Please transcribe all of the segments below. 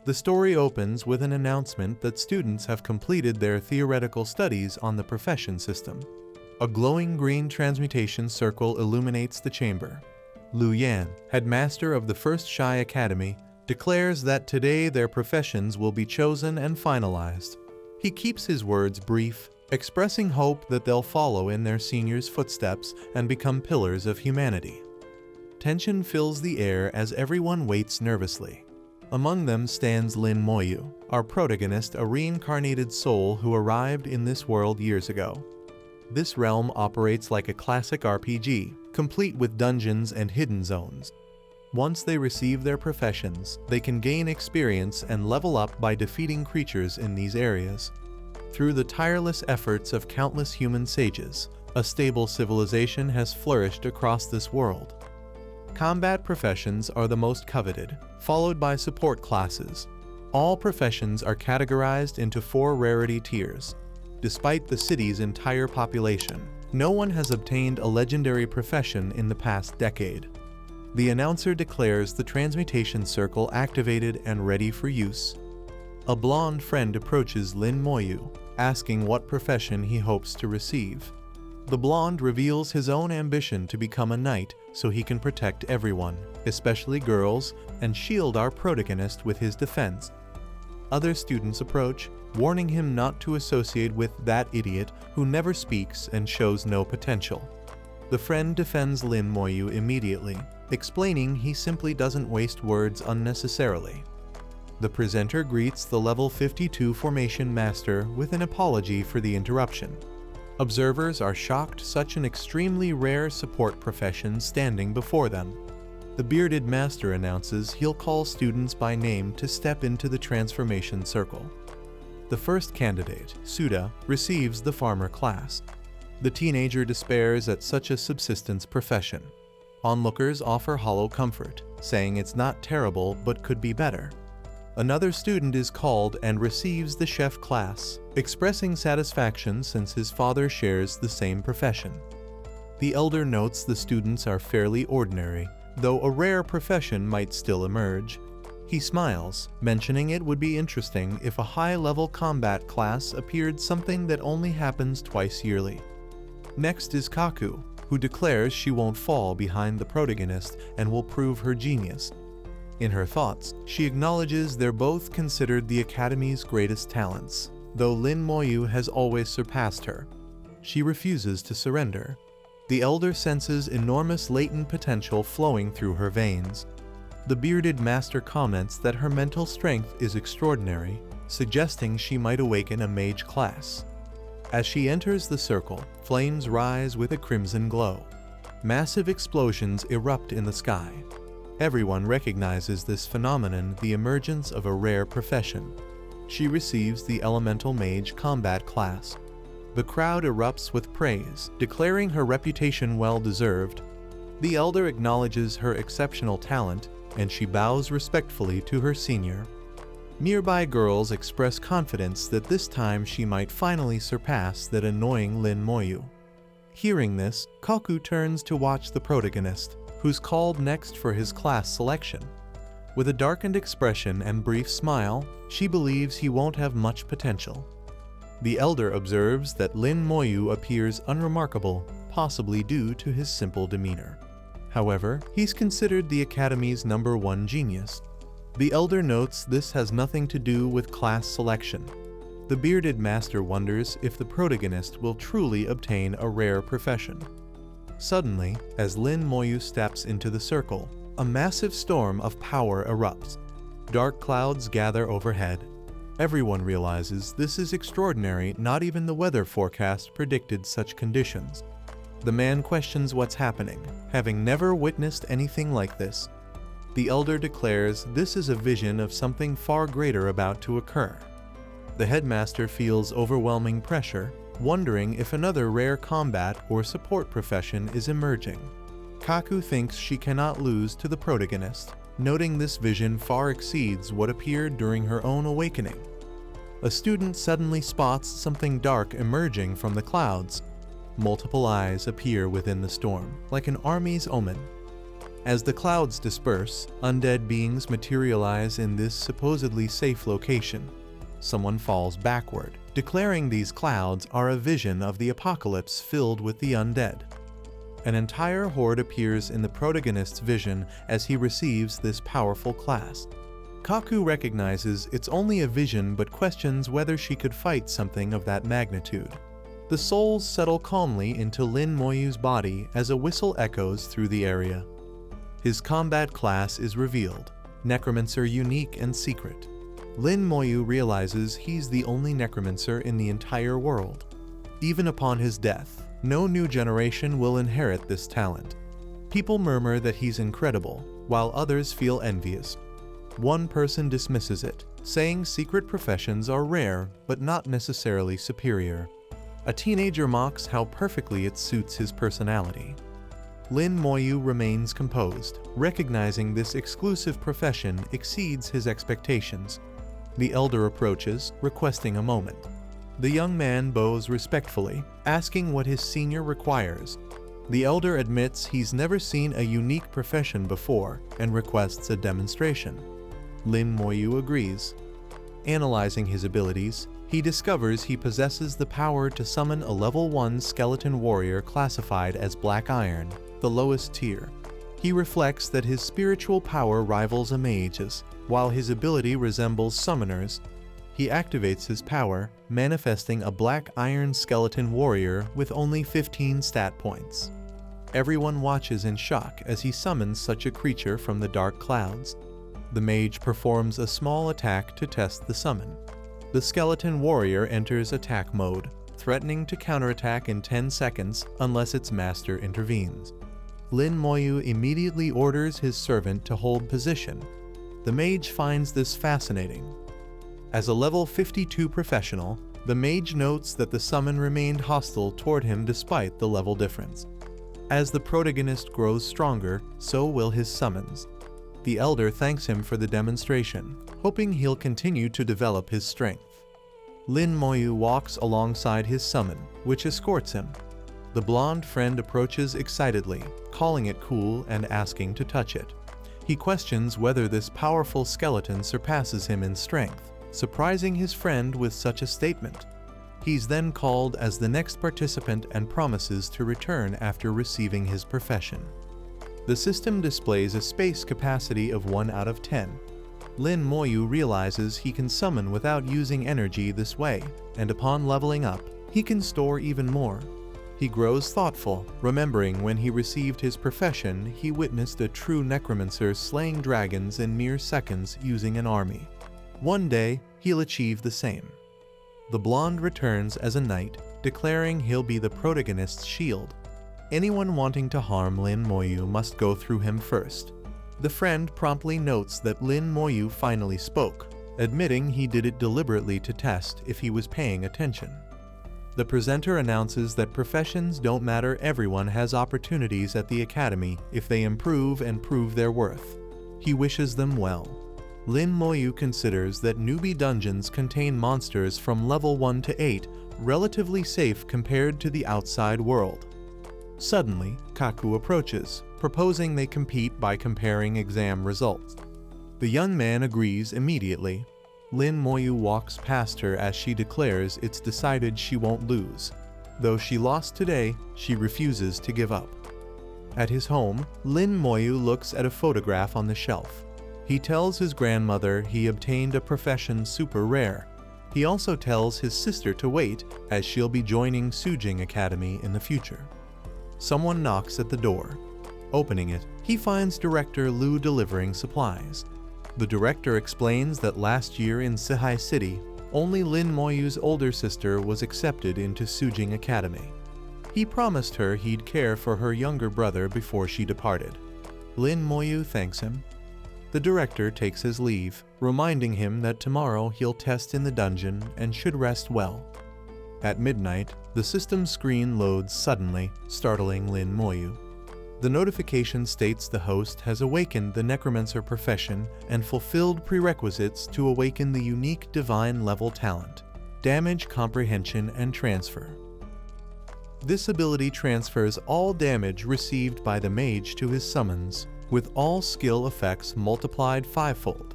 The story opens with an announcement that students have completed their theoretical studies on the profession system. A glowing green transmutation circle illuminates the chamber. Lu Yan, headmaster of the First Shy Academy, declares that today their professions will be chosen and finalized. He keeps his words brief, expressing hope that they'll follow in their seniors' footsteps and become pillars of humanity. Tension fills the air as everyone waits nervously. Among them stands Lin Moyu, our protagonist, a reincarnated soul who arrived in this world years ago. This realm operates like a classic RPG, complete with dungeons and hidden zones. Once they receive their professions, they can gain experience and level up by defeating creatures in these areas. Through the tireless efforts of countless human sages, a stable civilization has flourished across this world. Combat professions are the most coveted, followed by support classes. All professions are categorized into 4 rarity tiers. Despite the city's entire population, no one has obtained a legendary profession in the past decade. The announcer declares the transmutation circle activated and ready for use. A blonde friend approaches Lin Moyu, asking what profession he hopes to receive. The blonde reveals his own ambition to become a knight so he can protect everyone, especially girls, and shield our protagonist with his defense. Other students approach, warning him not to associate with that idiot who never speaks and shows no potential. The friend defends Lin Moyu immediately, explaining he simply doesn't waste words unnecessarily. The presenter greets the level 52 formation master with an apology for the interruption. Observers are shocked such an extremely rare support profession standing before them. The bearded master announces he'll call students by name to step into the transformation circle. The first candidate, Suda, receives the farmer class. The teenager despairs at such a subsistence profession. Onlookers offer hollow comfort, saying it's not terrible but could be better. Another student is called and receives the chef class, expressing satisfaction since his father shares the same profession. The elder notes the students are fairly ordinary, though a rare profession might still emerge. He smiles, mentioning it would be interesting if a high-level combat class appeared, something that only happens twice yearly. Next is Kaku, who declares she won't fall behind the protagonist and will prove her genius. In her thoughts, she acknowledges they're both considered the Academy's greatest talents, though Lin Moyu has always surpassed her. She refuses to surrender. The elder senses enormous latent potential flowing through her veins. The bearded master comments that her mental strength is extraordinary, suggesting she might awaken a mage class. As she enters the circle, flames rise with a crimson glow. Massive explosions erupt in the sky. Everyone recognizes this phenomenon, the emergence of a rare profession. She receives the elemental mage combat class. The crowd erupts with praise, declaring her reputation well-deserved. The elder acknowledges her exceptional talent, and she bows respectfully to her senior. Nearby girls express confidence that this time she might finally surpass that annoying Lin Moyu. Hearing this, Kaku turns to watch the protagonist, who's called next for his class selection. With a darkened expression and brief smile, she believes he won't have much potential. The elder observes that Lin Moyu appears unremarkable, possibly due to his simple demeanor. However, he's considered the Academy's #1 genius. The elder notes this has nothing to do with class selection. The bearded master wonders if the protagonist will truly obtain a rare profession. Suddenly, as Lin Moyu steps into the circle, a massive storm of power erupts. Dark clouds gather overhead. Everyone realizes this is extraordinary, not even the weather forecast predicted such conditions. The man questions what's happening, having never witnessed anything like this. The elder declares this is a vision of something far greater about to occur. The headmaster feels overwhelming pressure, wondering if another rare combat or support profession is emerging. Kaku thinks she cannot lose to the protagonist, noting this vision far exceeds what appeared during her own awakening. A student suddenly spots something dark emerging from the clouds. Multiple eyes appear within the storm, like an army's omen. As the clouds disperse, undead beings materialize in this supposedly safe location. Someone falls backward, declaring these clouds are a vision of the apocalypse filled with the undead. An entire horde appears in the protagonist's vision as he receives this powerful class. Kaku recognizes it's only a vision but questions whether she could fight something of that magnitude. The souls settle calmly into Lin Moyu's body as a whistle echoes through the area. His combat class is revealed, Necromancer unique and secret. Lin Moyu realizes he's the only necromancer in the entire world. Even upon his death, no new generation will inherit this talent. People murmur that he's incredible, while others feel envious. One person dismisses it, saying secret professions are rare but not necessarily superior. A teenager mocks how perfectly it suits his personality. Lin Moyu remains composed, recognizing this exclusive profession exceeds his expectations. The elder approaches, requesting a moment. The young man bows respectfully, asking what his senior requires. The elder admits he's never seen a unique profession before and requests a demonstration. Lin Moyu agrees. Analyzing his abilities, he discovers he possesses the power to summon a level 1 skeleton warrior classified as Black Iron, the lowest tier. He reflects that his spiritual power rivals a mage's, while his ability resembles summoners. He activates his power, manifesting a Black Iron skeleton warrior with only 15 stat points. Everyone watches in shock as he summons such a creature from the dark clouds. The mage performs a small attack to test the summon. The skeleton warrior enters attack mode, threatening to counterattack in 10 seconds unless its master intervenes. Lin Moyu immediately orders his servant to hold position. The mage finds this fascinating. As a level 52 professional, the mage notes that the summon remained hostile toward him despite the level difference. As the protagonist grows stronger, so will his summons. The elder thanks him for the demonstration, hoping he'll continue to develop his strength. Lin Moyu walks alongside his summon, which escorts him. The blonde friend approaches excitedly, calling it cool and asking to touch it. He questions whether this powerful skeleton surpasses him in strength, surprising his friend with such a statement. He's then called as the next participant and promises to return after receiving his profession. The system displays a space capacity of 1 out of 10. Lin Moyu realizes he can summon without using energy this way, and upon leveling up, he can store even more. He grows thoughtful, remembering when he received his profession, he witnessed a true necromancer slaying dragons in mere seconds using an army. One day, he'll achieve the same. The blonde returns as a knight, declaring he'll be the protagonist's shield. Anyone wanting to harm Lin Moyu must go through him first. The friend promptly notes that Lin Moyu finally spoke, admitting he did it deliberately to test if he was paying attention. The presenter announces that professions don't matter, everyone has opportunities at the academy if they improve and prove their worth. He wishes them well. Lin Moyu considers that newbie dungeons contain monsters from level 1 to 8, relatively safe compared to the outside world. Suddenly, Kaku approaches, proposing they compete by comparing exam results. The young man agrees immediately. Lin Moyu walks past her as she declares it's decided she won't lose. Though she lost today, she refuses to give up. At his home, Lin Moyu looks at a photograph on the shelf. He tells his grandmother he obtained a profession super rare. He also tells his sister to wait, as she'll be joining Sujing Academy in the future. Someone knocks at the door. Opening it, he finds Director Lu delivering supplies. The director explains that last year in Sihai City, only Lin Moyu's older sister was accepted into Sujing Academy. He promised her he'd care for her younger brother before she departed. Lin Moyu thanks him. The director takes his leave, reminding him that tomorrow he'll test in the dungeon and should rest well. At midnight, the system screen loads suddenly, startling Lin Moyu. The notification states the host has awakened the necromancer profession and fulfilled prerequisites to awaken the unique divine level talent, damage comprehension and transfer. This ability transfers all damage received by the mage to his summons. with all skill effects multiplied fivefold.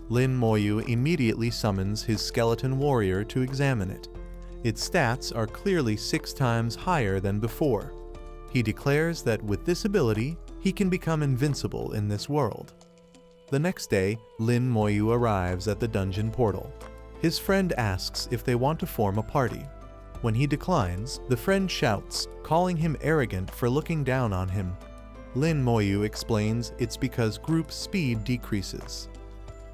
Lin Moyu immediately summons his skeleton warrior to examine it. Its stats are clearly 6 times higher than before. He declares that with this ability, he can become invincible in this world. The next day, Lin Moyu arrives at the dungeon portal. His friend asks if they want to form a party. When he declines, the friend shouts, calling him arrogant for looking down on him. Lin Moyu explains it's because group speed decreases.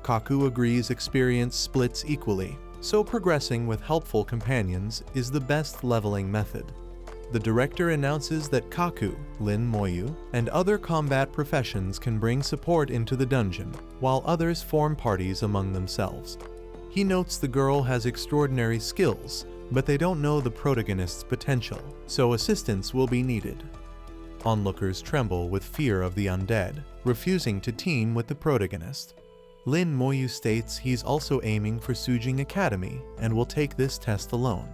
Kaku agrees experience splits equally, so progressing with helpful companions is the best leveling method. The director announces that Kaku, Lin Moyu, and other combat professions can bring support into the dungeon, while others form parties among themselves. He notes the girl has extraordinary skills, but they don't know the protagonist's potential, so assistance will be needed. Onlookers tremble with fear of the undead, refusing to team with the protagonist. Lin Moyu states he's also aiming for Sujing Academy and will take this test alone.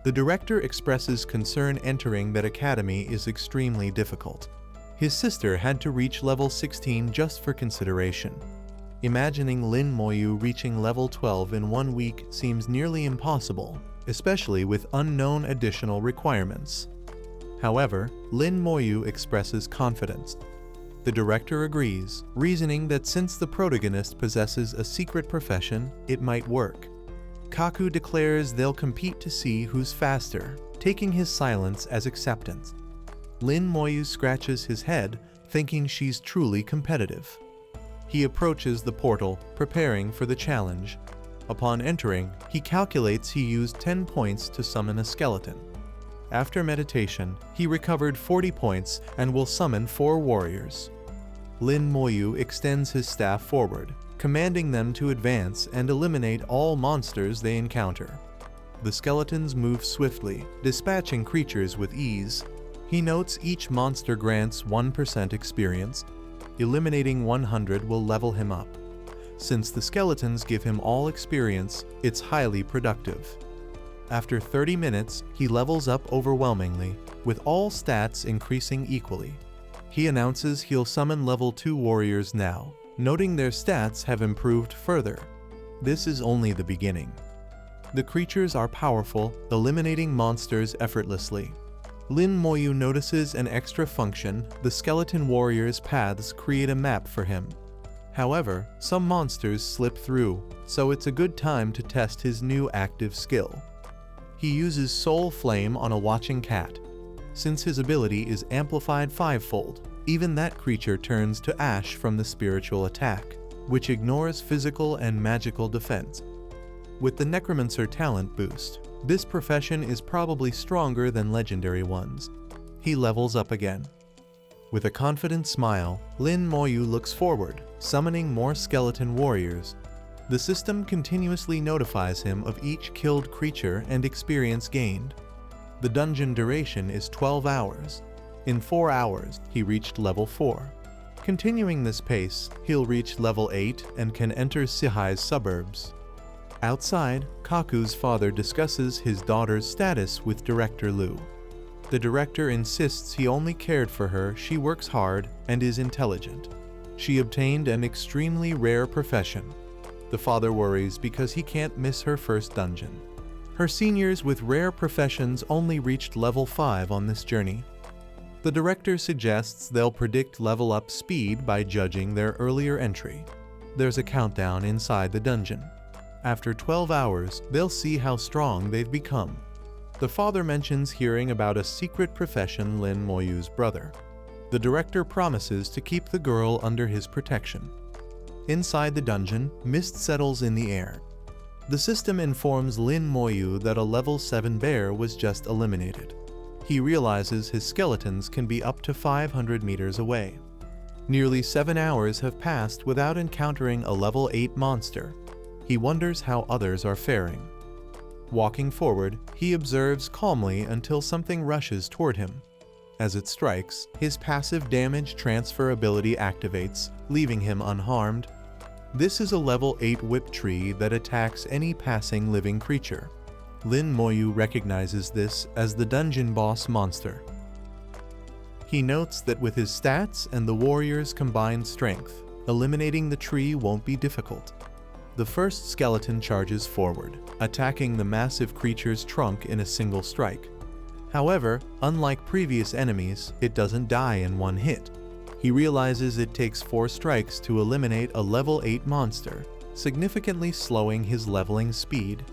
The director expresses concern entering that academy is extremely difficult. His sister had to reach level 16 just for consideration. Imagining Lin Moyu reaching level 12 in 1 week seems nearly impossible, especially with unknown additional requirements. However, Lin Moyu expresses confidence. The director agrees, reasoning that since the protagonist possesses a secret profession, it might work. Kaku declares they'll compete to see who's faster, taking his silence as acceptance. Lin Moyu scratches his head, thinking she's truly competitive. He approaches the portal, preparing for the challenge. Upon entering, he calculates he used 10 points to summon a skeleton. After meditation, he recovered 40 points and will summon 4 warriors. Lin Moyu extends his staff forward, commanding them to advance and eliminate all monsters they encounter. The skeletons move swiftly, dispatching creatures with ease. He notes each monster grants 1% experience. Eliminating 100 will level him up. Since the skeletons give him all experience, it's highly productive. After 30 minutes, he levels up overwhelmingly, with all stats increasing equally. He announces he'll summon level 2 warriors now, noting their stats have improved further. This is only the beginning. The creatures are powerful, eliminating monsters effortlessly. Lin Moyu notices an extra function: the skeleton warrior's paths create a map for him. However, some monsters slip through, so it's a good time to test his new active skill. He uses Soul Flame on a watching cat. Since his ability is amplified 5-fold, even that creature turns to ash from the spiritual attack, which ignores physical and magical defense. With the Necromancer talent boost, this profession is probably stronger than legendary ones. He levels up again. With a confident smile, Lin Moyu looks forward, summoning more skeleton warriors. The system continuously notifies him of each killed creature and experience gained. The dungeon duration is 12 hours. In 4 hours, he reached level 4. Continuing this pace, he'll reach level 8 and can enter Sihai's suburbs. Outside, Kaku's father discusses his daughter's status with Director Liu. The director insists he only cared for her, she works hard, and is intelligent. She obtained an extremely rare profession. The father worries because he can't miss her first dungeon. Her seniors with rare professions only reached level 5 on this journey. The director suggests they'll predict level up speed by judging their earlier entry. There's a countdown inside the dungeon. After 12 hours, they'll see how strong they've become. The father mentions hearing about a secret profession Lin Moyu's brother. The director promises to keep the girl under his protection. Inside the dungeon, mist settles in the air. The system informs Lin Moyu that a level 7 bear was just eliminated. He realizes his skeletons can be up to 500 meters away. Nearly 7 hours have passed without encountering a level 8 monster. He wonders how others are faring. Walking forward, he observes calmly until something rushes toward him. As it strikes, his passive damage transfer ability activates, leaving him unharmed. This is a level 8 whip tree that attacks any passing living creature. Lin Moyu recognizes this as the dungeon boss monster. He notes that with his stats and the warrior's combined strength, eliminating the tree won't be difficult. The first skeleton charges forward, attacking the massive creature's trunk in a single strike. However, unlike previous enemies, it doesn't die in one hit. He realizes it takes 4 strikes to eliminate a level 8 monster, significantly slowing his leveling speed.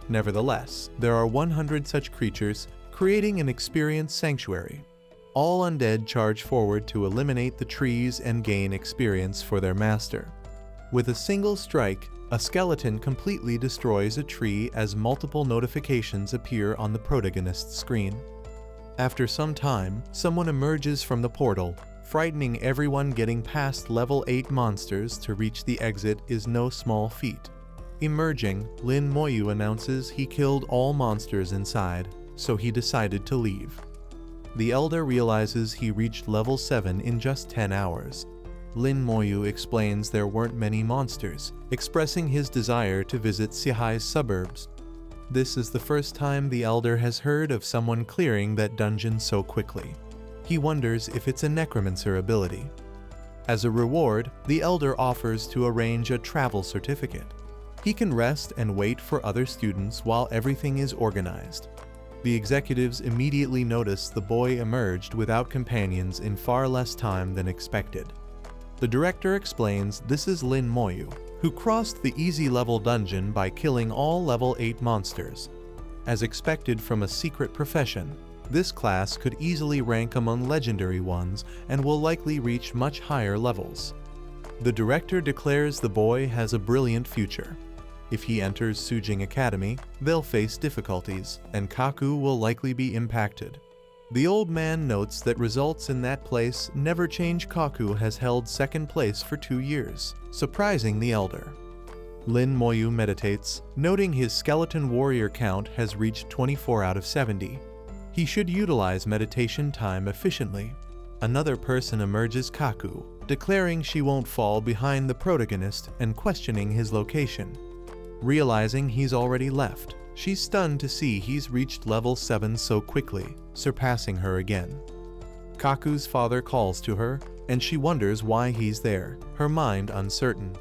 Nevertheless, there are 100 such creatures, creating an experience sanctuary. All undead charge forward to eliminate the trees and gain experience for their master. With a single strike, a skeleton completely destroys a tree as multiple notifications appear on the protagonist's screen. After some time, someone emerges from the portal. Frightening everyone. Getting past level 8 monsters to reach the exit is no small feat. Emerging, Lin Moyu announces he killed all monsters inside, so he decided to leave. The elder realizes he reached level 7 in just 10 hours. Lin Moyu explains there weren't many monsters, expressing his desire to visit Sihai's suburbs. This is the first time the elder has heard of someone clearing that dungeon so quickly. He wonders if it's a necromancer ability. As a reward, the elder offers to arrange a travel certificate. He can rest and wait for other students while everything is organized. The executives immediately notice the boy emerged without companions in far less time than expected. The director explains this is Lin Moyu, who crossed the easy level dungeon by killing all level 8 monsters. As expected from a secret profession, this class could easily rank among legendary ones and will likely reach much higher levels. The director declares the boy has a brilliant future. If he enters Sujing Academy, they'll face difficulties, and Kaku will likely be impacted. The old man notes that results in that place never change. Kaku has held second place for 2 years, surprising the elder. Lin Moyu meditates, noting his skeleton warrior count has reached 24 out of 70. He should utilize meditation time efficiently. Another person emerges, Kaku, declaring she won't fall behind the protagonist and questioning his location. Realizing he's already left, she's stunned to see he's reached level 7 so quickly, surpassing her again. Kaku's father calls to her, and she wonders why he's there, her mind uncertain.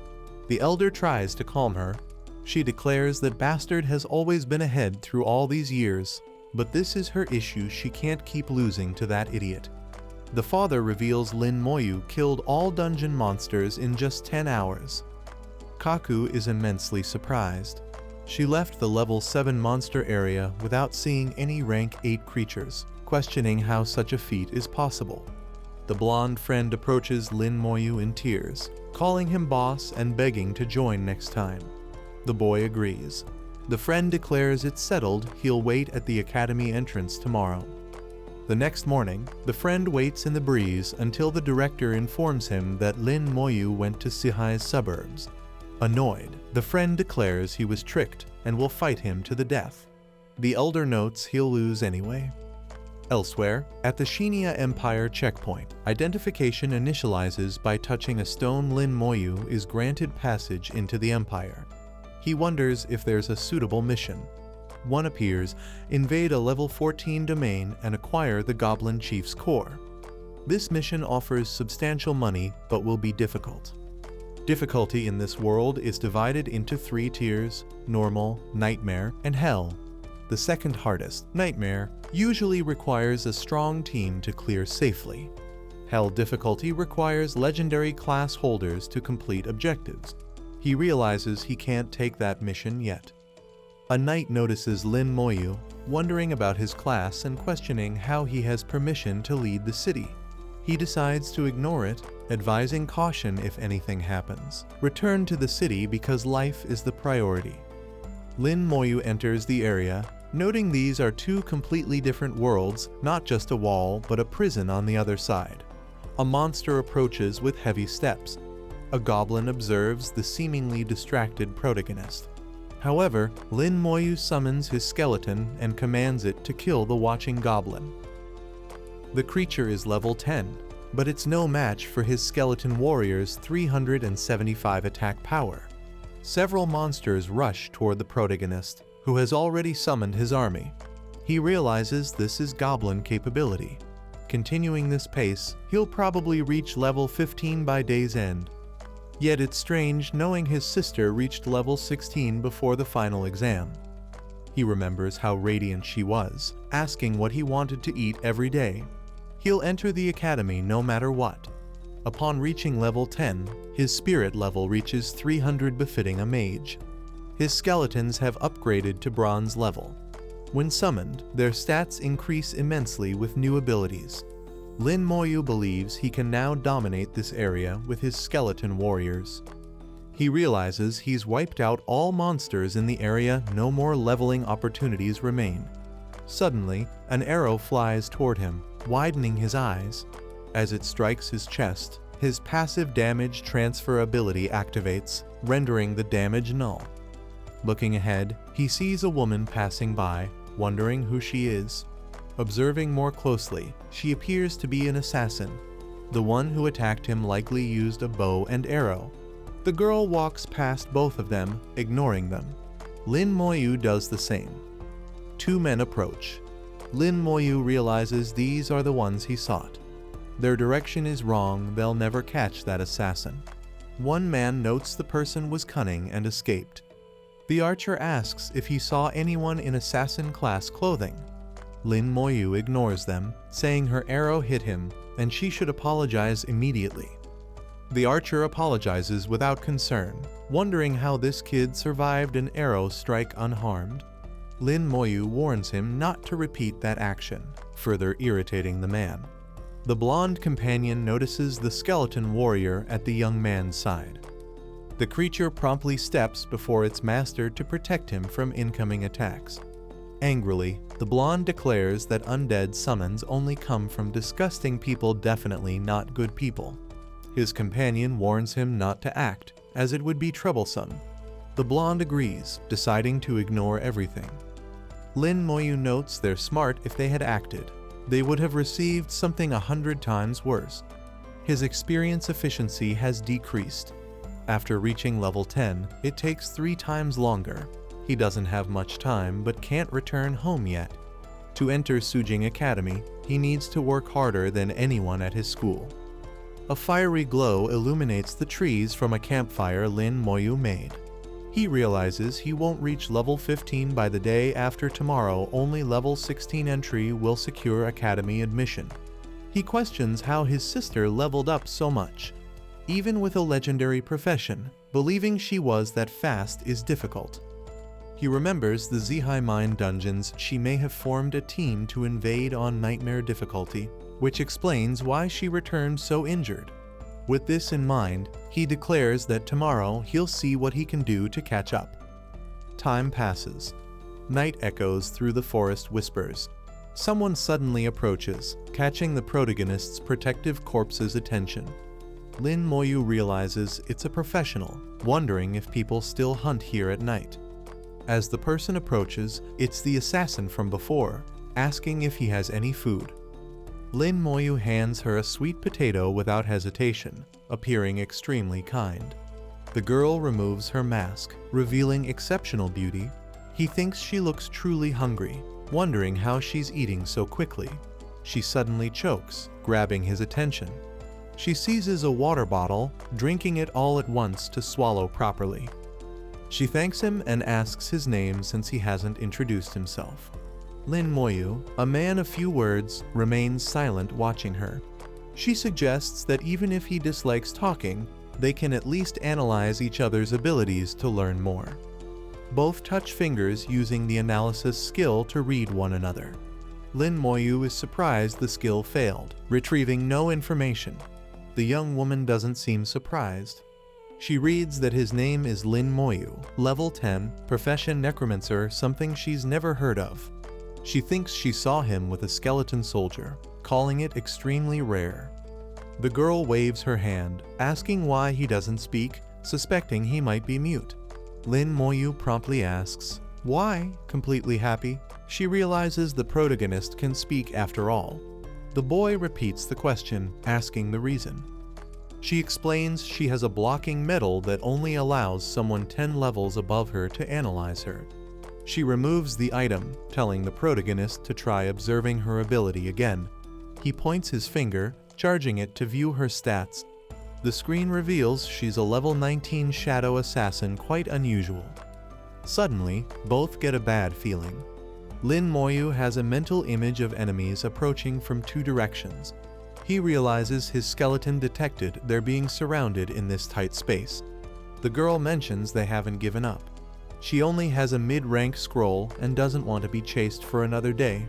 The elder tries to calm her. She declares that Bastard has always been ahead through all these years, but this is her issue. She can't keep losing to that idiot. The father reveals Lin Moyu killed all dungeon monsters in just 10 hours. Kaku is immensely surprised. She left the level 7 monster area without seeing any rank 8 creatures, questioning how such a feat is possible. The blonde friend approaches Lin Moyu in tears, calling him boss and begging to join next time. The boy agrees. The friend declares it's settled, he'll wait at the academy entrance tomorrow. The next morning, the friend waits in the breeze until the director informs him that Lin Moyu went to Sihai's suburbs. Annoyed, the friend declares he was tricked and will fight him to the death. The elder notes he'll lose anyway. Elsewhere, at the Shinya Empire checkpoint, identification initializes by touching a stone. Lin Moyu is granted passage into the Empire. He wonders if there's a suitable mission. One appears: invade a level 14 domain and acquire the Goblin Chief's core. This mission offers substantial money but will be difficult. Difficulty in this world is divided into 3 tiers: normal, nightmare, and hell. The second hardest, nightmare, usually requires a strong team to clear safely. Hell difficulty requires legendary class holders to complete objectives. He realizes he can't take that mission yet. A knight notices Lin Moyu, wondering about his class and questioning how he has permission to lead the city. He decides to ignore it, advising caution if anything happens. Return to the city because life is the priority. Lin Moyu enters the area, noting these are 2 completely different worlds, not just a wall but a prison on the other side. A monster approaches with heavy steps. A goblin observes the seemingly distracted protagonist. However, Lin Moyu summons his skeleton and commands it to kill the watching goblin. The creature is level 10, but it's no match for his skeleton warrior's 375 attack power. Several monsters rush toward the protagonist, who has already summoned his army. He realizes this is goblin capability. Continuing this pace, he'll probably reach level 15 by day's end. Yet it's strange knowing his sister reached level 16 before the final exam. He remembers how radiant she was, asking what he wanted to eat every day. He'll enter the academy no matter what. Upon reaching level 10, his spirit level reaches 300, befitting a mage. His skeletons have upgraded to bronze level. When summoned, their stats increase immensely with new abilities. Lin Moyu believes he can now dominate this area with his skeleton warriors. He realizes he's wiped out all monsters in the area, no more leveling opportunities remain. Suddenly, an arrow flies toward him, widening his eyes. As it strikes his chest, his passive damage transfer ability activates, rendering the damage null. Looking ahead, he sees a woman passing by, wondering who she is. Observing more closely, she appears to be an assassin. The one who attacked him likely used a bow and arrow. The girl walks past both of them, ignoring them. Lin Moyu does the same. Two men approach. Lin Moyu realizes these are the ones he sought. Their direction is wrong, they'll never catch that assassin. One man notes the person was cunning and escaped. The archer asks if he saw anyone in assassin class clothing. Lin Moyu ignores them, saying her arrow hit him and she should apologize immediately. The archer apologizes without concern, wondering how this kid survived an arrow strike unharmed. Lin Moyu warns him not to repeat that action, further irritating the man. The blonde companion notices the skeleton warrior at the young man's side. The creature promptly steps before its master to protect him from incoming attacks. Angrily, the blonde declares that undead summons only come from disgusting people, definitely not good people. His companion warns him not to act, as it would be troublesome. The blonde agrees, deciding to ignore everything. Lin Moyu notes they're smart. If they had acted, they would have received something 100 times worse. His experience efficiency has decreased. After reaching level 10, it takes 3 times longer. He doesn't have much time but can't return home yet. To enter Sujing Academy, he needs to work harder than anyone at his school. A fiery glow illuminates the trees from a campfire Lin Moyu made. He realizes he won't reach level 15 by the day after tomorrow. Only level 16 entry will secure academy admission. He questions how his sister leveled up so much. Even with a legendary profession, believing she was that fast is difficult. He remembers the Zihai Mine dungeons. She may have formed a team to invade on nightmare difficulty, which explains why she returned so injured. With this in mind, he declares that tomorrow he'll see what he can do to catch up. Time passes. Night echoes through the forest whispers. Someone suddenly approaches, catching the protagonist's protective corpse's attention. Lin Moyu realizes it's a professional, wondering if people still hunt here at night. As the person approaches, it's the assassin from before, asking if he has any food. Lin Moyu hands her a sweet potato without hesitation, appearing extremely kind. The girl removes her mask, revealing exceptional beauty. He thinks she looks truly hungry, wondering how she's eating so quickly. She suddenly chokes, grabbing his attention. She seizes a water bottle, drinking it all at once to swallow properly. She thanks him and asks his name since he hasn't introduced himself. Lin Moyu, a man of few words, remains silent watching her. She suggests that even if he dislikes talking, they can at least analyze each other's abilities to learn more. Both touch fingers using the analysis skill to read one another. Lin Moyu is surprised the skill failed, retrieving no information. The young woman doesn't seem surprised. She reads that his name is Lin Moyu, level 10, profession necromancer, something she's never heard of. She thinks she saw him with a skeleton soldier, calling it extremely rare. The girl waves her hand, asking why he doesn't speak, suspecting he might be mute. Lin Moyu promptly asks, "Why?" Completely happy, she realizes the protagonist can speak after all. The boy repeats the question, asking the reason. She explains she has a blocking medal that only allows someone 10 levels above her to analyze her. She removes the item, telling the protagonist to try observing her ability again. He points his finger, charging it to view her stats. The screen reveals she's a level 19 shadow assassin, quite unusual. Suddenly, both get a bad feeling. Lin Moyu has a mental image of enemies approaching from two directions. He realizes his skeleton detected they're being surrounded in this tight space. The girl mentions they haven't given up. She only has a mid-rank scroll and doesn't want to be chased for another day.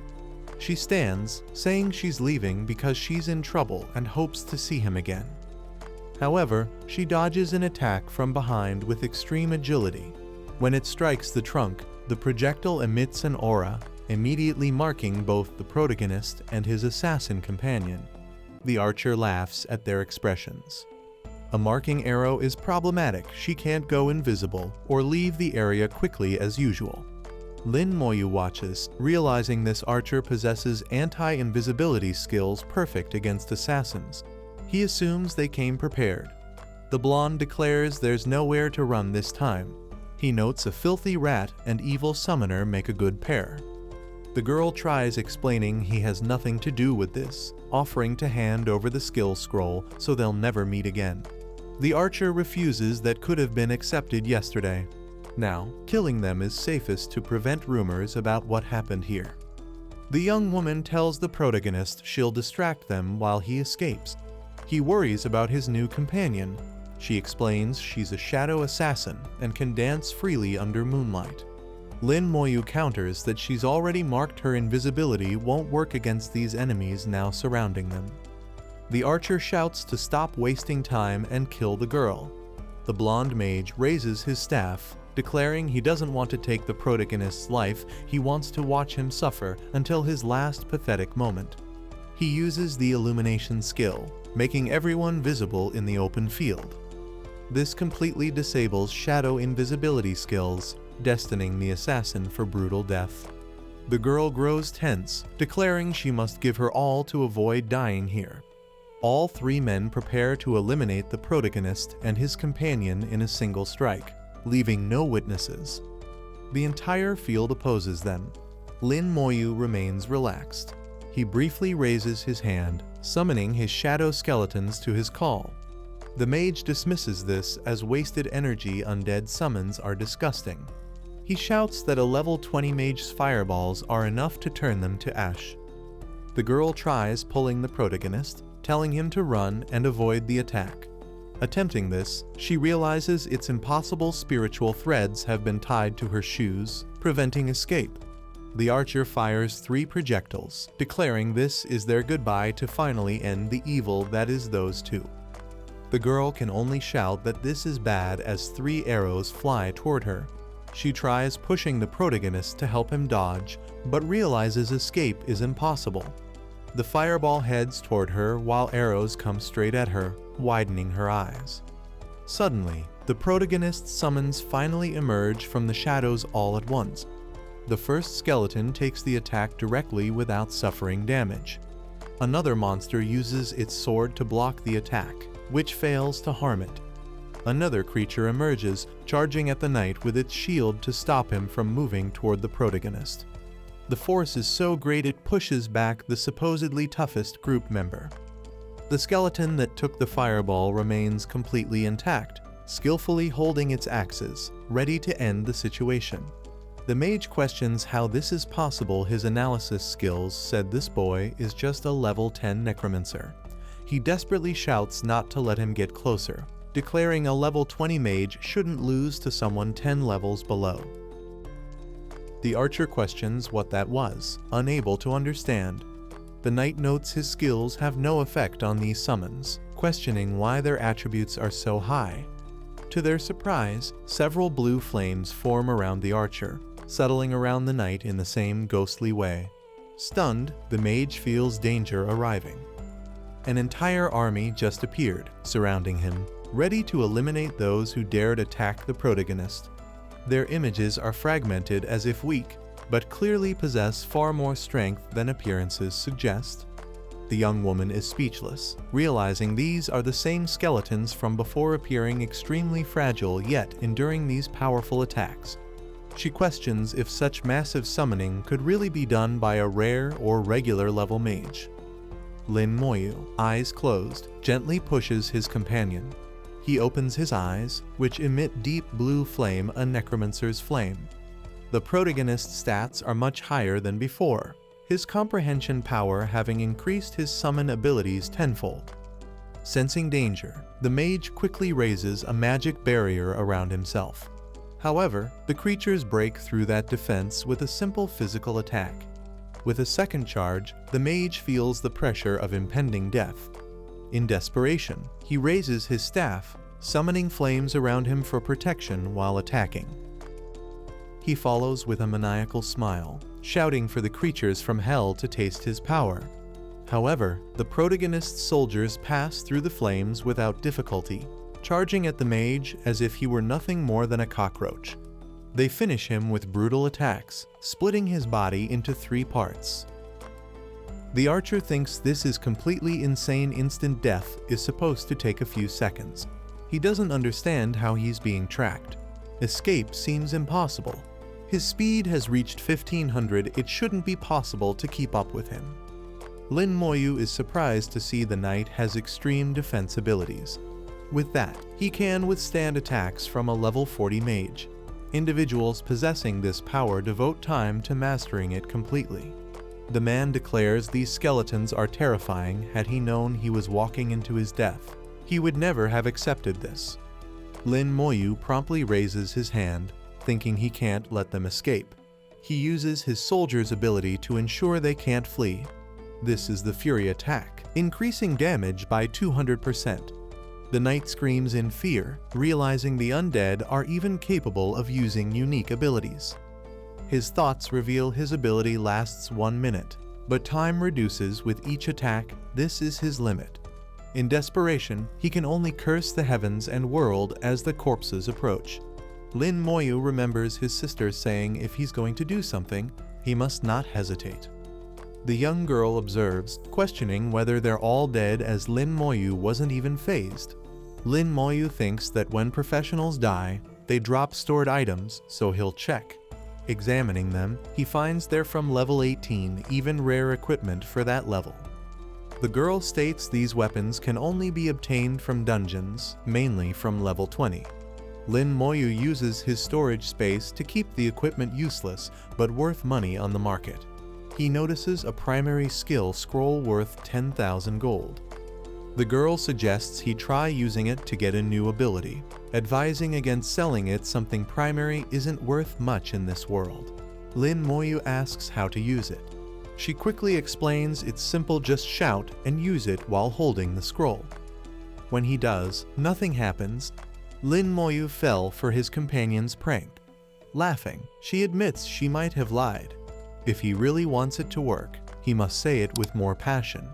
She stands, saying she's leaving because she's in trouble and hopes to see him again. However, she dodges an attack from behind with extreme agility. When it strikes the trunk, the projectile emits an aura, immediately marking both the protagonist and his assassin companion. The archer laughs at their expressions. A marking arrow is problematic. She can't go invisible or leave the area quickly as usual. Lin Moyu watches, realizing this archer possesses anti-invisibility skills perfect against assassins. He assumes they came prepared. The blonde declares there's nowhere to run this time. He notes a filthy rat and evil summoner make a good pair. The girl tries explaining he has nothing to do with this, offering to hand over the skill scroll so they'll never meet again. The archer refuses that could have been accepted yesterday. Now, killing them is safest to prevent rumors about what happened here. The young woman tells the protagonist she'll distract them while he escapes. He worries about his new companion. She explains she's a shadow assassin and can dance freely under moonlight. Lin Moyu counters that she's already marked her invisibility won't work against these enemies now surrounding them. The archer shouts to stop wasting time and kill the girl. The blonde mage raises his staff, declaring he doesn't want to take the protagonist's life, he wants to watch him suffer until his last pathetic moment. He uses the illumination skill, making everyone visible in the open field. This completely disables shadow invisibility skills, destining the assassin for brutal death. The girl grows tense, declaring she must give her all to avoid dying here. All three men prepare to eliminate the protagonist and his companion in a single strike, leaving no witnesses. The entire field opposes them. Lin Moyu remains relaxed. He briefly raises his hand, summoning his shadow skeletons to his call. The mage dismisses this as wasted energy. Undead summons are disgusting. He shouts that a level 20 mage's fireballs are enough to turn them to ash. The girl tries pulling the protagonist, telling him to run and avoid the attack. Attempting this, she realizes it's impossible. Spiritual threads have been tied to her shoes, preventing escape. The archer fires 3 projectiles, declaring this is their goodbye to finally end the evil that is those two. The girl can only shout that this is bad as 3 arrows fly toward her. She tries pushing the protagonist to help him dodge, but realizes escape is impossible. The fireball heads toward her while arrows come straight at her, widening her eyes. Suddenly, the protagonist's summons finally emerge from the shadows all at once. The first skeleton takes the attack directly without suffering damage. Another monster uses its sword to block the attack, which fails to harm it. Another creature emerges, charging at the knight with its shield to stop him from moving toward the protagonist. The force is so great it pushes back the supposedly toughest group member. The skeleton that took the fireball remains completely intact, skillfully holding its axes, ready to end the situation. The mage questions how this is possible. His analysis skills said this boy is just a level 10 necromancer. He desperately shouts not to let him get closer, declaring a level 20 mage shouldn't lose to someone 10 levels below. The archer questions what that was, unable to understand. The knight notes his skills have no effect on these summons, questioning why their attributes are so high. To their surprise, several blue flames form around the archer, settling around the knight in the same ghostly way. Stunned, the mage feels danger arriving. An entire army just appeared, surrounding him, ready to eliminate those who dared attack the protagonist. Their images are fragmented as if weak, but clearly possess far more strength than appearances suggest. The young woman is speechless, realizing these are the same skeletons from before, appearing extremely fragile yet enduring these powerful attacks. She questions if such massive summoning could really be done by a rare or regular level mage. Lin Moyu, eyes closed, gently pushes his companion. He opens his eyes, which emit deep blue flame, a necromancer's flame. The protagonist's stats are much higher than before, his comprehension power having increased his summon abilities tenfold. Sensing danger, the mage quickly raises a magic barrier around himself. However, the creatures break through that defense with a simple physical attack. With a second charge, the mage feels the pressure of impending death. In desperation, he raises his staff, summoning flames around him for protection while attacking. He follows with a maniacal smile, shouting for the creatures from hell to taste his power. However, the protagonist's soldiers pass through the flames without difficulty, charging at the mage as if he were nothing more than a cockroach. They finish him with brutal attacks, splitting his body into 3 parts. The archer thinks this is completely insane. Instant death is supposed to take a few seconds. He doesn't understand how he's being tracked. Escape seems impossible. His speed has reached 1500, it shouldn't be possible to keep up with him. Lin Moyu is surprised to see the knight has extreme defense abilities. With that, he can withstand attacks from a level 40 mage. Individuals possessing this power devote time to mastering it completely. The man declares these skeletons are terrifying. Had he known he was walking into his death, he would never have accepted this. Lin Moyu promptly raises his hand, thinking he can't let them escape. He uses his soldier's ability to ensure they can't flee. This is the Fury attack, increasing damage by 200%. The knight screams in fear, realizing the undead are even capable of using unique abilities. His thoughts reveal his ability lasts 1 minute, but time reduces with each attack. This is his limit. In desperation, he can only curse the heavens and world as the corpses approach. Lin Moyu remembers his sister saying if he's going to do something, he must not hesitate. The young girl observes, questioning whether they're all dead as Lin Moyu wasn't even phased. Lin Moyu thinks that when professionals die, they drop stored items, so he'll check. Examining them, he finds they're from level 18, even rare equipment for that level. The girl states these weapons can only be obtained from dungeons, mainly from level 20. Lin Moyu uses his storage space to keep the equipment useless but worth money on the market. He notices a primary skill scroll worth 10,000 gold. The girl suggests he try using it to get a new ability, advising against selling it. Something primary isn't worth much in this world. Lin Moyu asks how to use it. She quickly explains it's simple, just shout and use it while holding the scroll. When he does, nothing happens. Lin Moyu fell for his companion's prank. Laughing, she admits she might have lied. If he really wants it to work, he must say it with more passion.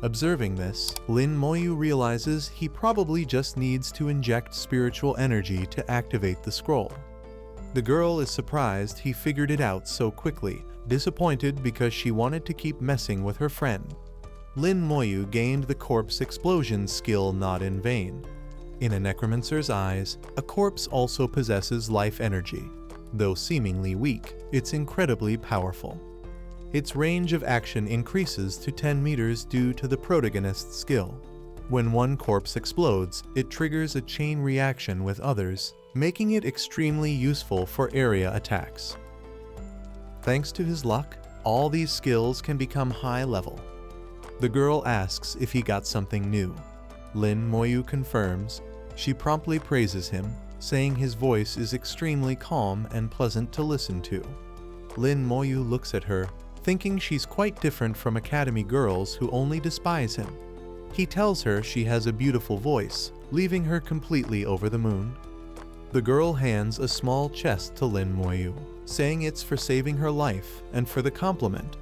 Observing this, Lin Moyu realizes he probably just needs to inject spiritual energy to activate the scroll. The girl is surprised he figured it out so quickly, disappointed because she wanted to keep messing with her friend. Lin Moyu gained the corpse explosion skill not in vain. In a necromancer's eyes, a corpse also possesses life energy. Though seemingly weak, it's incredibly powerful. Its range of action increases to 10 meters due to the protagonist's skill. When one corpse explodes, it triggers a chain reaction with others, making it extremely useful for area attacks. Thanks to his luck, all these skills can become high level. The girl asks if he got something new. Lin Moyu confirms. She promptly praises him, saying his voice is extremely calm and pleasant to listen to. Lin Moyu looks at her, thinking she's quite different from academy girls who only despise him. He tells her she has a beautiful voice, leaving her completely over the moon. The girl hands a small chest to Lin Moyu, saying it's for saving her life and for the compliment.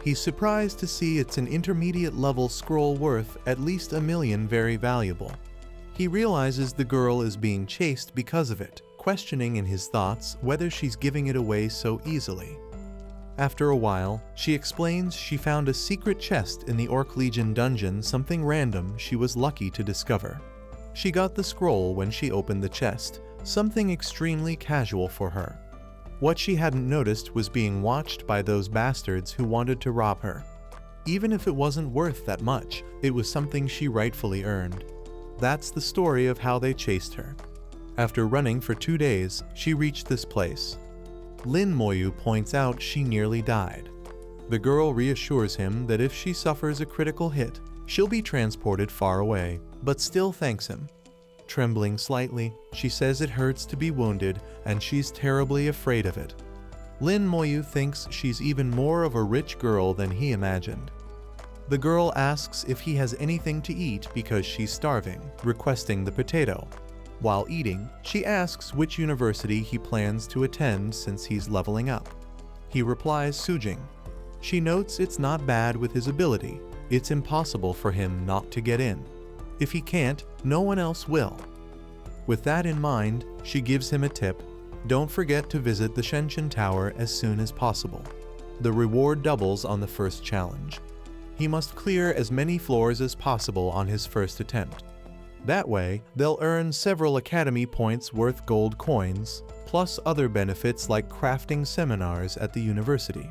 He's surprised to see it's an intermediate level scroll worth at least 1 million, very valuable. He realizes the girl is being chased because of it, questioning in his thoughts whether she's giving it away so easily. After a while, she explains she found a secret chest in the Orc Legion dungeon, something random she was lucky to discover. She got the scroll when she opened the chest, something extremely casual for her. What she hadn't noticed was being watched by those bastards who wanted to rob her. Even if it wasn't worth that much, it was something she rightfully earned. That's the story of how they chased her. After running for 2 days, she reached this place. Lin Moyu points out she nearly died. The girl reassures him that if she suffers a critical hit, she'll be transported far away, but still thanks him. Trembling slightly, she says it hurts to be wounded and she's terribly afraid of it. Lin Moyu thinks she's even more of a rich girl than he imagined. The girl asks if he has anything to eat because she's starving, requesting the potato. While eating, she asks which university he plans to attend since he's leveling up. He replies Sujing. She notes it's not bad with his ability, it's impossible for him not to get in. If he can't, no one else will. With that in mind, she gives him a tip. Don't forget to visit the Shenshin Tower as soon as possible. The reward doubles on the first challenge. He must clear as many floors as possible on his first attempt. That way, they'll earn several academy points worth gold coins, plus other benefits like crafting seminars at the university.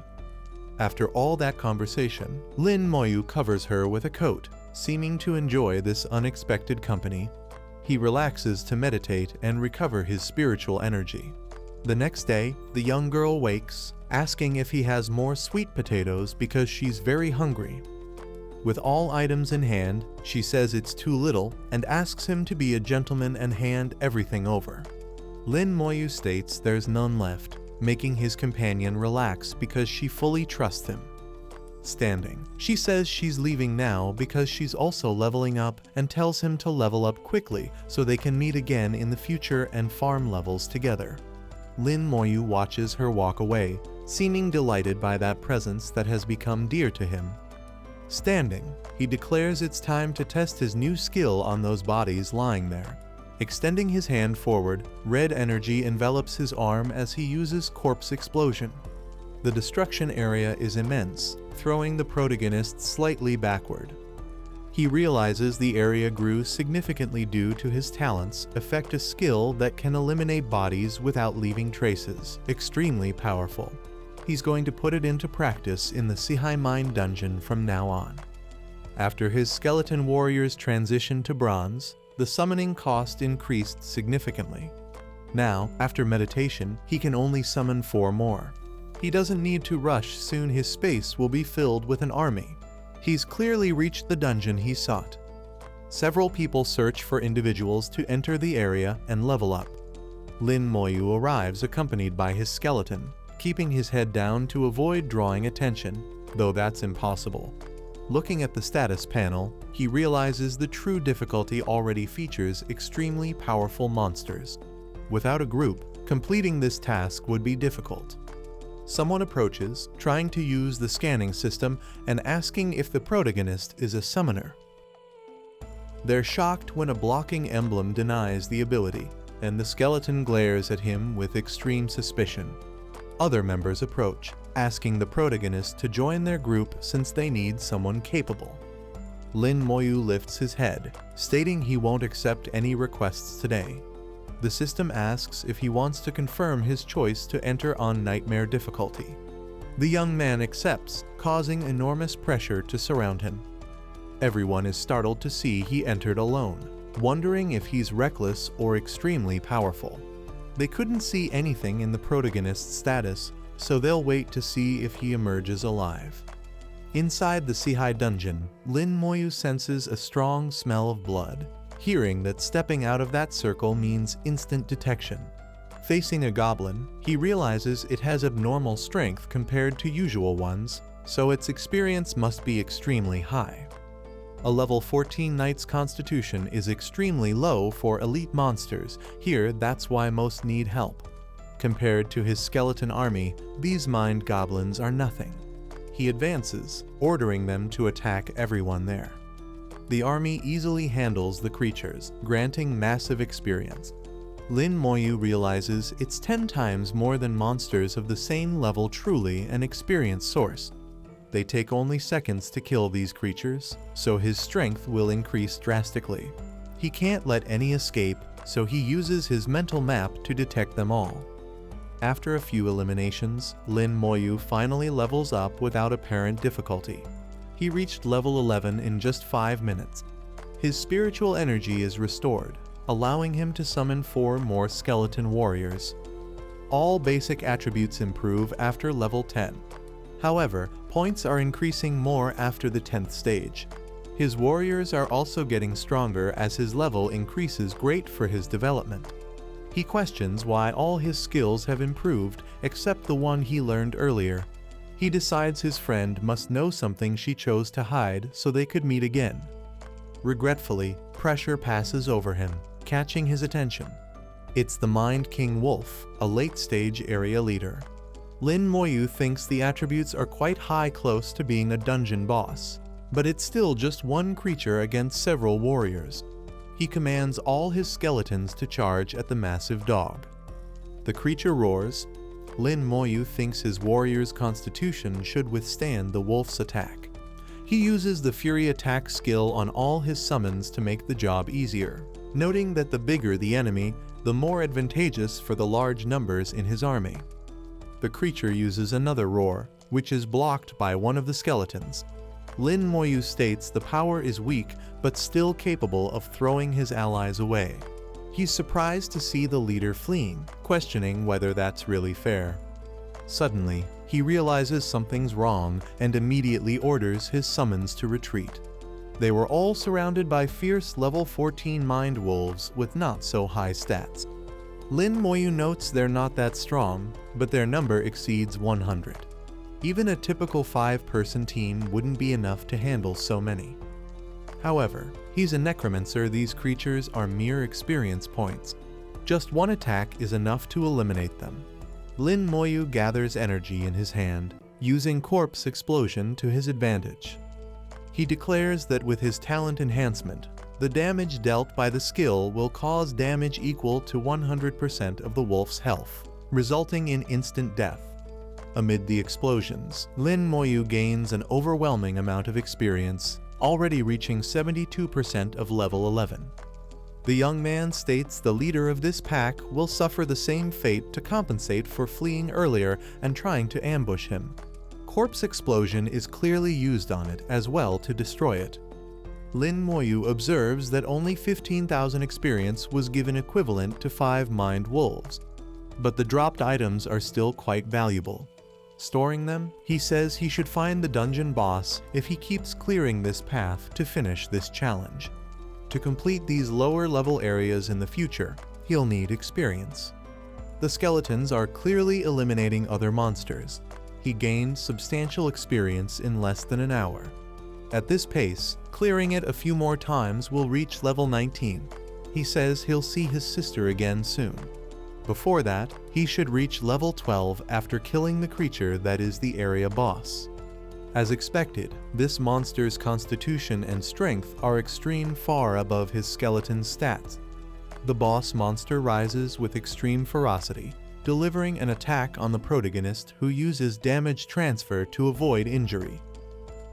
After all that conversation, Lin Moyu covers her with a coat, seeming to enjoy this unexpected company. He relaxes to meditate and recover his spiritual energy. The next day, the young girl wakes, asking if he has more sweet potatoes because she's very hungry. With all items in hand, she says it's too little and asks him to be a gentleman and hand everything over. Lin Moyu states there's none left, making his companion relax because she fully trusts him. Standing, she says she's leaving now because she's also leveling up and tells him to level up quickly so they can meet again in the future and farm levels together. Lin Moyu watches her walk away, seeming delighted by that presence that has become dear to him. Standing, he declares it's time to test his new skill on those bodies lying there. Extending his hand forward, red energy envelops his arm as he uses corpse explosion. The destruction area is immense, throwing the protagonist slightly backward. He realizes the area grew significantly due to his talents affect a skill that can eliminate bodies without leaving traces, extremely powerful. He's going to put it into practice in the Sihai Mine dungeon from now on. After his skeleton warriors transitioned to bronze, the summoning cost increased significantly. Now, after meditation, he can only summon 4 more. He doesn't need to rush, soon his space will be filled with an army. He's clearly reached the dungeon he sought. Several people search for individuals to enter the area and level up. Lin Moyu arrives accompanied by his skeleton, keeping his head down to avoid drawing attention, though that's impossible. Looking at the status panel, he realizes the true difficulty already features extremely powerful monsters. Without a group, completing this task would be difficult. Someone approaches, trying to use the scanning system and asking if the protagonist is a summoner. They're shocked when a blocking emblem denies the ability, and the skeleton glares at him with extreme suspicion. Other members approach, asking the protagonist to join their group since they need someone capable. Lin Moyu lifts his head, stating he won't accept any requests today. The system asks if he wants to confirm his choice to enter on nightmare difficulty. The young man accepts, causing enormous pressure to surround him. Everyone is startled to see he entered alone, wondering if he's reckless or extremely powerful. They couldn't see anything in the protagonist's status, so they'll wait to see if he emerges alive. Inside the Sihai dungeon, Lin Moyu senses a strong smell of blood, hearing that stepping out of that circle means instant detection. Facing a goblin, he realizes it has abnormal strength compared to usual ones, so its experience must be extremely high. A level 14 knight's constitution is extremely low for elite monsters. Here, that's why most need help. Compared to his skeleton army, these mind goblins are nothing. He advances, ordering them to attack everyone there. The army easily handles the creatures, granting massive experience. Lin Moyu realizes it's 10 times more than monsters of the same level, truly an experience source. They take only seconds to kill these creatures, so his strength will increase drastically. He can't let any escape, so he uses his mental map to detect them all. After a few eliminations, Lin Moyu finally levels up without apparent difficulty. he reached level 11 in just 5 minutes. His spiritual energy is restored, allowing him to summon 4 more skeleton warriors. All basic attributes improve after level 10. However, points are increasing more after the 10th stage. His warriors are also getting stronger as his level increases, great for his development. He questions why all his skills have improved except the one he learned earlier. He decides his friend must know something she chose to hide so they could meet again. Regretfully, pressure passes over him, catching his attention. It's the Mind King Wolf, a late-stage area leader. Lin Moyu thinks the attributes are quite high, close to being a dungeon boss, but it's still just one creature against several warriors. He commands all his skeletons to charge at the massive dog. The creature roars. Lin Moyu thinks his warrior's constitution should withstand the wolf's attack. He uses the Fury attack skill on all his summons to make the job easier, noting that the bigger the enemy, the more advantageous for the large numbers in his army. The creature uses another roar, which is blocked by one of the skeletons. Lin Moyu states the power is weak but still capable of throwing his allies away. He's surprised to see the leader fleeing, questioning whether that's really fair. Suddenly, he realizes something's wrong and immediately orders his summons to retreat. They were all surrounded by fierce level 14 mind wolves with not so high stats. Lin Moyu notes they're not that strong, but their number exceeds 100. Even a typical 5-person team wouldn't be enough to handle so many. However, he's a necromancer. These creatures are mere experience points. Just one attack is enough to eliminate them. Lin Moyu gathers energy in his hand, using corpse explosion to his advantage. He declares that with his talent enhancement, the damage dealt by the skill will cause damage equal to 100% of the wolf's health, resulting in instant death. Amid the explosions, Lin Moyu gains an overwhelming amount of experience, already reaching 72% of level 11. The young man states the leader of this pack will suffer the same fate to compensate for fleeing earlier and trying to ambush him. Corpse explosion is clearly used on it as well to destroy it. Lin Moyu observes that only 15,000 experience was given, equivalent to 5 mind wolves. But the dropped items are still quite valuable. Storing them, he says he should find the dungeon boss if he keeps clearing this path to finish this challenge. To complete these lower level areas in the future, he'll need experience. The skeletons are clearly eliminating other monsters. He gained substantial experience in less than an hour. At this pace, clearing it a few more times will reach level 19. He says he'll see his sister again soon. Before that, he should reach level 12 after killing the creature that is the area boss. As expected, this monster's constitution and strength are extreme, far above his skeleton's stats. The boss monster rises with extreme ferocity, delivering an attack on the protagonist, who uses damage transfer to avoid injury.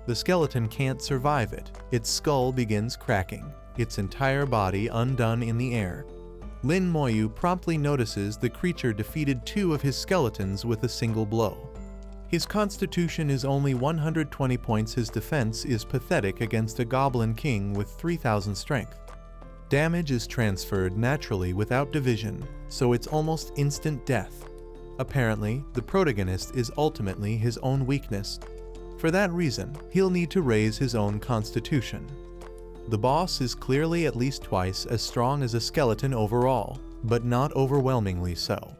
The skeleton can't survive it. Its skull begins cracking, its entire body undone in the air. Lin Moyu promptly notices the creature defeated 2 of his skeletons with a single blow. His constitution is only 120 points. His defense is pathetic against a goblin king with 3,000 strength. Damage is transferred naturally without division, so it's almost instant death. Apparently, the protagonist is ultimately his own weakness. For that reason, he'll need to raise his own constitution. The boss is clearly at least twice as strong as a skeleton overall, but not overwhelmingly so.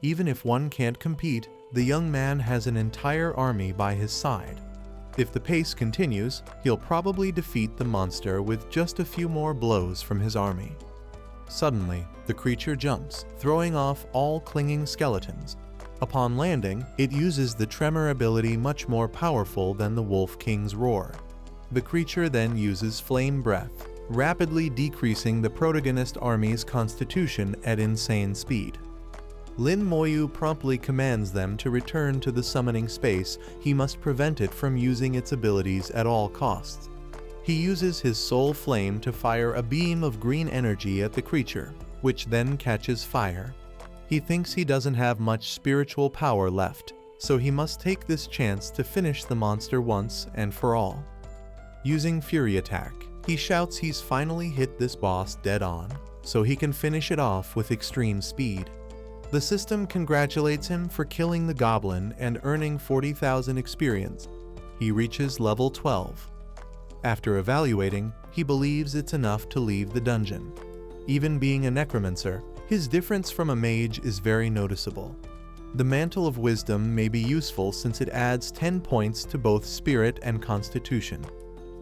Even if one can't compete, the young man has an entire army by his side. If the pace continues, he'll probably defeat the monster with just a few more blows from his army. Suddenly, the creature jumps, throwing off all clinging skeletons. Upon landing, it uses the tremor ability, much more powerful than the Wolf King's roar. The creature then uses flame breath, rapidly decreasing the protagonist army's constitution at insane speed. Lin Moyu promptly commands them to return to the summoning space. He must prevent it from using its abilities at all costs. He uses his soul flame to fire a beam of green energy at the creature, which then catches fire. He thinks he doesn't have much spiritual power left, so he must take this chance to finish the monster once and for all. Using Fury Attack, he shouts he's finally hit this boss dead on, so he can finish it off with extreme speed. The system congratulates him for killing the goblin and earning 40,000 experience. He reaches level 12. After evaluating, he believes it's enough to leave the dungeon. Even being a necromancer, his difference from a mage is very noticeable. The Mantle of Wisdom may be useful since it adds 10 points to both spirit and constitution.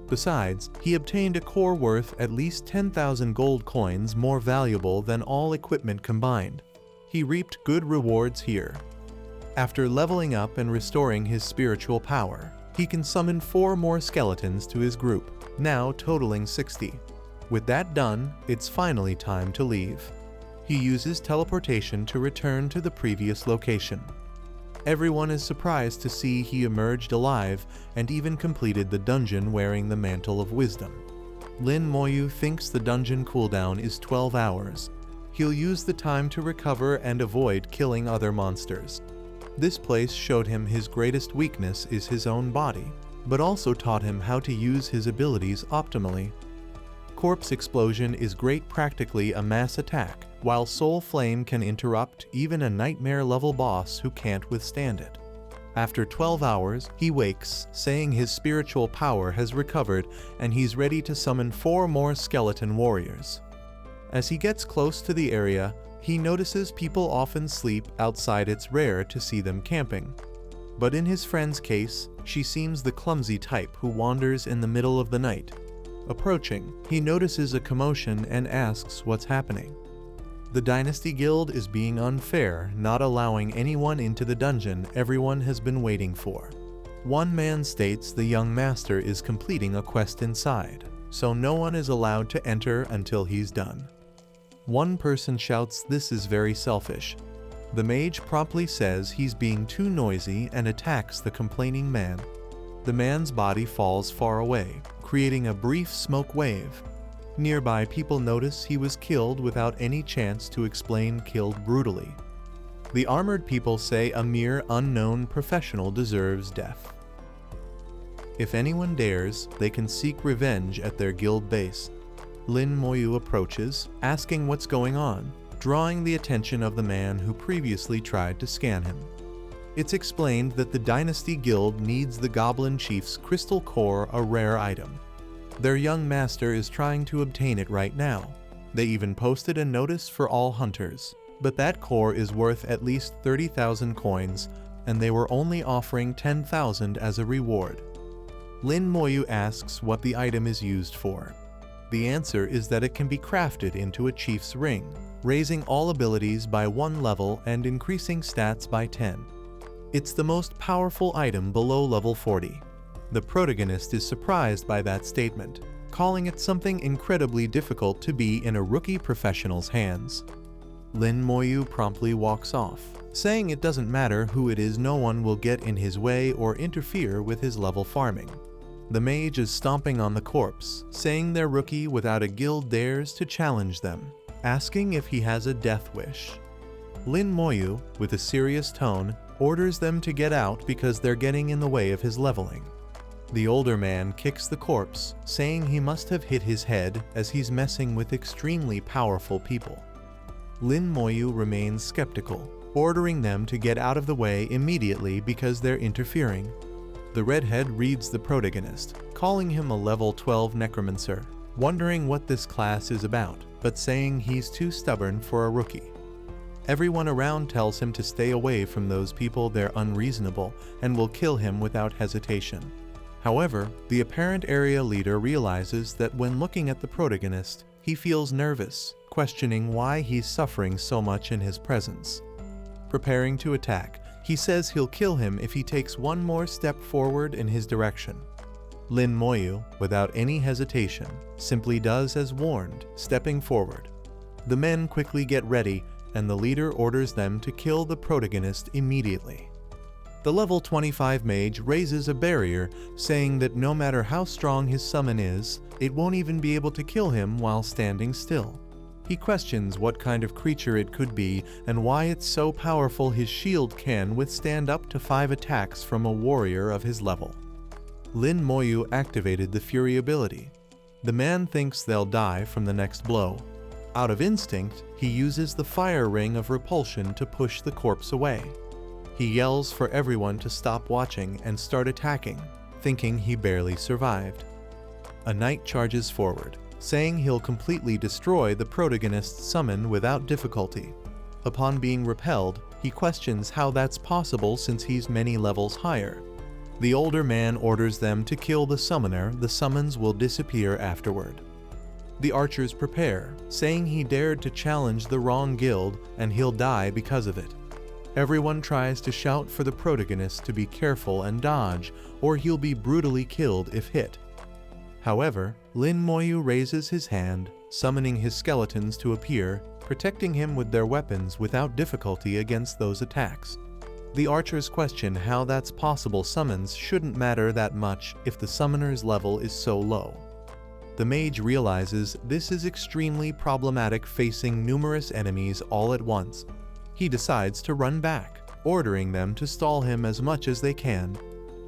Besides, he obtained a core worth at least 10,000 gold coins more valuable than all equipment combined. He reaped good rewards here. After leveling up and restoring his spiritual power, he can summon 4 more skeletons to his group, now totaling 60. With that done, it's finally time to leave. He uses teleportation to return to the previous location. Everyone is surprised to see he emerged alive and even completed the dungeon wearing the Mantle of Wisdom. Lin Moyu thinks the dungeon cooldown is 12 hours. He'll use the time to recover and avoid killing other monsters. This place showed him his greatest weakness is his own body, but also taught him how to use his abilities optimally. Corpse Explosion is great, practically a mass attack, while Soul Flame can interrupt even a nightmare-level boss who can't withstand it. After 12 hours, he wakes, saying his spiritual power has recovered and he's ready to summon 4 more skeleton warriors. As he gets close to the area, he notices people often sleep outside. It's rare to see them camping. But in his friend's case, she seems the clumsy type who wanders in the middle of the night. Approaching, he notices a commotion and asks what's happening. The Dynasty Guild is being unfair, not allowing anyone into the dungeon everyone has been waiting for. One man states the young master is completing a quest inside, so no one is allowed to enter until he's done. One person shouts this is very selfish. The mage promptly says he's being too noisy and attacks the complaining man. The man's body falls far away, creating a brief smoke wave. Nearby people notice he was killed without any chance to explain, killed brutally. The armored people say a mere unknown professional deserves death. If anyone dares, they can seek revenge at their guild base. Lin Moyu approaches, asking what's going on, drawing the attention of the man who previously tried to scan him. It's explained that the Dynasty Guild needs the Goblin Chief's crystal core, a rare item. Their young master is trying to obtain it right now. They even posted a notice for all hunters, but that core is worth at least 30,000 coins, and they were only offering 10,000 as a reward. Lin Moyu asks what the item is used for. The answer is that it can be crafted into a chief's ring, raising all abilities by 1 level and increasing stats by 10. It's the most powerful item below level 40. The protagonist is surprised by that statement, calling it something incredibly difficult to be in a rookie professional's hands. Lin Moyu promptly walks off, saying it doesn't matter who it is, no one will get in his way or interfere with his level farming. The mage is stomping on the corpse, saying their rookie without a guild dares to challenge them, asking if he has a death wish. Lin Moyu, with a serious tone, orders them to get out because they're getting in the way of his leveling. The older man kicks the corpse, saying he must have hit his head as he's messing with extremely powerful people. Lin Moyu remains skeptical, ordering them to get out of the way immediately because they're interfering. The redhead reads the protagonist, calling him a level 12 necromancer, wondering what this class is about, but saying he's too stubborn for a rookie. Everyone around tells him to stay away from those people, they're unreasonable and will kill him without hesitation. However, the apparent area leader realizes that when looking at the protagonist, he feels nervous, questioning why he's suffering so much in his presence. Preparing to attack, he says he'll kill him if he takes one more step forward in his direction. Lin Moyu, without any hesitation, simply does as warned, stepping forward. The men quickly get ready, and the leader orders them to kill the protagonist immediately. The level 25 mage raises a barrier, saying that no matter how strong his summon is, it won't even be able to kill him while standing still. He questions what kind of creature it could be and why it's so powerful his shield can withstand up to 5 attacks from a warrior of his level. Lin Moyu activated the Fury ability. The man thinks they'll die from the next blow. Out of instinct, he uses the fire ring of repulsion to push the corpse away. He yells for everyone to stop watching and start attacking, thinking he barely survived. A knight charges forward, saying he'll completely destroy the protagonist's summon without difficulty. Upon being repelled, he questions how that's possible since he's many levels higher. The older man orders them to kill the summoner. The summons will disappear afterward. The archers prepare, saying he dared to challenge the wrong guild and he'll die because of it. Everyone tries to shout for the protagonist to be careful and dodge, or he'll be brutally killed if hit. However, Lin Moyu raises his hand, summoning his skeletons to appear, protecting him with their weapons without difficulty against those attacks. The archers question how that's possible. Summons shouldn't matter that much if the summoner's level is so low. The mage realizes this is extremely problematic, facing numerous enemies all at once. He decides to run back, ordering them to stall him as much as they can.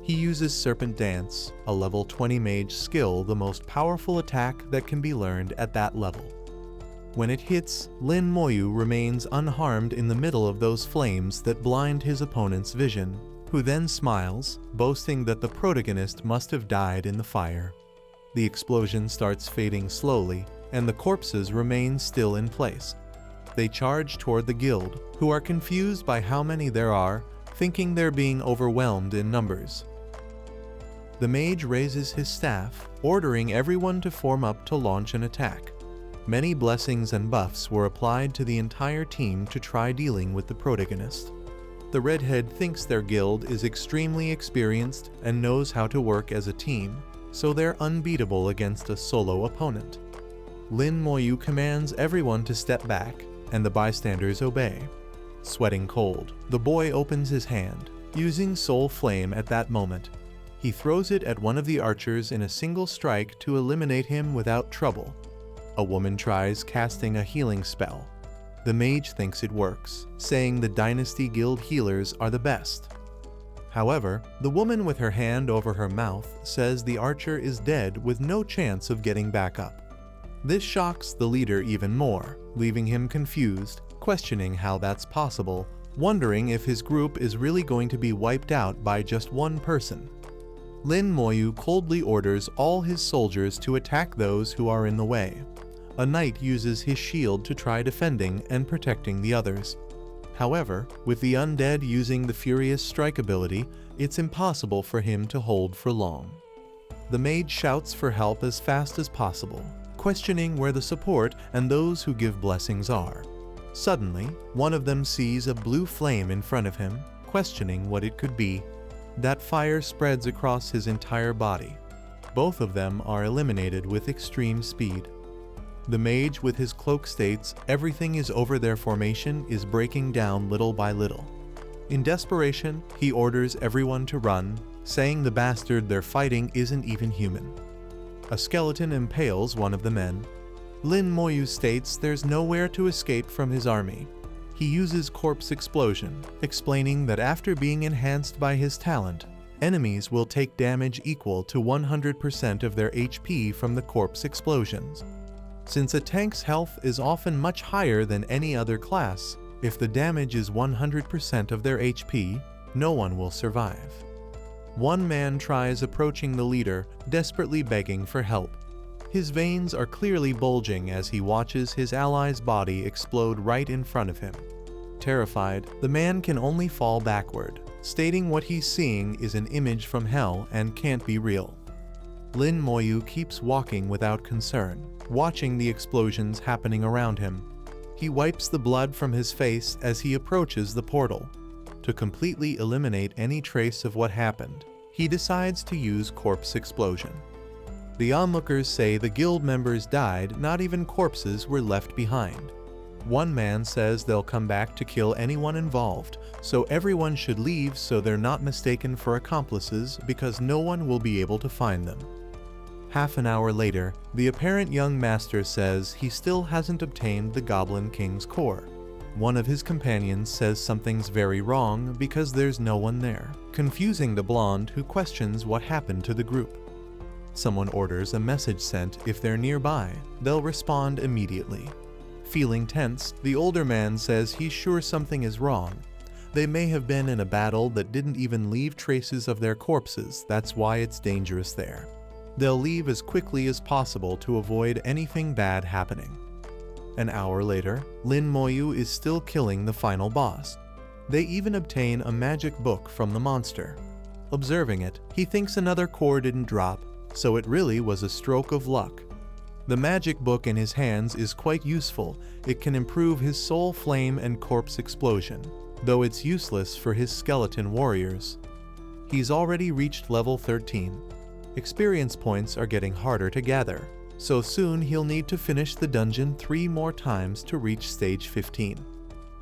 He uses Serpent Dance, a level 20 mage skill, the most powerful attack that can be learned at that level. When it hits, Lin Moyu remains unharmed in the middle of those flames that blind his opponent's vision, who then smiles, boasting that the protagonist must have died in the fire. The explosion starts fading slowly, and the corpses remain still in place. They charge toward the guild, who are confused by how many there are, thinking they're being overwhelmed in numbers. The mage raises his staff, ordering everyone to form up to launch an attack. Many blessings and buffs were applied to the entire team to try dealing with the protagonist. The redhead thinks their guild is extremely experienced and knows how to work as a team, so they're unbeatable against a solo opponent. Lin Moyu commands everyone to step back, and the bystanders obey. Sweating cold, the boy opens his hand, using Soul Flame at that moment. He throws it at one of the archers in a single strike to eliminate him without trouble. A woman tries casting a healing spell. The mage thinks it works, saying the Dynasty Guild healers are the best. However, the woman with her hand over her mouth says the archer is dead with no chance of getting back up. This shocks the leader even more, leaving him confused, questioning how that's possible, wondering if his group is really going to be wiped out by just one person. Lin Moyu coldly orders all his soldiers to attack those who are in the way. A knight uses his shield to try defending and protecting the others. However, with the undead using the Furious Strike ability, it's impossible for him to hold for long. The mage shouts for help as fast as possible, questioning where the support and those who give blessings are. Suddenly, one of them sees a blue flame in front of him, questioning what it could be. That fire spreads across his entire body. Both of them are eliminated with extreme speed. The mage with his cloak states everything is over. Their formation is breaking down little by little. In desperation, he orders everyone to run, saying the bastard they're fighting isn't even human. A skeleton impales one of the men. Lin Moyu states there's nowhere to escape from his army. He uses Corpse Explosion, explaining that after being enhanced by his talent, enemies will take damage equal to 100% of their HP from the corpse explosions. Since a tank's health is often much higher than any other class, if the damage is 100% of their HP, no one will survive. One man tries approaching the leader, desperately begging for help. His veins are clearly bulging as he watches his ally's body explode right in front of him. Terrified, the man can only fall backward, stating what he's seeing is an image from hell and can't be real. Lin Moyu keeps walking without concern, watching the explosions happening around him. He wipes the blood from his face as he approaches the portal. To completely eliminate any trace of what happened, he decides to use Corpse Explosion. The onlookers say the guild members died, not even corpses were left behind. One man says they'll come back to kill anyone involved, so everyone should leave so they're not mistaken for accomplices because no one will be able to find them. Half an hour later, the apparent young master says he still hasn't obtained the Goblin King's core. One of his companions says something's very wrong because there's no one there, confusing the blonde who questions what happened to the group. Someone orders a message sent if they're nearby. They'll respond immediately. Feeling tense, the older man says he's sure something is wrong. They may have been in a battle that didn't even leave traces of their corpses, that's why it's dangerous there. They'll leave as quickly as possible to avoid anything bad happening. An hour later, Lin Moyu is still killing the final boss. They even obtain a magic book from the monster. Observing it, he thinks another core didn't drop, so it really was a stroke of luck. The magic book in his hands is quite useful. It can improve his soul flame and corpse explosion, though it's useless for his skeleton warriors. He's already reached level 13. Experience points are getting harder to gather, so soon he'll need to finish the dungeon 3 more times to reach stage 15.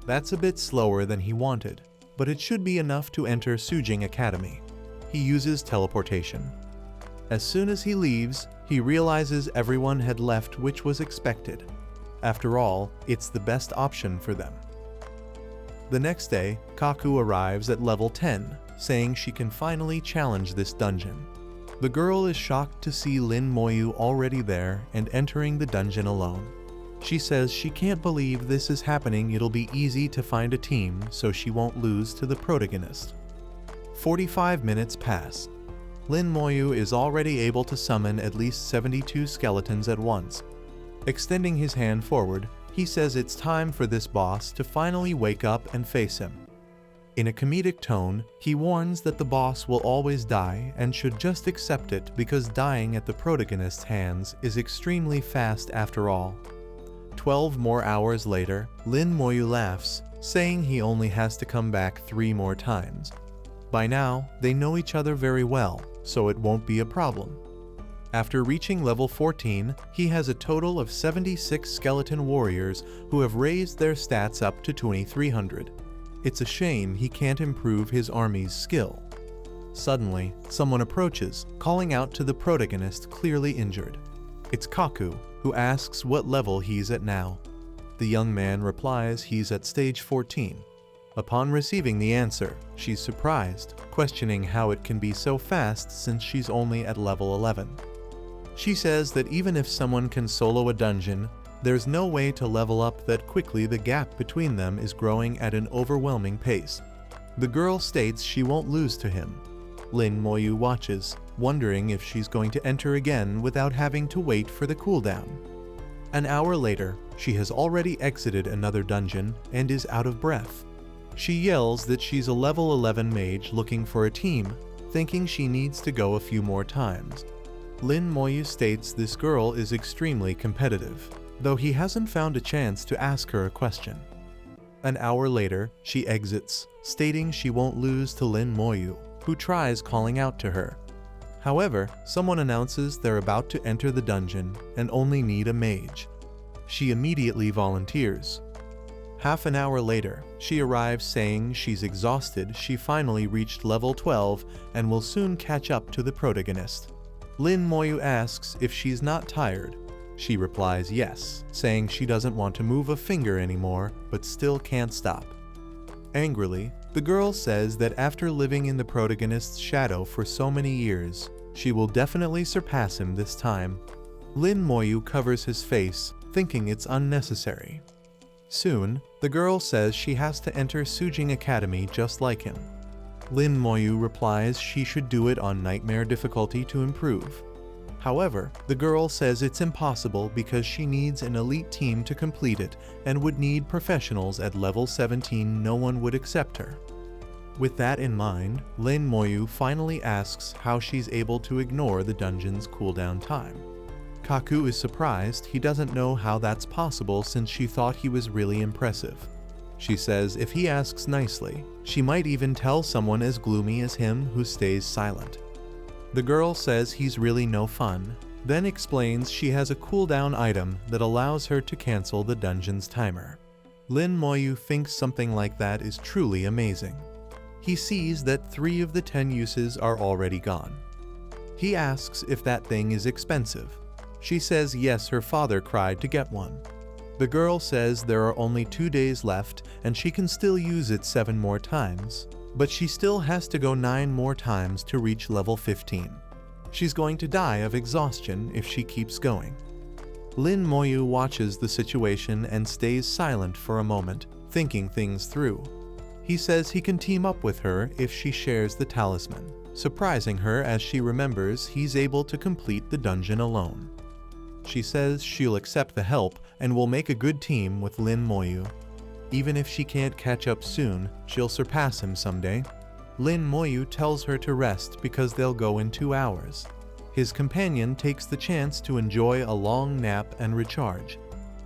That's a bit slower than he wanted, but it should be enough to enter Sujing Academy. He uses teleportation. As soon as he leaves, he realizes everyone had left, which was expected. After all, it's the best option for them. The next day, Kaku arrives at level 10, saying she can finally challenge this dungeon. The girl is shocked to see Lin Moyu already there and entering the dungeon alone. She says she can't believe this is happening. It'll be easy to find a team so she won't lose to the protagonist. 45 minutes pass. Lin Moyu is already able to summon at least 72 skeletons at once. Extending his hand forward, he says it's time for this boss to finally wake up and face him. In a comedic tone, he warns that the boss will always die and should just accept it because dying at the protagonist's hands is extremely fast after all. 12 more hours later, Lin Moyu laughs, saying he only has to come back 3 more times. By now, they know each other very well, so it won't be a problem. After reaching level 14, he has a total of 76 skeleton warriors who have raised their stats up to 2300. It's a shame he can't improve his army's skill. Suddenly, someone approaches, calling out to the protagonist clearly injured. It's Kaku, who asks what level he's at now. The young man replies he's at stage 14. Upon receiving the answer, she's surprised, questioning how it can be so fast since she's only at level 11. She says that even if someone can solo a dungeon, there's no way to level up that quickly. The gap between them is growing at an overwhelming pace. The girl states she won't lose to him. Lin Moyu watches, wondering if she's going to enter again without having to wait for the cooldown. An hour later, she has already exited another dungeon and is out of breath. She yells that she's a level 11 mage looking for a team, thinking she needs to go a few more times. Lin Moyu states this girl is extremely competitive, though he hasn't found a chance to ask her a question. An hour later, she exits, stating she won't lose to Lin Moyu, who tries calling out to her. However, someone announces they're about to enter the dungeon and only need a mage. She immediately volunteers. Half an hour later, she arrives saying she's exhausted. She finally reached level 12 and will soon catch up to the protagonist. Lin Moyu asks if she's not tired. She replies yes, saying she doesn't want to move a finger anymore, but still can't stop. Angrily, the girl says that after living in the protagonist's shadow for so many years, she will definitely surpass him this time. Lin Moyu covers his face, thinking it's unnecessary. Soon, the girl says she has to enter Sujing Academy just like him. Lin Moyu replies she should do it on nightmare difficulty to improve. However, the girl says it's impossible because she needs an elite team to complete it and would need professionals at level 17. No one would accept her. With that in mind, Lin Moyu finally asks how she's able to ignore the dungeon's cooldown time. Kaku is surprised. He doesn't know how that's possible since she thought he was really impressive. She says if he asks nicely, she might even tell someone as gloomy as him who stays silent. The girl says he's really no fun, then explains she has a cooldown item that allows her to cancel the dungeon's timer. Lin Moyu thinks something like that is truly amazing. He sees that 3 of the 10 uses are already gone. He asks if that thing is expensive. She says yes, her father cried to get one. The girl says there are only 2 days left and she can still use it 7 more times, but she still has to go 9 more times to reach level 15. She's going to die of exhaustion if she keeps going. Lin Moyu watches the situation and stays silent for a moment, thinking things through. He says he can team up with her if she shares the talisman, surprising her as she remembers he's able to complete the dungeon alone. She says she'll accept the help and will make a good team with Lin Moyu. Even if she can't catch up soon, she'll surpass him someday. Lin Moyu tells her to rest because they'll go in 2 hours. His companion takes the chance to enjoy a long nap and recharge.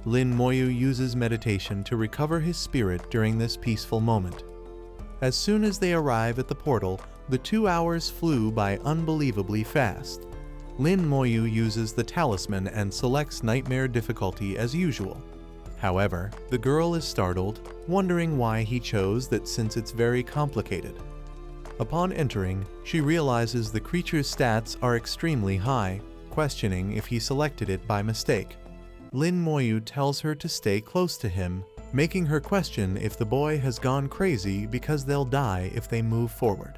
Lin Moyu uses meditation to recover his spirit during this peaceful moment. As soon as they arrive at the portal, the 2 hours flew by unbelievably fast. Lin Moyu uses the talisman and selects nightmare difficulty as usual. However, the girl is startled, wondering why he chose that since it's very complicated. Upon entering, she realizes the creature's stats are extremely high, questioning if he selected it by mistake. Lin Moyu tells her to stay close to him, making her question if the boy has gone crazy because they'll die if they move forward.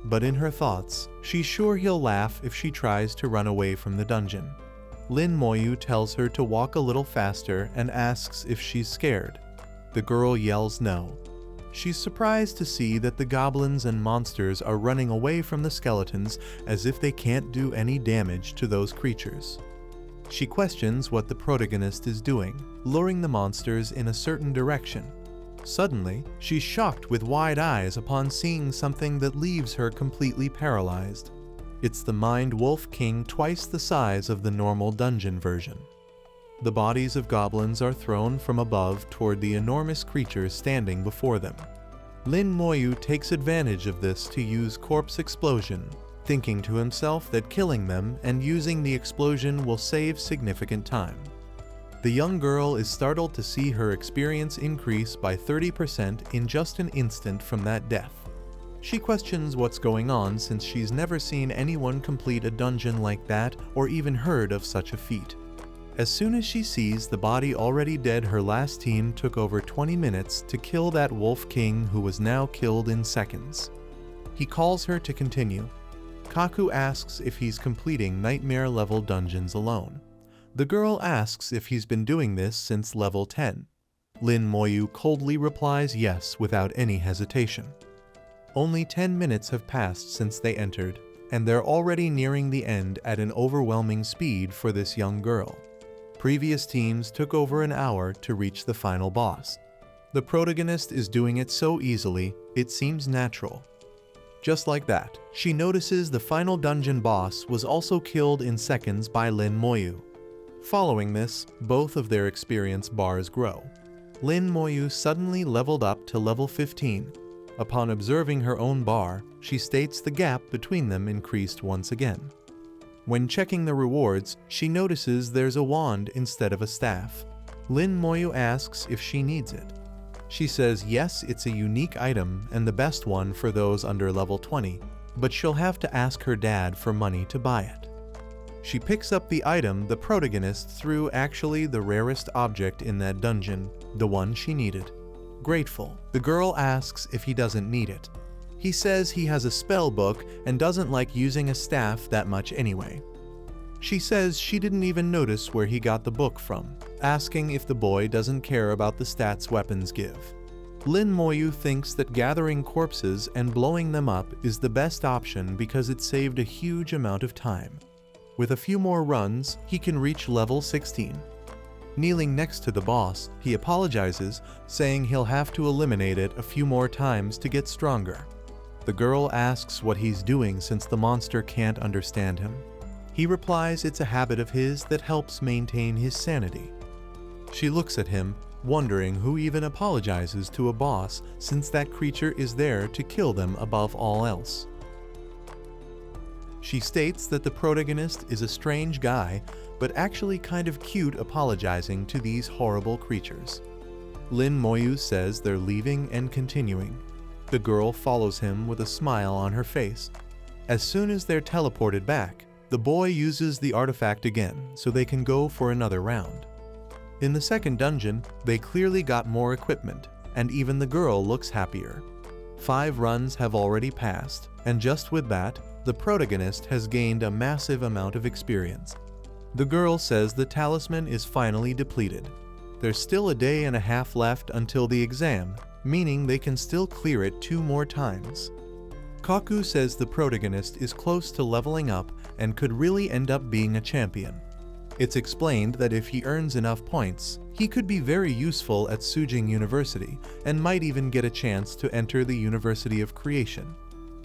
But in her thoughts, she's sure he'll laugh if she tries to run away from the dungeon. Lin Moyu tells her to walk a little faster and asks if she's scared. The girl yells no. She's surprised to see that the goblins and monsters are running away from the skeletons as if they can't do any damage to those creatures. She questions what the protagonist is doing, luring the monsters in a certain direction. Suddenly, she's shocked with wide eyes upon seeing something that leaves her completely paralyzed. It's the Mind Wolf King twice the size of the normal dungeon version. The bodies of goblins are thrown from above toward the enormous creatures standing before them. Lin Moyu takes advantage of this to use corpse explosion, thinking to himself that killing them and using the explosion will save significant time. The young girl is startled to see her experience increase by 30% in just an instant from that death. She questions what's going on since she's never seen anyone complete a dungeon like that or even heard of such a feat. As soon as she sees the body already dead, her last team took over 20 minutes to kill that Wolf King who was now killed in seconds. He calls her to continue. Kaku asks if he's completing nightmare-level dungeons alone. The girl asks if he's been doing this since level 10. Lin Moyu coldly replies yes without any hesitation. Only 10 minutes have passed since they entered, and they're already nearing the end at an overwhelming speed for this young girl. Previous teams took over an hour to reach the final boss. The protagonist is doing it so easily, it seems natural. Just like that, she notices the final dungeon boss was also killed in seconds by Lin Moyu. Following this, both of their experience bars grow. Lin Moyu suddenly leveled up to level 15. Upon observing her own bar, she states the gap between them increased once again. When checking the rewards, she notices there's a wand instead of a staff. Lin Moyu asks if she needs it. She says yes, it's a unique item and the best one for those under level 20, but she'll have to ask her dad for money to buy it. She picks up the item the protagonist threw, actually the rarest object in that dungeon, the one she needed. Grateful, the girl asks if he doesn't need it. He says he has a spell book and doesn't like using a staff that much anyway. She says she didn't even notice where he got the book from, asking if the boy doesn't care about the stats weapons give. Lin Moyu thinks that gathering corpses and blowing them up is the best option because it saved a huge amount of time. With a few more runs, he can reach level 16. Kneeling next to the boss, he apologizes, saying he'll have to eliminate it a few more times to get stronger. The girl asks what he's doing since the monster can't understand him. He replies it's a habit of his that helps maintain his sanity. She looks at him, wondering who even apologizes to a boss since that creature is there to kill them above all else. She states that the protagonist is a strange guy, but actually kind of cute apologizing to these horrible creatures. Lin Moyu says they're leaving and continuing. The girl follows him with a smile on her face. As soon as they're teleported back, the boy uses the artifact again so they can go for another round. In the second dungeon, they clearly got more equipment, and even the girl looks happier. 5 runs have already passed, and just with that, the protagonist has gained a massive amount of experience. The girl says the talisman is finally depleted. There's still a day and a half left until the exam, meaning they can still clear it 2 more times. Kaku says the protagonist is close to leveling up and could really end up being a champion. It's explained that if he earns enough points, he could be very useful at Sujing University and might even get a chance to enter the University of Creation.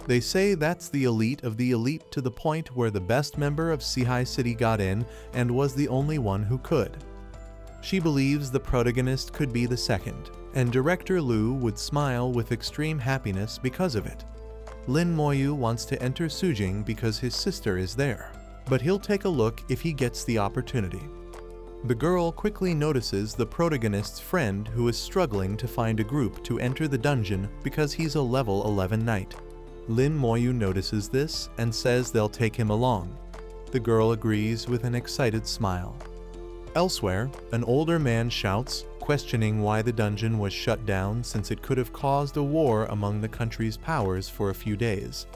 They say that's the elite of the elite, to the point where the best member of Sihai City got in and was the only one who could. She believes the protagonist could be the second, and Director Liu would smile with extreme happiness because of it. Lin Moyu wants to enter Sujing because his sister is there, but he'll take a look if he gets the opportunity. The girl quickly notices the protagonist's friend who is struggling to find a group to enter the dungeon because he's a level 11 knight. Lin Moyu notices this and says they'll take him along. The girl agrees with an excited smile. Elsewhere, an older man shouts, questioning why the dungeon was shut down since it could have caused a war among the country's powers for a few days.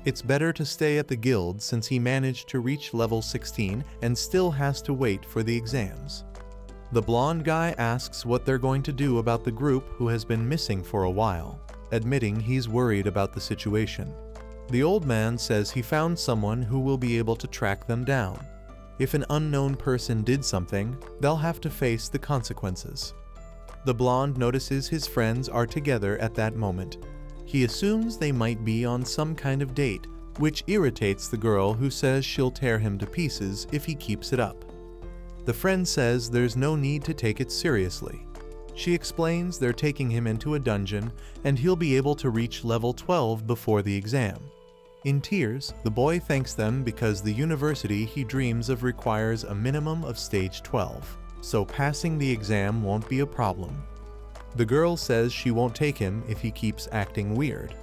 It's better to stay at the guild since he managed to reach level 16 and still has to wait for the exams. The blonde guy asks what they're going to do about the group who has been missing for a while, admitting he's worried about the situation. The old man says he found someone who will be able to track them down. If an unknown person did something, they'll have to face the consequences. The blonde notices his friends are together at that moment. He assumes they might be on some kind of date, which irritates the girl who says she'll tear him to pieces if he keeps it up. The friend says there's no need to take it seriously. She explains they're taking him into a dungeon and he'll be able to reach level 12 before the exam. In tears, the boy thanks them because the university he dreams of requires a minimum of stage 12, so passing the exam won't be a problem. The girl says she won't take him if he keeps acting weird.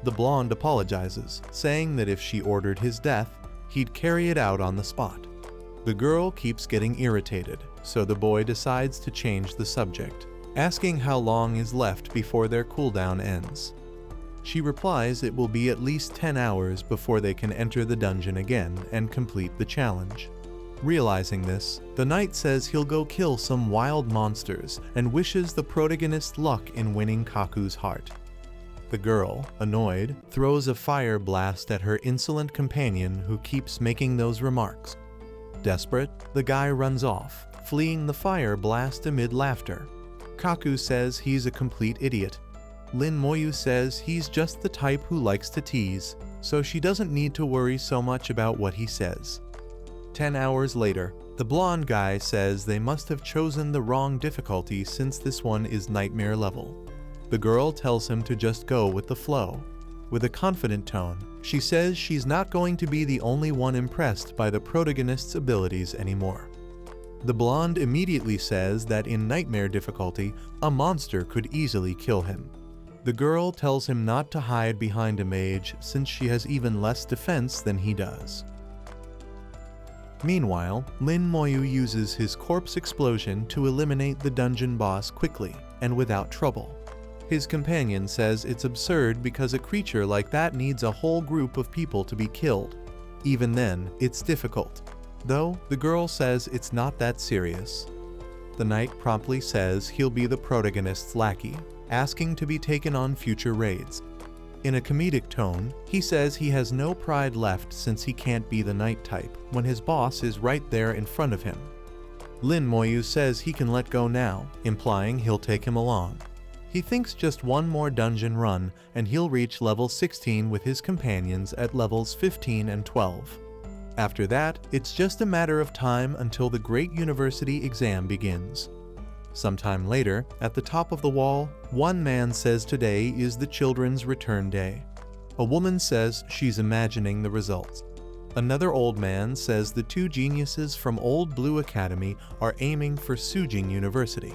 The blonde apologizes, saying that if she ordered his death, he'd carry it out on the spot. The girl keeps getting irritated, so the boy decides to change the subject, asking how long is left before their cooldown ends. She replies it will be at least 10 hours before they can enter the dungeon again and complete the challenge. Realizing this, the knight says he'll go kill some wild monsters and wishes the protagonist luck in winning Kaku's heart. The girl, annoyed, throws a fire blast at her insolent companion who keeps making those remarks. Desperate, the guy runs off, fleeing the fire blast amid laughter. Kaku says he's a complete idiot. Lin Moyu says he's just the type who likes to tease, so she doesn't need to worry so much about what he says. 10 hours later, the blonde guy says they must have chosen the wrong difficulty since this one is nightmare level. The girl tells him to just go with the flow. With a confident tone, she says she's not going to be the only one impressed by the protagonist's abilities anymore. The blonde immediately says that in nightmare difficulty, a monster could easily kill him. The girl tells him not to hide behind a mage since she has even less defense than he does. Meanwhile, Lin Moyu uses his corpse explosion to eliminate the dungeon boss quickly and without trouble. His companion says it's absurd because a creature like that needs a whole group of people to be killed. Even then, it's difficult. Though, the girl says it's not that serious. The knight promptly says he'll be the protagonist's lackey, asking to be taken on future raids. In a comedic tone, he says he has no pride left since he can't be the knight type when his boss is right there in front of him. Lin Moyu says he can let go now, implying he'll take him along. He thinks just one more dungeon run and he'll reach level 16 with his companions at levels 15 and 12. After that, it's just a matter of time until the great university exam begins. Sometime later, at the top of the wall, one man says today is the children's return day. A woman says she's imagining the results. Another old man says the 2 geniuses from Old Blue Academy are aiming for Sujing University.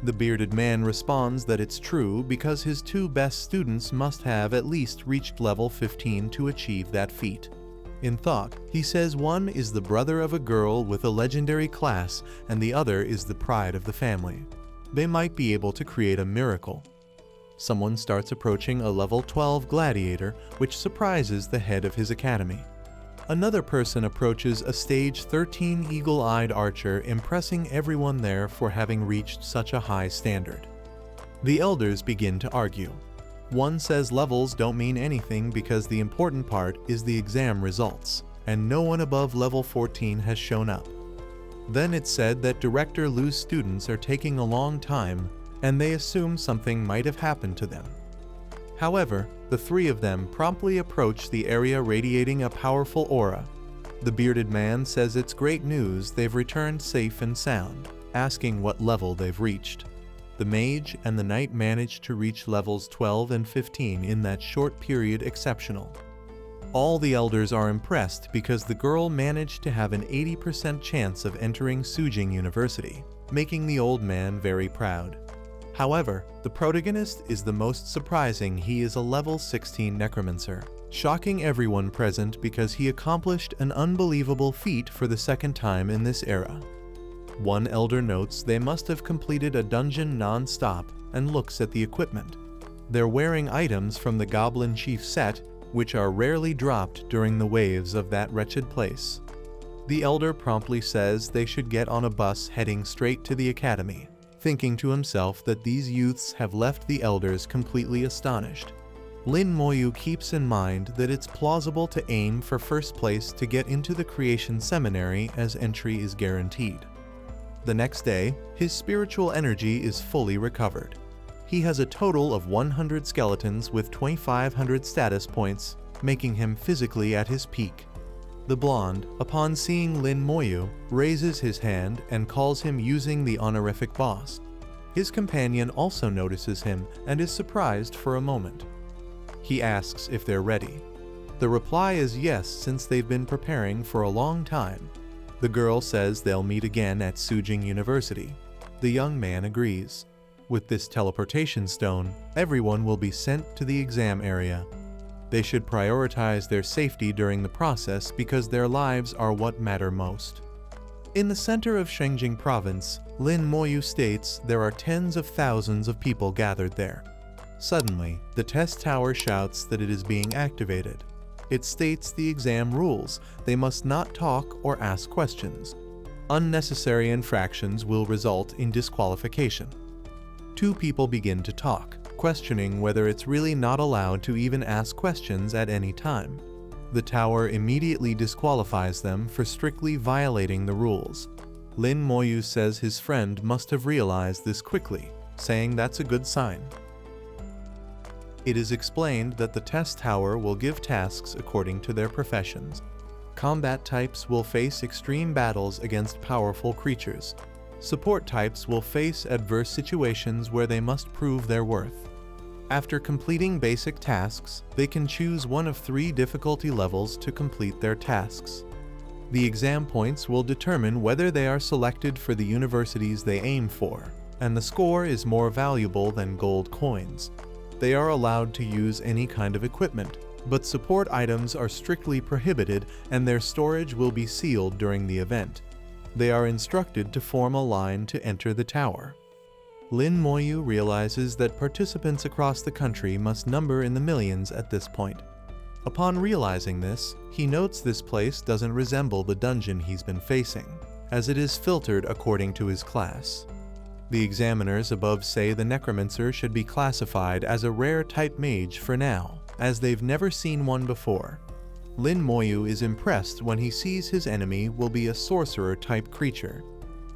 The bearded man responds that it's true because his 2 best students must have at least reached level 15 to achieve that feat. In thought, he says one is the brother of a girl with a legendary class and the other is the pride of the family. They might be able to create a miracle. Someone starts approaching a level 12 gladiator, which surprises the head of his academy. Another person approaches a stage 13 eagle-eyed archer, impressing everyone there for having reached such a high standard. The elders begin to argue. One says levels don't mean anything because the important part is the exam results, and no one above level 14 has shown up. Then it's said that Director Lu's students are taking a long time, and they assume something might have happened to them. However, the three of them promptly approach the area radiating a powerful aura. The bearded man says it's great news they've returned safe and sound, asking what level they've reached. The mage and the knight managed to reach levels 12 and 15 in that short period exceptional. All the elders are impressed because the girl managed to have an 80% chance of entering Sujing University, making the old man very proud. However, the protagonist is the most surprising. He is a level 16 necromancer, shocking everyone present because he accomplished an unbelievable feat for the second time in this era. One elder notes they must have completed a dungeon non-stop and looks at the equipment. They're wearing items from the Goblin Chief set, which are rarely dropped during the waves of that wretched place. The elder promptly says they should get on a bus heading straight to the academy, thinking to himself that these youths have left the elders completely astonished. Lin Moyu keeps in mind that it's plausible to aim for first place to get into the creation seminary as entry is guaranteed. The next day, his spiritual energy is fully recovered. He has a total of 100 skeletons with 2,500 status points, making him physically at his peak. The blonde, upon seeing Lin Moyu, raises his hand and calls him using the honorific boss. His companion also notices him and is surprised for a moment. He asks if they're ready. The reply is yes, since they've been preparing for a long time. The girl says they'll meet again at Sujing University. The young man agrees. With this teleportation stone, everyone will be sent to the exam area. They should prioritize their safety during the process because their lives are what matter most. In the center of Shengjing Province, Lin Moyu states there are tens of thousands of people gathered there. Suddenly, the test tower shouts that it is being activated. It states the exam rules. They must not talk or ask questions. Unnecessary infractions will result in disqualification. Two people begin to talk, questioning whether it's really not allowed to even ask questions at any time. The tower immediately disqualifies them for strictly violating the rules. Lin Moyu says his friend must have realized this quickly, saying that's a good sign. It is explained that the test tower will give tasks according to their professions. Combat types will face extreme battles against powerful creatures. Support types will face adverse situations where they must prove their worth. After completing basic tasks, they can choose one of 3 difficulty levels to complete their tasks. The exam points will determine whether they are selected for the universities they aim for, and the score is more valuable than gold coins. They are allowed to use any kind of equipment, but support items are strictly prohibited and their storage will be sealed during the event. They are instructed to form a line to enter the tower. Lin Moyu realizes that participants across the country must number in the millions at this point. Upon realizing this, he notes this place doesn't resemble the dungeon he's been facing, as it is filtered according to his class. The examiners above say the necromancer should be classified as a rare type mage for now, as they've never seen one before. Lin Moyu is impressed when he sees his enemy will be a sorcerer-type creature.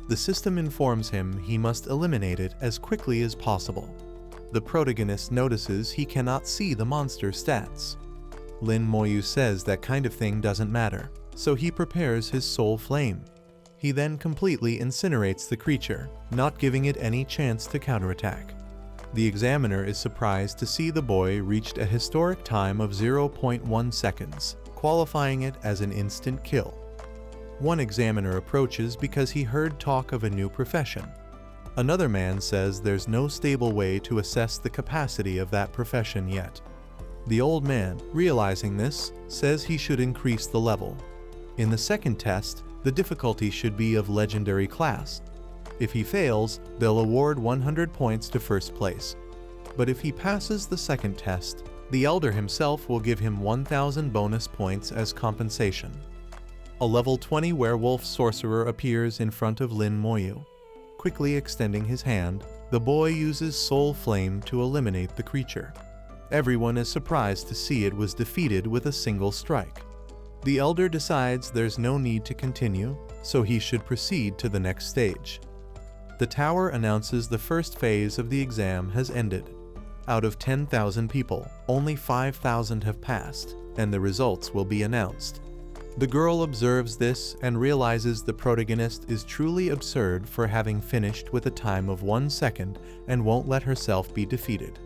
The system informs him he must eliminate it as quickly as possible. The protagonist notices he cannot see the monster stats. Lin Moyu says that kind of thing doesn't matter, so he prepares his soul flame. He then completely incinerates the creature, not giving it any chance to counterattack. The examiner is surprised to see the boy reached a historic time of 0.1 seconds, qualifying it as an instant kill. One examiner approaches because he heard talk of a new profession. Another man says there's no stable way to assess the capacity of that profession yet. The old man, realizing this, says he should increase the level. In the second test, the difficulty should be of legendary class. If he fails, they'll award 100 points to first place. But if he passes the second test, the elder himself will give him 1,000 bonus points as compensation. A level 20 werewolf sorcerer appears in front of Lin Moyu. Quickly extending his hand, the boy uses Soul Flame to eliminate the creature. Everyone is surprised to see it was defeated with a single strike. The elder decides there's no need to continue, so he should proceed to the next stage. The tower announces the first phase of the exam has ended. Out of 10,000 people, only 5,000 have passed, and the results will be announced. The girl observes this and realizes the protagonist is truly absurd for having finished with a time of 1 second and won't let herself be defeated.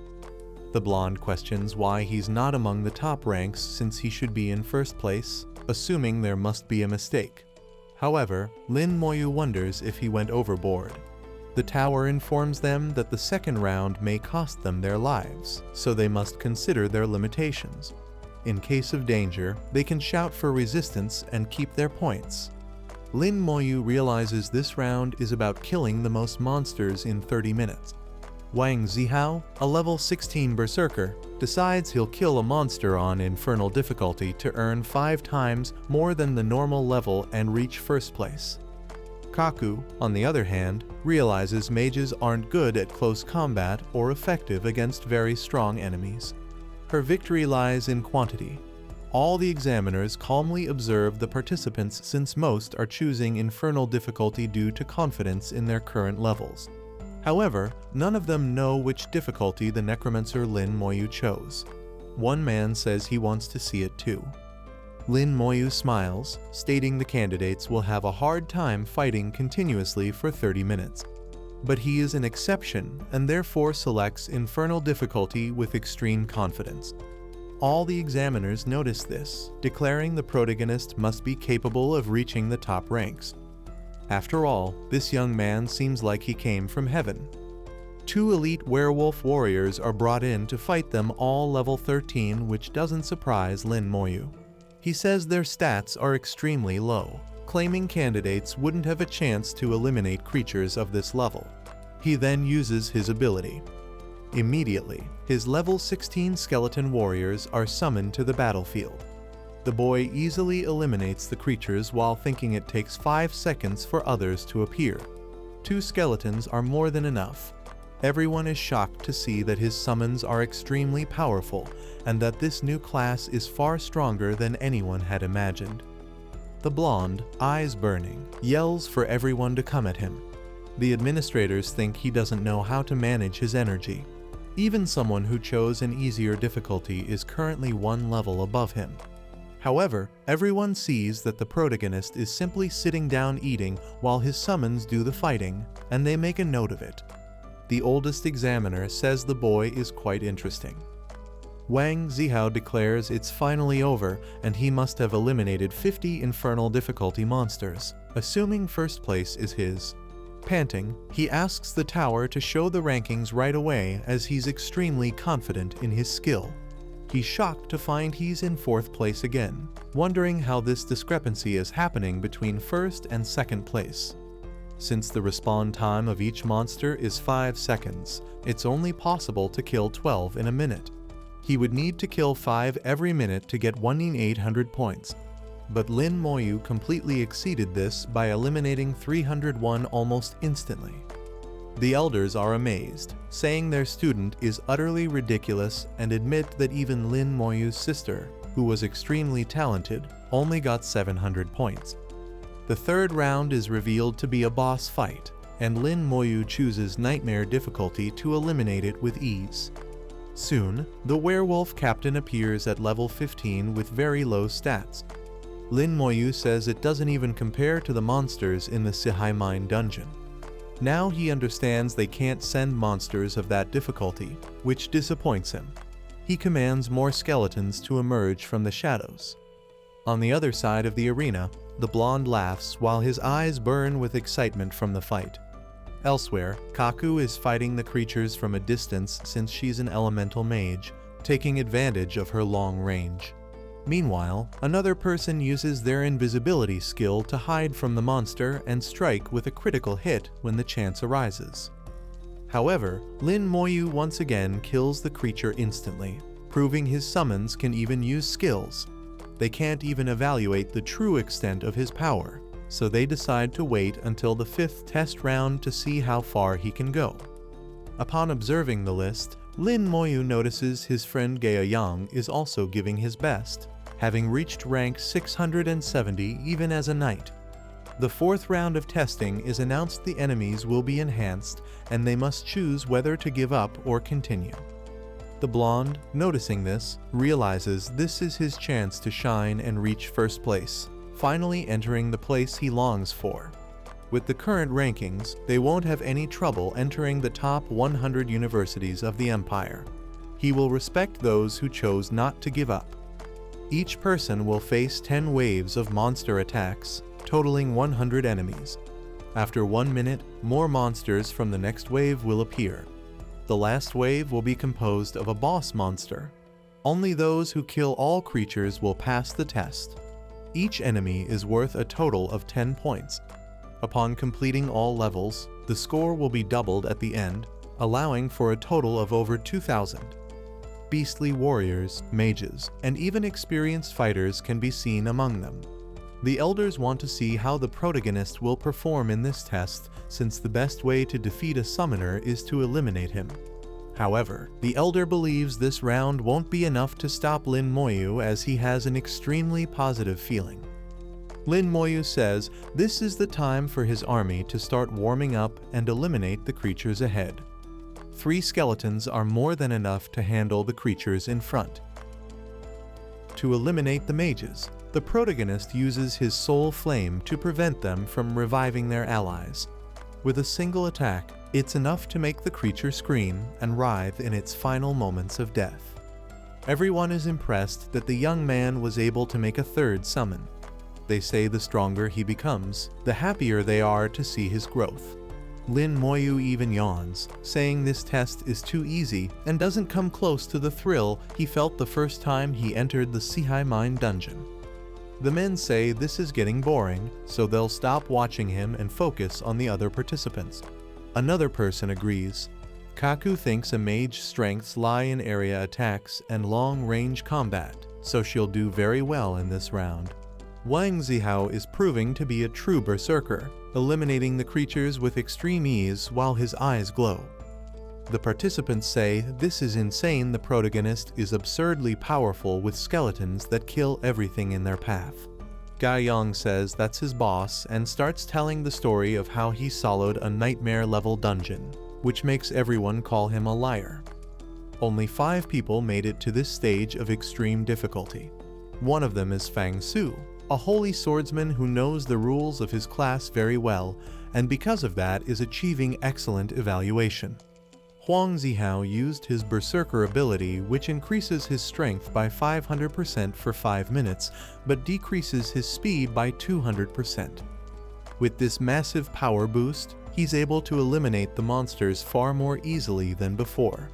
The blonde questions why he's not among the top ranks since he should be in first place, assuming there must be a mistake. However, Lin Moyu wonders if he went overboard. The tower informs them that the second round may cost them their lives, so they must consider their limitations. In case of danger, they can shout for resistance and keep their points. Lin Moyu realizes this round is about killing the most monsters in 30 minutes. Wang Zihao, a level 16 berserker, decides he'll kill a monster on infernal difficulty to earn 5 times more than the normal level and reach first place. Kaku, on the other hand, realizes mages aren't good at close combat or effective against very strong enemies. Her victory lies in quantity. All the examiners calmly observe the participants since most are choosing infernal difficulty due to confidence in their current levels. However, none of them know which difficulty the necromancer Lin Moyu chose. One man says he wants to see it too. Lin Moyu smiles, stating the candidates will have a hard time fighting continuously for 30 minutes. But he is an exception and therefore selects infernal difficulty with extreme confidence. All the examiners notice this, declaring the protagonist must be capable of reaching the top ranks. After all, this young man seems like he came from heaven. 2 elite werewolf warriors are brought in to fight them, all level 13, which doesn't surprise Lin Moyu. He says their stats are extremely low, claiming candidates wouldn't have a chance to eliminate creatures of this level. He then uses his ability. Immediately, his level 16 skeleton warriors are summoned to the battlefield. The boy easily eliminates the creatures while thinking it takes 5 seconds for others to appear. 2 skeletons are more than enough. Everyone is shocked to see that his summons are extremely powerful and that this new class is far stronger than anyone had imagined. The blonde, eyes burning, yells for everyone to come at him. The administrators think he doesn't know how to manage his energy. Even someone who chose an easier difficulty is currently 1 level above him. However, everyone sees that the protagonist is simply sitting down eating while his summons do the fighting, and they make a note of it. The oldest examiner says the boy is quite interesting. Wang Zihao declares it's finally over and he must have eliminated 50 infernal difficulty monsters, assuming first place is his. Panting, he asks the tower to show the rankings right away as he's extremely confident in his skill. He's shocked to find he's in 4th place again, wondering how this discrepancy is happening between first and second place. Since the respawn time of each monster is 5 seconds, it's only possible to kill 12 in a minute. He would need to kill 5 every minute to get 1,800 points. But Lin Moyu completely exceeded this by eliminating 301 almost instantly. The elders are amazed, saying their student is utterly ridiculous and admit that even Lin Moyu's sister, who was extremely talented, only got 700 points. The third round is revealed to be a boss fight, and Lin Moyu chooses Nightmare difficulty to eliminate it with ease. Soon, the werewolf captain appears at level 15 with very low stats. Lin Moyu says it doesn't even compare to the monsters in the Sihai Mine dungeon. Now he understands they can't send monsters of that difficulty, which disappoints him. He commands more skeletons to emerge from the shadows. On the other side of the arena, the blonde laughs while his eyes burn with excitement from the fight. Elsewhere, Kaku is fighting the creatures from a distance since she's an elemental mage, taking advantage of her long range. Meanwhile, another person uses their invisibility skill to hide from the monster and strike with a critical hit when the chance arises. However, Lin Moyu once again kills the creature instantly, proving his summons can even use skills. They can't even evaluate the true extent of his power, so they decide to wait until the 5th test round to see how far he can go. Upon observing the list, Lin Moyu notices his friend Gaea Yang is also giving his best, having reached rank 670 even as a knight. The 4th round of testing is announced. The enemies will be enhanced, and they must choose whether to give up or continue. The blonde, noticing this, realizes this is his chance to shine and reach first place, finally entering the place he longs for. With the current rankings, they won't have any trouble entering the top 100 universities of the Empire. He will respect those who chose not to give up. Each person will face 10 waves of monster attacks, totaling 100 enemies. After 1 minute, more monsters from the next wave will appear. The last wave will be composed of a boss monster. Only those who kill all creatures will pass the test. Each enemy is worth a total of 10 points. Upon completing all levels, the score will be doubled at the end, allowing for a total of over 2,000. Beastly warriors, mages, and even experienced fighters can be seen among them. The elders want to see how the protagonist will perform in this test, since the best way to defeat a summoner is to eliminate him. However, the elder believes this round won't be enough to stop Lin Moyu, as he has an extremely positive feeling. Lin Moyu says this is the time for his army to start warming up and eliminate the creatures ahead. 3 skeletons are more than enough to handle the creatures in front. To eliminate the mages, the protagonist uses his soul flame to prevent them from reviving their allies. With a single attack, it's enough to make the creature scream and writhe in its final moments of death. Everyone is impressed that the young man was able to make a 3rd summon. They say the stronger he becomes, the happier they are to see his growth. Lin Moyu even yawns, saying this test is too easy and doesn't come close to the thrill he felt the first time he entered the Sihai Mine dungeon. The men say this is getting boring, so they'll stop watching him and focus on the other participants. Another person agrees. Kaku thinks a mage's strengths lie in area attacks and long-range combat, so she'll do very well in this round. Wang Zihao is proving to be a true berserker, eliminating the creatures with extreme ease while his eyes glow. The participants say this is insane. The protagonist is absurdly powerful with skeletons that kill everything in their path. Gaea Yang says that's his boss and starts telling the story of how he soloed a nightmare-level dungeon, which makes everyone call him a liar. Only 5 people made it to this stage of extreme difficulty. One of them is Fang Su, a holy swordsman who knows the rules of his class very well, and because of that is achieving excellent evaluation. Huang Zihao used his berserker ability, which increases his strength by 500% for 5 minutes, but decreases his speed by 200%. With this massive power boost, he's able to eliminate the monsters far more easily than before.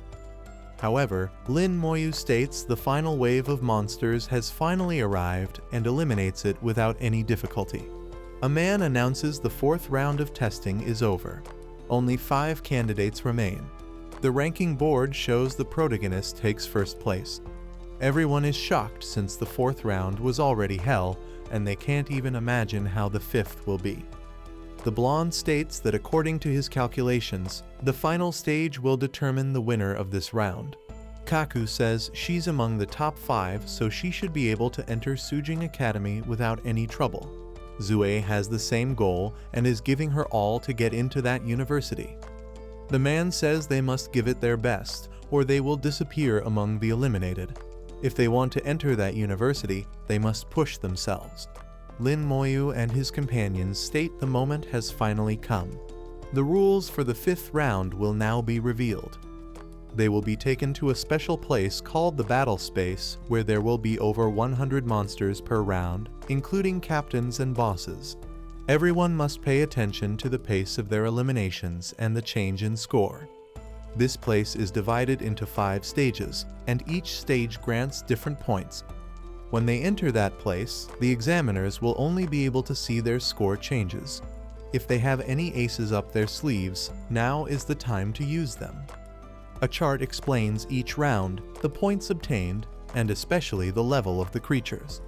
However, Lin Moyu states the final wave of monsters has finally arrived and eliminates it without any difficulty. A man announces the 4th round of testing is over. Only 5 candidates remain. The ranking board shows the protagonist takes first place. Everyone is shocked since the 4th round was already hell, and they can't even imagine how the 5th will be. The blonde states that according to his calculations, the final stage will determine the winner of this round. Kaku says she's among the top 5, so she should be able to enter Sujing Academy without any trouble. Zue has the same goal and is giving her all to get into that university. The man says they must give it their best, or they will disappear among the eliminated. If they want to enter that university, they must push themselves. Lin Moyu and his companions state the moment has finally come. The rules for the 5th round will now be revealed. They will be taken to a special place called the Battle Space, where there will be over 100 monsters per round, including captains and bosses. Everyone must pay attention to the pace of their eliminations and the change in score. This place is divided into 5 stages, and each stage grants different points. When they enter that place, the examiners will only be able to see their score changes. If they have any aces up their sleeves, now is the time to use them. A chart explains each round, the points obtained, and especially the level of the creatures.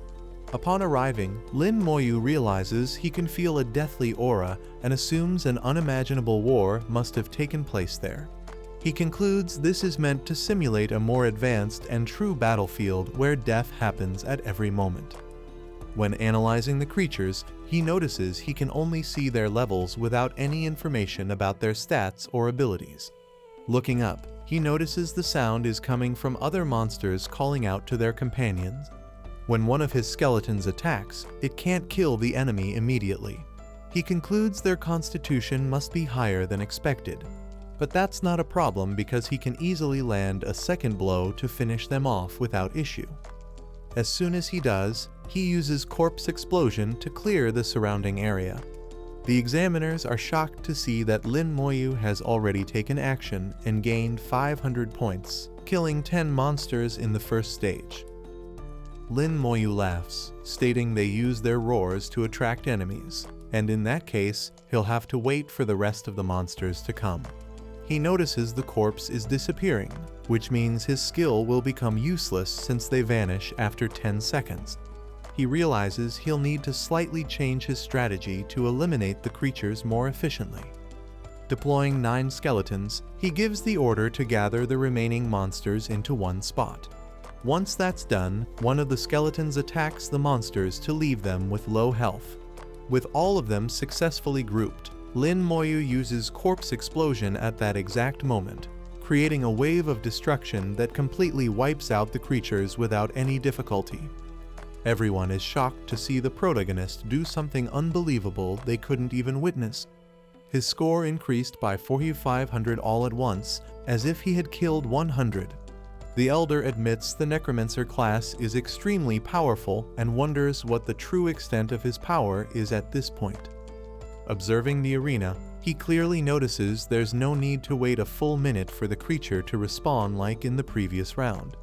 Upon arriving, Lin Moyu realizes he can feel a deathly aura and assumes an unimaginable war must have taken place there. He concludes this is meant to simulate a more advanced and true battlefield where death happens at every moment. When analyzing the creatures, he notices he can only see their levels without any information about their stats or abilities. Looking up, he notices the sound is coming from other monsters calling out to their companions. When one of his skeletons attacks, it can't kill the enemy immediately. He concludes their constitution must be higher than expected. But that's not a problem because he can easily land a second blow to finish them off without issue. As soon as he does, he uses corpse explosion to clear the surrounding area. The examiners are shocked to see that Lin Moyu has already taken action and gained 500 points, killing 10 monsters in the first stage. Lin Moyu laughs, stating they use their roars to attract enemies, and in that case, he'll have to wait for the rest of the monsters to come. He notices the corpse is disappearing, which means his skill will become useless since they vanish after 10 seconds. He realizes he'll need to slightly change his strategy to eliminate the creatures more efficiently. Deploying 9 skeletons, he gives the order to gather the remaining monsters into one spot. Once that's done, one of the skeletons attacks the monsters to leave them with low health. With all of them successfully grouped, Lin Moyu uses corpse explosion at that exact moment, creating a wave of destruction that completely wipes out the creatures without any difficulty. Everyone is shocked to see the protagonist do something unbelievable they couldn't even witness. His score increased by 4,500 all at once, as if he had killed 100. The elder admits the necromancer class is extremely powerful and wonders what the true extent of his power is at this point. Observing the arena, he clearly notices there's no need to wait a full minute for the creature to respawn like in the previous round.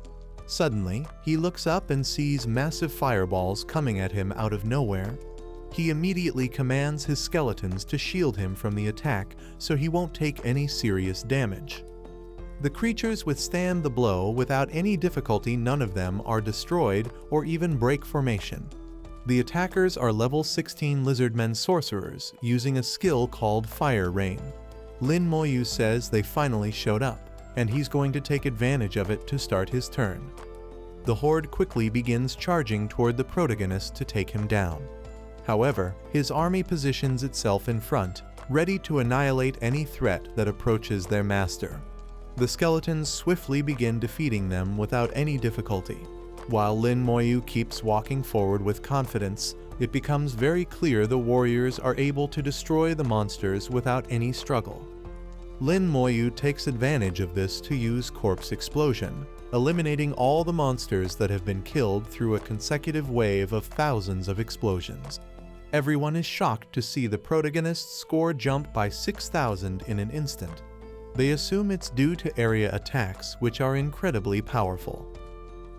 Suddenly, he looks up and sees massive fireballs coming at him out of nowhere. He immediately commands his skeletons to shield him from the attack so he won't take any serious damage. The creatures withstand the blow without any difficulty. None of them are destroyed or even break formation. The attackers are level 16 lizardmen sorcerers using a skill called Fire Rain. Lin Moyu says they finally showed up, and he's going to take advantage of it to start his turn. The horde quickly begins charging toward the protagonist to take him down. However, his army positions itself in front, ready to annihilate any threat that approaches their master. The skeletons swiftly begin defeating them without any difficulty. While Lin Moyu keeps walking forward with confidence, it becomes very clear the warriors are able to destroy the monsters without any struggle. Lin Moyu takes advantage of this to use corpse explosion, eliminating all the monsters that have been killed through a consecutive wave of thousands of explosions. Everyone is shocked to see the protagonist's score jump by 6,000 in an instant. They assume it's due to area attacks, which are incredibly powerful.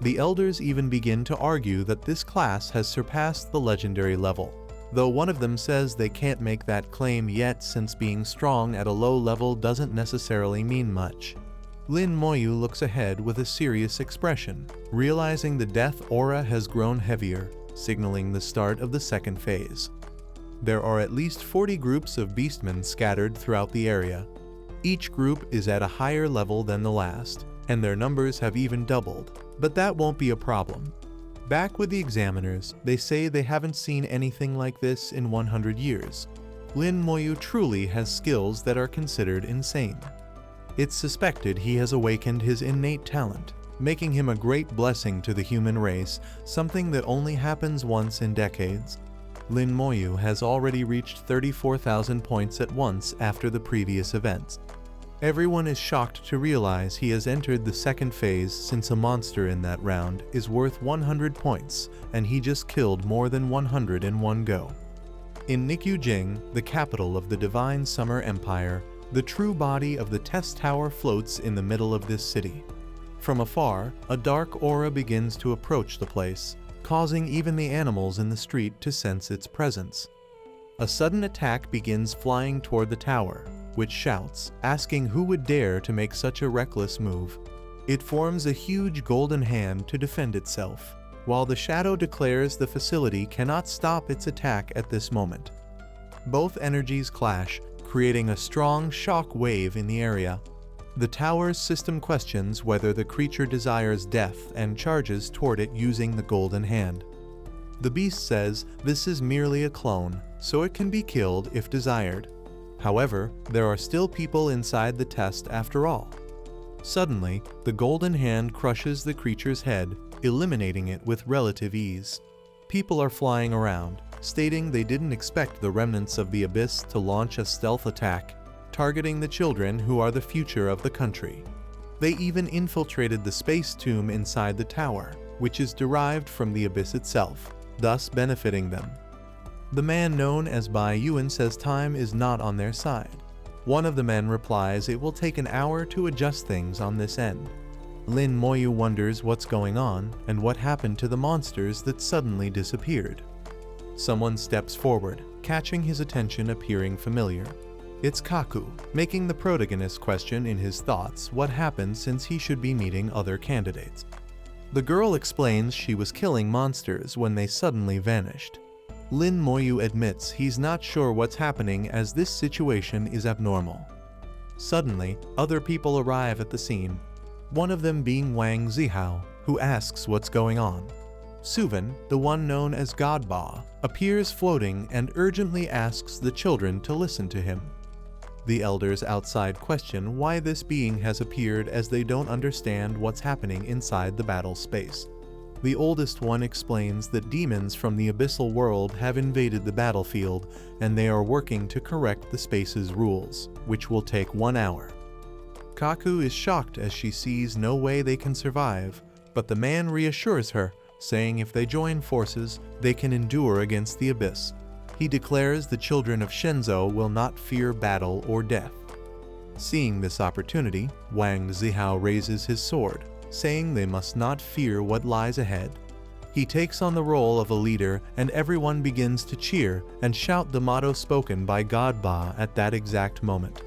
The elders even begin to argue that this class has surpassed the legendary level, though one of them says they can't make that claim yet since being strong at a low level doesn't necessarily mean much. Lin Moyu looks ahead with a serious expression, realizing the death aura has grown heavier, signaling the start of the second phase. There are at least 40 groups of beastmen scattered throughout the area. Each group is at a higher level than the last, and their numbers have even doubled, but that won't be a problem. Back with the examiners, they say they haven't seen anything like this in 100 years. Lin Moyu truly has skills that are considered insane. It's suspected he has awakened his innate talent, making him a great blessing to the human race, something that only happens once in decades. Lin Moyu has already reached 34,000 points at once after the previous events. Everyone is shocked to realize he has entered the second phase since a monster in that round is worth 100 points, and he just killed more than 100 in one go. In Nikyujing, the capital of the Divine Summer Empire, The true body of the test tower floats in the middle of this city. From afar, a dark aura begins to approach the place, causing even the animals in the street to sense its presence. A sudden attack begins flying toward the tower, which shouts, asking who would dare to make such a reckless move. It forms a huge golden hand to defend itself, while the shadow declares the facility cannot stop its attack at this moment. Both energies clash, creating a strong shock wave in the area. The tower's system questions whether the creature desires death and charges toward it using the golden hand. The beast says this is merely a clone, so it can be killed if desired. However, there are still people inside the test after all. Suddenly, the golden hand crushes the creature's head, eliminating it with relative ease. People are flying around, stating they didn't expect the remnants of the abyss to launch a stealth attack, targeting the children who are the future of the country. They even infiltrated the space tomb inside the tower, which is derived from the abyss itself, thus benefiting them. The man known as Bai Yuan says time is not on their side. One of the men replies it will take an hour to adjust things on this end. Lin Moyu wonders what's going on and what happened to the monsters that suddenly disappeared. Someone steps forward, catching his attention appearing familiar. It's Kaku, making the protagonist question in his thoughts what happened since he should be meeting other candidates. The girl explains she was killing monsters when they suddenly vanished. Lin Moyu admits he's not sure what's happening as this situation is abnormal. Suddenly, other people arrive at the scene, one of them being Wang Zihao, who asks what's going on. Suvan, the one known as Godba, appears floating and urgently asks the children to listen to him. The elders outside question why this being has appeared as they don't understand what's happening inside the battle space. The oldest one explains that demons from the abyssal world have invaded the battlefield and they are working to correct the space's rules, which will take 1 hour. Kaku is shocked as she sees no way they can survive, but the man reassures her, saying if they join forces, they can endure against the abyss. He declares the children of Shenzhou will not fear battle or death. Seeing this opportunity, Wang Zihao raises his sword, saying they must not fear what lies ahead. He takes on the role of a leader and everyone begins to cheer and shout the motto spoken by Godba at that exact moment.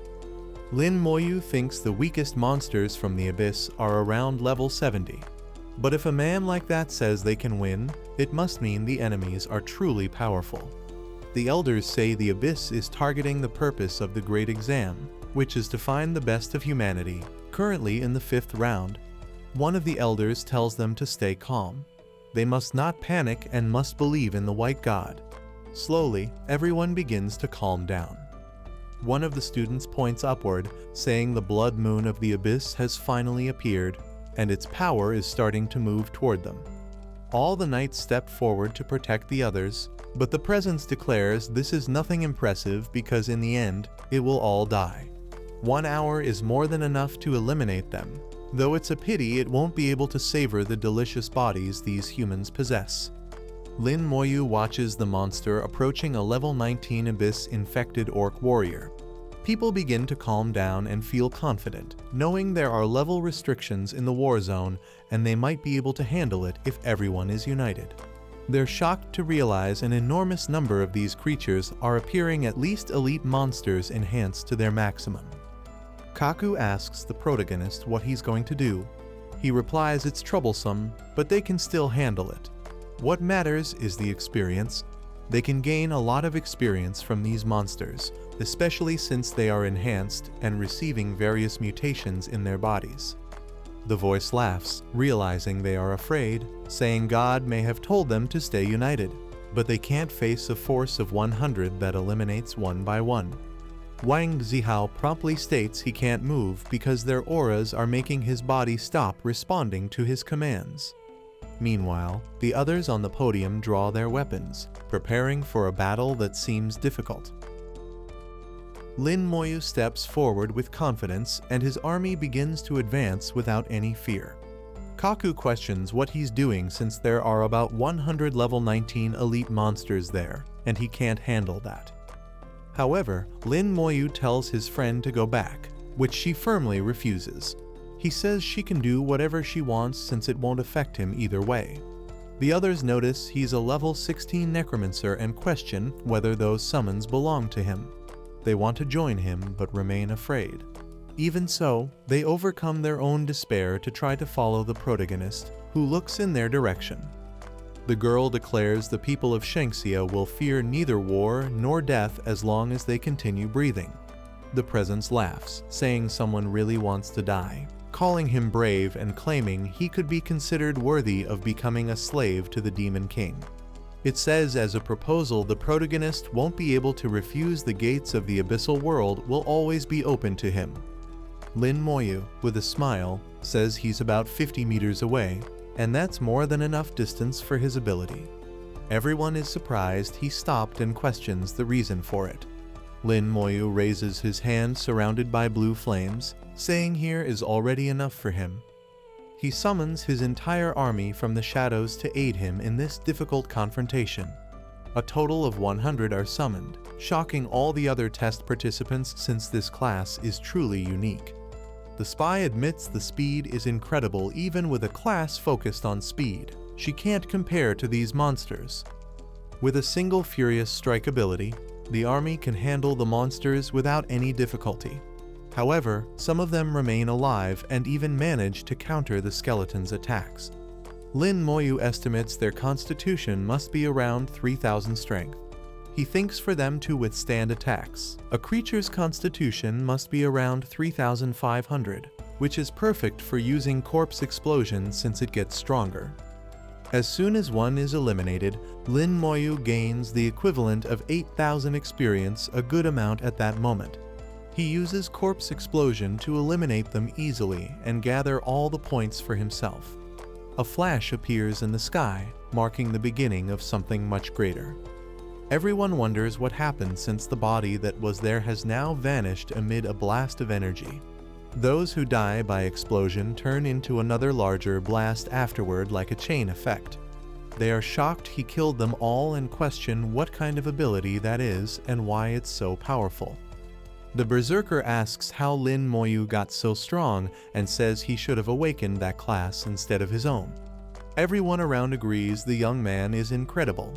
Lin Moyu thinks the weakest monsters from the abyss are around level 70. But if a man like that says they can win, it must mean the enemies are truly powerful. The elders say the abyss is targeting the purpose of the Great Exam, which is to find the best of humanity, currently in the 5th round. One of the elders tells them to stay calm. They must not panic and must believe in the White God. Slowly, everyone begins to calm down. One of the students points upward, saying the blood moon of the abyss has finally appeared, and its power is starting to move toward them. All the knights step forward to protect the others, but the presence declares this is nothing impressive because in the end, it will all die. 1 hour is more than enough to eliminate them, though it's a pity it won't be able to savor the delicious bodies these humans possess. Lin Moyu watches the monster approaching a level 19 abyss-infected orc warrior. People begin to calm down and feel confident, knowing there are level restrictions in the war zone and they might be able to handle it if everyone is united. They're shocked to realize an enormous number of these creatures are appearing at least elite monsters enhanced to their maximum. Kaku asks the protagonist what he's going to do. He replies it's troublesome, but they can still handle it. What matters is the experience. They can gain a lot of experience from these monsters, especially since they are enhanced and receiving various mutations in their bodies. The voice laughs, realizing they are afraid, saying God may have told them to stay united, but they can't face a force of 100 that eliminates one by one. Wang Zihao promptly states he can't move because their auras are making his body stop responding to his commands. Meanwhile, the others on the podium draw their weapons, preparing for a battle that seems difficult. Lin Moyu steps forward with confidence and his army begins to advance without any fear. Kaku questions what he's doing since there are about 100 level 19 elite monsters there, and he can't handle that. However, Lin Moyu tells his friend to go back, which she firmly refuses. He says she can do whatever she wants since it won't affect him either way. The others notice he's a level 16 necromancer and question whether those summons belong to him. They want to join him but remain afraid. Even so, they overcome their own despair to try to follow the protagonist, who looks in their direction. The girl declares the people of Shengxia will fear neither war nor death as long as they continue breathing. The presence laughs, saying someone really wants to die, calling him brave and claiming he could be considered worthy of becoming a slave to the Demon King. It says as a proposal the protagonist won't be able to refuse the gates of the abyssal world will always be open to him. Lin Moyu, with a smile, says he's about 50 meters away, and that's more than enough distance for his ability. Everyone is surprised he stopped and questions the reason for it. Lin Moyu raises his hand surrounded by blue flames, saying here is already enough for him. He summons his entire army from the shadows to aid him in this difficult confrontation. A total of 100 are summoned, shocking all the other test participants since this class is truly unique. The spy admits the speed is incredible even with a class focused on speed. She can't compare to these monsters. With a single furious strike ability, the army can handle the monsters without any difficulty. However, some of them remain alive and even manage to counter the skeleton's attacks. Lin Moyu estimates their constitution must be around 3,000 strength. He thinks for them to withstand attacks, a creature's constitution must be around 3,500, which is perfect for using corpse explosion since it gets stronger. As soon as one is eliminated, Lin Moyu gains the equivalent of 8,000 experience, a good amount at that moment. He uses corpse explosion to eliminate them easily and gather all the points for himself. A flash appears in the sky, marking the beginning of something much greater. Everyone wonders what happened since the body that was there has now vanished amid a blast of energy. Those who die by explosion turn into another larger blast afterward like a chain effect. They are shocked he killed them all and question what kind of ability that is and why it's so powerful. The berserker asks how Lin Moyu got so strong and says he should have awakened that class instead of his own. Everyone around agrees the young man is incredible.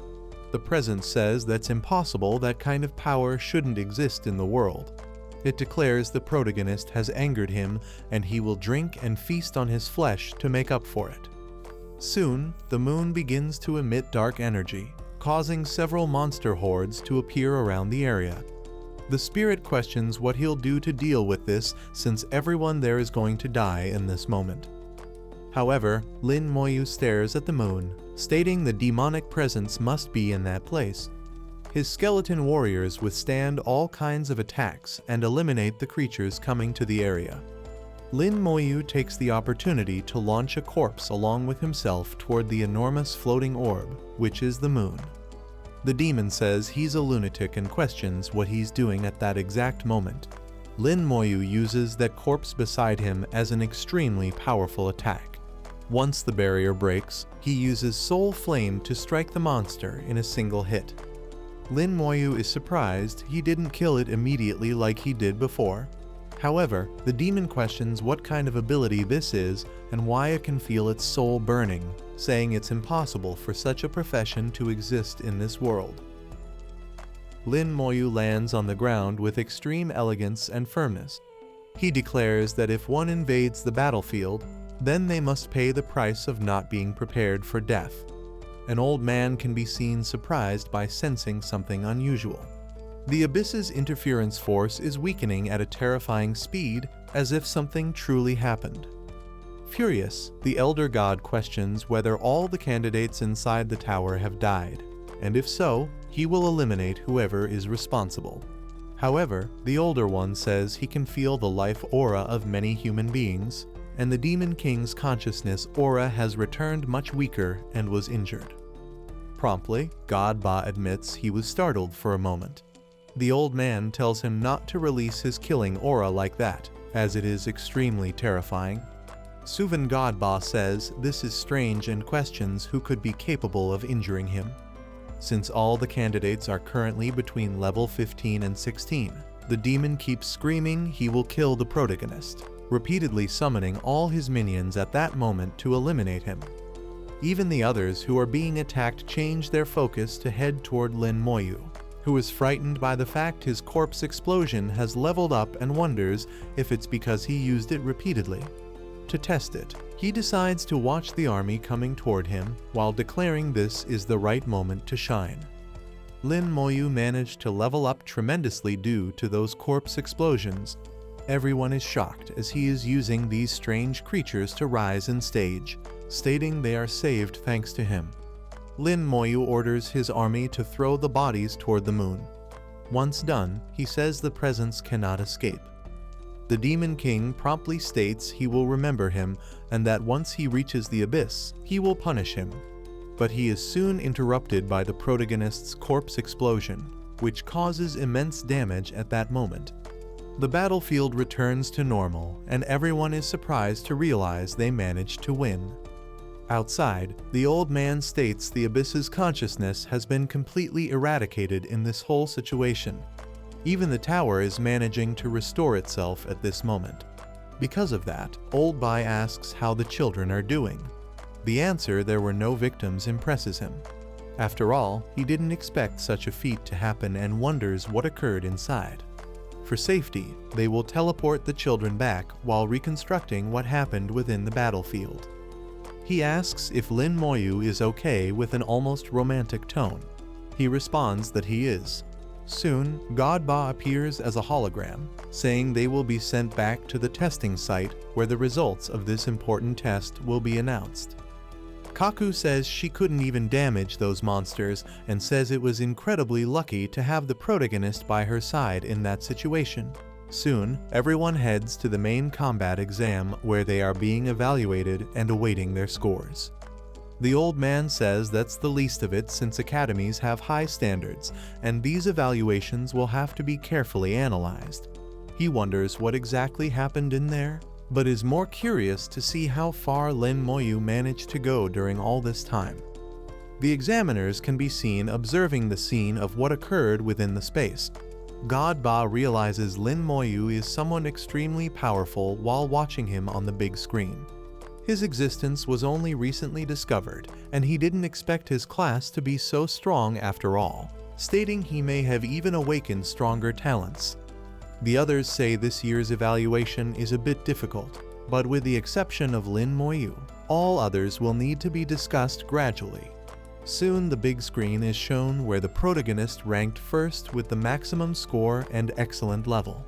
The presence says that's impossible, that kind of power shouldn't exist in the world. It declares the protagonist has angered him and he will drink and feast on his flesh to make up for it. Soon, the moon begins to emit dark energy, causing several monster hordes to appear around the area. The spirit questions what he'll do to deal with this since everyone there is going to die in this moment. However, Lin Moyu stares at the moon, stating the demonic presence must be in that place. His skeleton warriors withstand all kinds of attacks and eliminate the creatures coming to the area. Lin Moyu takes the opportunity to launch a corpse along with himself toward the enormous floating orb, which is the moon. The demon says he's a lunatic and questions what he's doing at that exact moment. Lin Moyu uses that corpse beside him as an extremely powerful attack. Once the barrier breaks, he uses Soul Flame to strike the monster in a single hit. Lin Moyu is surprised he didn't kill it immediately like he did before. However, the demon questions what kind of ability this is and why it can feel its soul burning, saying it's impossible for such a profession to exist in this world. Lin Moyu lands on the ground with extreme elegance and firmness. He declares that if one invades the battlefield, then they must pay the price of not being prepared for death. An old man can be seen surprised by sensing something unusual. The abyss's interference force is weakening at a terrifying speed, as if something truly happened. Furious, the elder god questions whether all the candidates inside the tower have died, and if so, he will eliminate whoever is responsible. However, the older one says he can feel the life aura of many human beings, and the Demon King's consciousness aura has returned much weaker and was injured. Promptly, God Ba admits he was startled for a moment. The old man tells him not to release his killing aura like that, as it is extremely terrifying. Suvan God Ba says this is strange and questions who could be capable of injuring him. Since all the candidates are currently between level 15 and 16, the demon keeps screaming he will kill the protagonist, repeatedly summoning all his minions at that moment to eliminate him. Even the others who are being attacked change their focus to head toward Lin Moyu, who is frightened by the fact his corpse explosion has leveled up and wonders if it's because he used it repeatedly. To test it, he decides to watch the army coming toward him while declaring this is the right moment to shine. Lin Moyu managed to level up tremendously due to those corpse explosions. Everyone is shocked as he is using these strange creatures to rise in stage, stating they are saved thanks to him. Lin Moyu orders his army to throw the bodies toward the moon. Once done, he says the presence cannot escape. The Demon King promptly states he will remember him and that once he reaches the abyss, he will punish him. But he is soon interrupted by the protagonist's corpse explosion, which causes immense damage at that moment. The battlefield returns to normal, and everyone is surprised to realize they managed to win. Outside, the old man states the abyss's consciousness has been completely eradicated in this whole situation. Even the tower is managing to restore itself at this moment. Because of that, Old Bai asks how the children are doing. The answer there were no victims impresses him. After all, he didn't expect such a feat to happen and wonders what occurred inside. For safety, they will teleport the children back while reconstructing what happened within the battlefield. He asks if Lin Moyu is okay with an almost romantic tone. He responds that he is. Soon, God Ba appears as a hologram, saying they will be sent back to the testing site where the results of this important test will be announced. Kaku says she couldn't even damage those monsters and says it was incredibly lucky to have the protagonist by her side in that situation. Soon, everyone heads to the main combat exam where they are being evaluated and awaiting their scores. The old man says that's the least of it since academies have high standards, and these evaluations will have to be carefully analyzed. He wonders what exactly happened in there, but is more curious to see how far Lin Moyu managed to go during all this time. The examiners can be seen observing the scene of what occurred within the space. God Ba realizes Lin Moyu is someone extremely powerful while watching him on the big screen. His existence was only recently discovered, and he didn't expect his class to be so strong after all, stating he may have even awakened stronger talents. The others say this year's evaluation is a bit difficult, but with the exception of Lin Moyu, all others will need to be discussed gradually. Soon the big screen is shown where the protagonist ranked first with the maximum score and excellent level.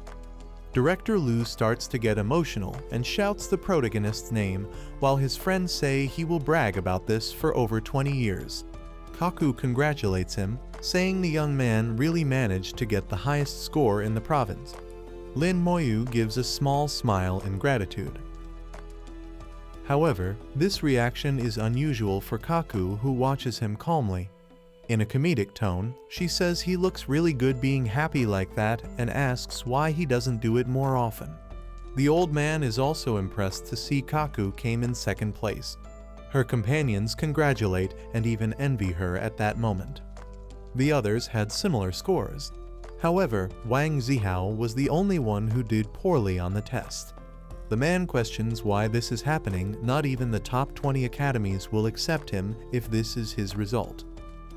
Director Lu starts to get emotional and shouts the protagonist's name, while his friends say he will brag about this for over 20 years. Kaku congratulates him, saying the young man really managed to get the highest score in the province. Lin Moyu gives a small smile in gratitude. However, this reaction is unusual for Kaku, who watches him calmly. In a comedic tone, she says he looks really good being happy like that and asks why he doesn't do it more often. The old man is also impressed to see Kaku came in second place. Her companions congratulate and even envy her at that moment. The others had similar scores. However, Wang Zihao was the only one who did poorly on the test. The man questions why this is happening. Not even the top 20 academies will accept him if this is his result.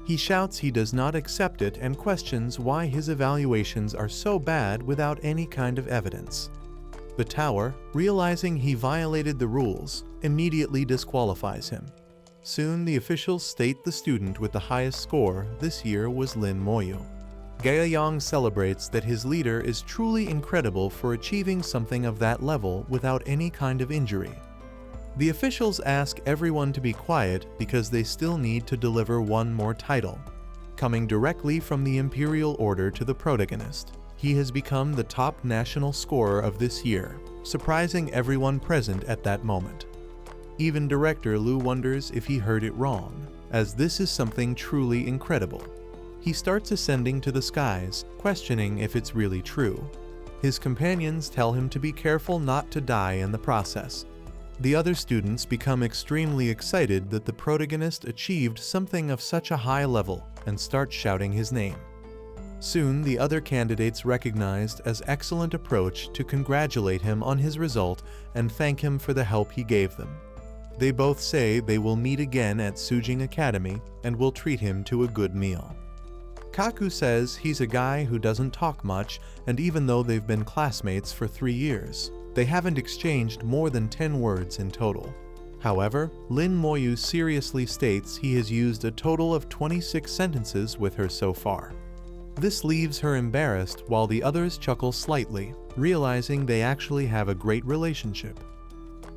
He shouts he does not accept it and questions why his evaluations are so bad without any kind of evidence. The tower, realizing he violated the rules, immediately disqualifies him. Soon the officials state the student with the highest score this year was Lin Moyu. Gaoyang celebrates that his leader is truly incredible for achieving something of that level without any kind of injury. The officials ask everyone to be quiet because they still need to deliver one more title, coming directly from the Imperial Order to the protagonist. He has become the top national scorer of this year, surprising everyone present at that moment. Even Director Lu wonders if he heard it wrong, as this is something truly incredible. He starts ascending to the skies, questioning if it's really true. His companions tell him to be careful not to die in the process. The other students become extremely excited that the protagonist achieved something of such a high level and start shouting his name. Soon, the other candidates recognized as excellent approach to congratulate him on his result and thank him for the help he gave them. They both say they will meet again at Sujing Academy and will treat him to a good meal. Kaku says he's a guy who doesn't talk much, and even though they've been classmates for 3 years, they haven't exchanged more than 10 words in total. However, Lin Moyu seriously states he has used a total of 26 sentences with her so far. This leaves her embarrassed while the others chuckle slightly, realizing they actually have a great relationship.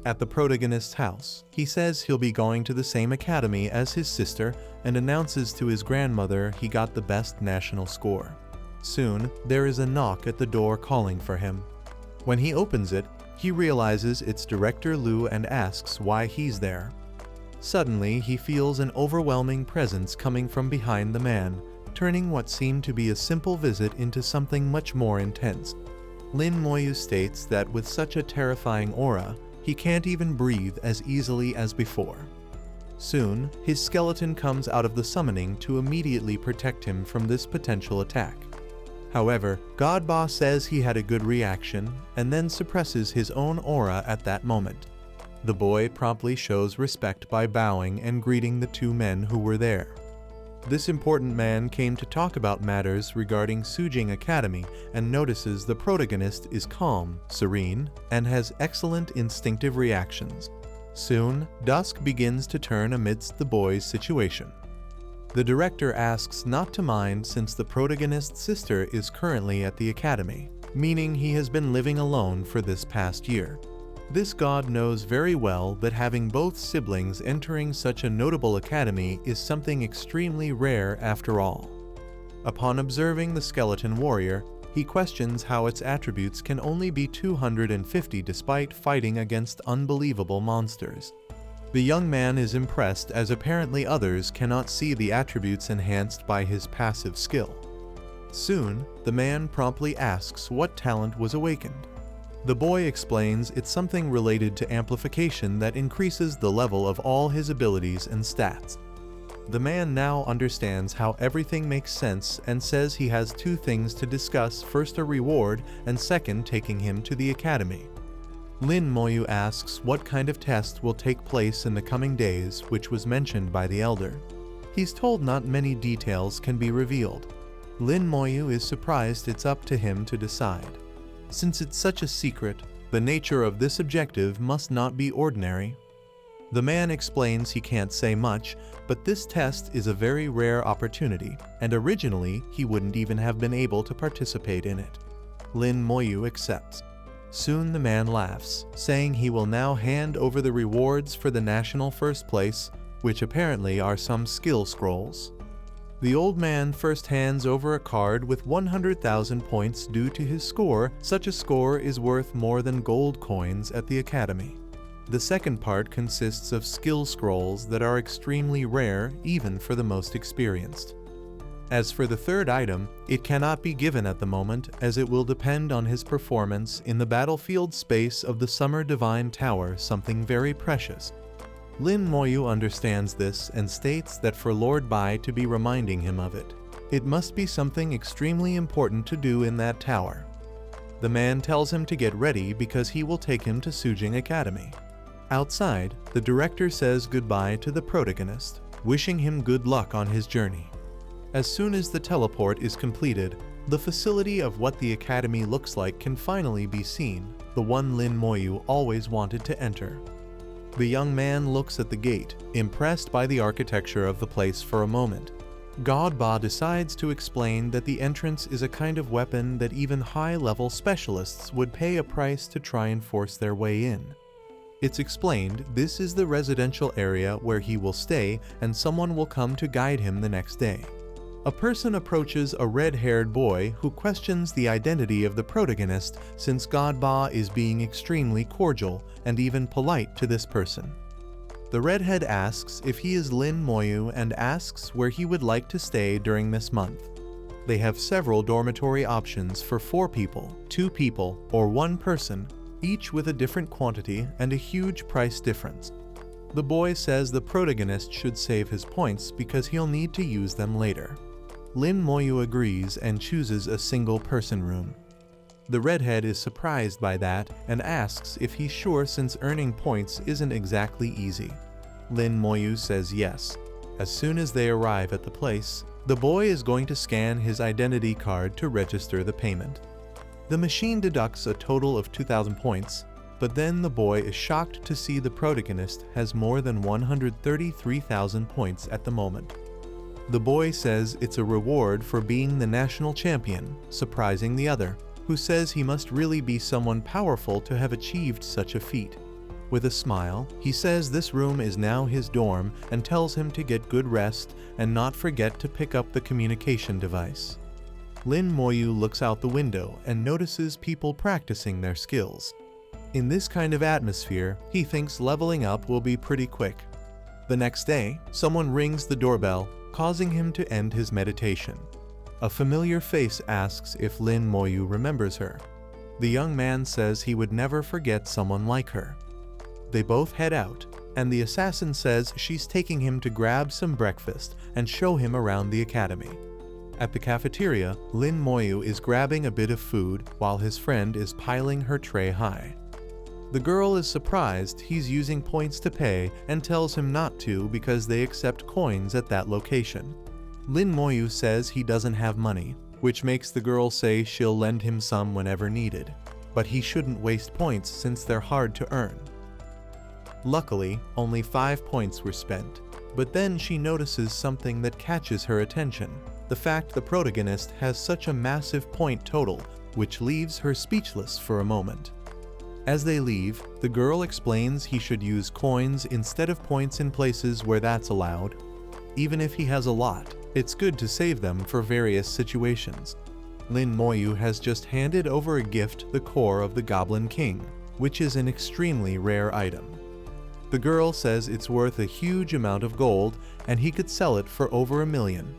At the protagonist's house, he says he'll be going to the same academy as his sister and announces to his grandmother he got the best national score. Soon, there is a knock at the door calling for him. When he opens it, he realizes it's Director Lu and asks why he's there. Suddenly, he feels an overwhelming presence coming from behind the man, turning what seemed to be a simple visit into something much more intense. Lin Moyu states that with such a terrifying aura, he can't even breathe as easily as before. Soon, his skeleton comes out of the summoning to immediately protect him from this potential attack. However, Godba says he had a good reaction and then suppresses his own aura at that moment. The boy promptly shows respect by bowing and greeting the 2 men who were there. This important man came to talk about matters regarding Sujing Academy and notices the protagonist is calm, serene, and has excellent instinctive reactions. Soon, dusk begins to turn amidst the boy's situation. The director asks not to mind since the protagonist's sister is currently at the academy, meaning he has been living alone for this past year. This god knows very well that having both siblings entering such a notable academy is something extremely rare after all. Upon observing the skeleton warrior, he questions how its attributes can only be 250 despite fighting against unbelievable monsters. The young man is impressed as apparently others cannot see the attributes enhanced by his passive skill. Soon, the man promptly asks what talent was awakened. The boy explains it's something related to amplification that increases the level of all his abilities and stats. The man now understands how everything makes sense and says he has 2 things to discuss, first a reward and second taking him to the academy. Lin Moyu asks what kind of test will take place in the coming days, which was mentioned by the elder. He's told not many details can be revealed. Lin Moyu is surprised it's up to him to decide. Since it's such a secret, the nature of this objective must not be ordinary. The man explains he can't say much, but this test is a very rare opportunity, and originally he wouldn't even have been able to participate in it. Lin Moyu accepts. Soon the man laughs, saying he will now hand over the rewards for the national first place, which apparently are some skill scrolls. The old man first hands over a card with 100,000 points due to his score. Such a score is worth more than gold coins at the academy. The second part consists of skill scrolls that are extremely rare even for the most experienced. As for the third item, it cannot be given at the moment as it will depend on his performance in the battlefield space of the Summer Divine Tower, something very precious. Lin Moyu understands this and states that for Lord Bai to be reminding him of it, it must be something extremely important to do in that tower. The man tells him to get ready because he will take him to Sujing Academy. Outside, the director says goodbye to the protagonist, wishing him good luck on his journey. As soon as the teleport is completed, the facility of what the academy looks like can finally be seen, the one Lin Moyu always wanted to enter. The young man looks at the gate, impressed by the architecture of the place for a moment. Godba decides to explain that the entrance is a kind of weapon that even high-level specialists would pay a price to try and force their way in. It's explained this is the residential area where he will stay and someone will come to guide him the next day. A person approaches a red-haired boy who questions the identity of the protagonist since Godba is being extremely cordial and even polite to this person. The redhead asks if he is Lin Moyu and asks where he would like to stay during this month. They have several dormitory options for 4 people, 2 people, or 1 person, each with a different quantity and a huge price difference. The boy says the protagonist should save his points because he'll need to use them later. Lin Moyu agrees and chooses a single-person room. The redhead is surprised by that and asks if he's sure since earning points isn't exactly easy. Lin Moyu says yes. As soon as they arrive at the place, the boy is going to scan his identity card to register the payment. The machine deducts a total of 2,000 points, but then the boy is shocked to see the protagonist has more than 133,000 points at the moment. The boy says it's a reward for being the national champion, surprising the other, who says he must really be someone powerful to have achieved such a feat. With a smile, he says this room is now his dorm and tells him to get good rest and not forget to pick up the communication device. Lin Moyu looks out the window and notices people practicing their skills. In this kind of atmosphere, he thinks leveling up will be pretty quick. The next day, someone rings the doorbell, causing him to end his meditation. A familiar face asks if Lin Moyu remembers her. The young man says he would never forget someone like her. They both head out, and the assassin says she's taking him to grab some breakfast and show him around the academy. At the cafeteria, Lin Moyu is grabbing a bit of food while his friend is piling her tray high. The girl is surprised he's using points to pay and tells him not to because they accept coins at that location. Lin Moyu says he doesn't have money, which makes the girl say she'll lend him some whenever needed, but he shouldn't waste points since they're hard to earn. Luckily, only 5 points were spent, but then she notices something that catches her attention, the fact the protagonist has such a massive point total, which leaves her speechless for a moment. As they leave, the girl explains he should use coins instead of points in places where that's allowed. Even if he has a lot, it's good to save them for various situations. Lin Moyu has just handed over a gift, the core of the Goblin King, which is an extremely rare item. The girl says it's worth a huge amount of gold and he could sell it for over $1 million.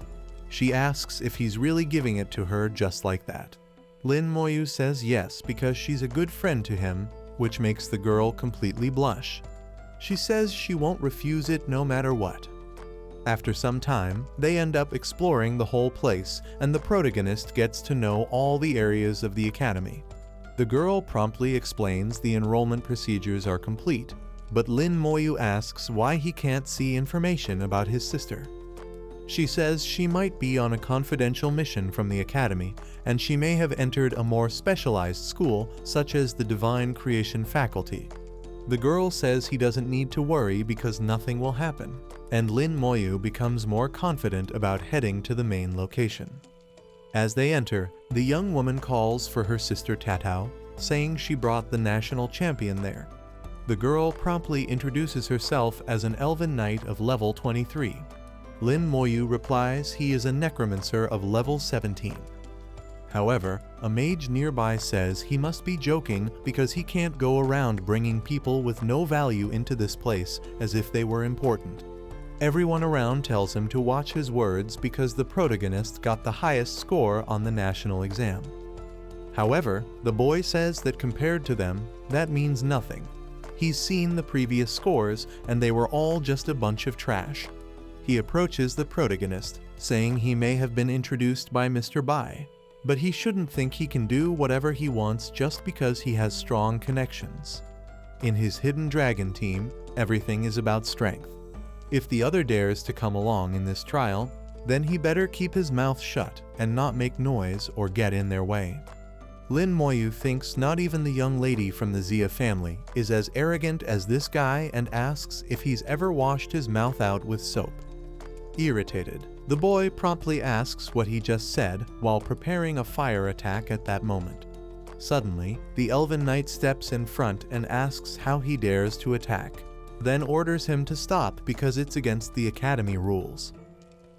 She asks if he's really giving it to her just like that. Lin Moyu says yes because she's a good friend to him, which makes the girl completely blush. She says she won't refuse it no matter what. After some time, they end up exploring the whole place and the protagonist gets to know all the areas of the academy. The girl promptly explains the enrollment procedures are complete, but Lin Moyu asks why he can't see information about his sister. She says she might be on a confidential mission from the academy, and she may have entered a more specialized school, such as the Divine Creation faculty. The girl says he doesn't need to worry because nothing will happen, and Lin Moyu becomes more confident about heading to the main location. As they enter, the young woman calls for her sister Tatao, saying she brought the national champion there. The girl promptly introduces herself as an elven knight of level 23. Lin Moyu replies he is a necromancer of level 17. However, a mage nearby says he must be joking because he can't go around bringing people with no value into this place as if they were important. Everyone around tells him to watch his words because the protagonist got the highest score on the national exam. However, the boy says that compared to them, that means nothing. He's seen the previous scores and they were all just a bunch of trash. He approaches the protagonist, saying he may have been introduced by Mr. Bai, but he shouldn't think he can do whatever he wants just because he has strong connections. In his hidden dragon team, everything is about strength. If the other dares to come along in this trial, then he better keep his mouth shut and not make noise or get in their way. Lin Moyu thinks not even the young lady from the Xia family is as arrogant as this guy and asks if he's ever washed his mouth out with soap. Irritated, the boy promptly asks what he just said while preparing a fire attack at that moment. Suddenly, the elven knight steps in front and asks how he dares to attack, then orders him to stop because it's against the academy rules.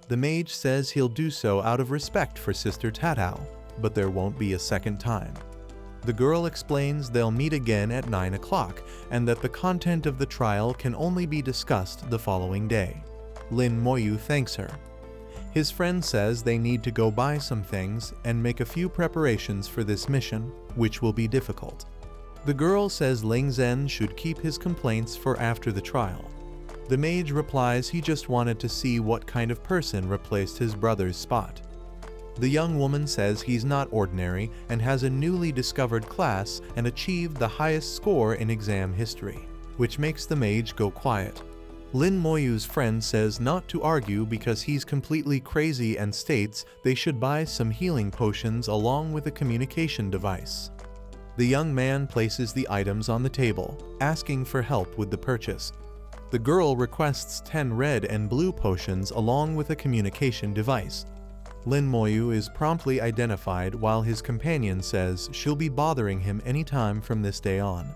The mage says he'll do so out of respect for Sister Tatao, but there won't be a second time. The girl explains they'll meet again at 9 o'clock and that the content of the trial can only be discussed the following day. Lin Moyu thanks her. His friend says they need to go buy some things and make a few preparations for this mission, which will be difficult. The girl says Ling Zhen should keep his complaints for after the trial. The mage replies he just wanted to see what kind of person replaced his brother's spot. The young woman says he's not ordinary and has a newly discovered class and achieved the highest score in exam history, which makes the mage go quiet. Lin Moyu's friend says not to argue because he's completely crazy and states they should buy some healing potions along with a communication device. The young man places the items on the table, asking for help with the purchase. The girl requests 10 red and blue potions along with a communication device. Lin Moyu is promptly identified while his companion says she'll be bothering him anytime from this day on.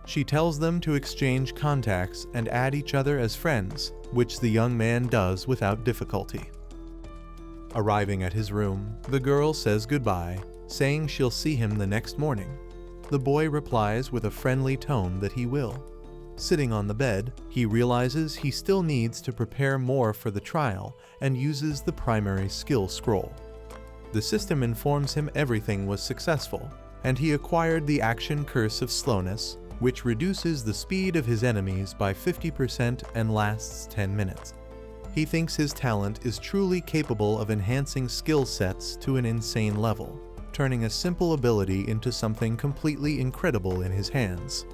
She tells them to exchange contacts and add each other as friends, which the young man does without difficulty. Arriving at his room, the girl says goodbye, saying she'll see him the next morning. The boy replies with a friendly tone that he will. Sitting on the bed, he realizes he still needs to prepare more for the trial and uses the primary skill scroll. The system informs him everything was successful, and he acquired the action curse of slowness, which reduces the speed of his enemies by 50% and lasts 10 minutes. He thinks his talent is truly capable of enhancing skill sets to an insane level, turning a simple ability into something completely incredible in his hands.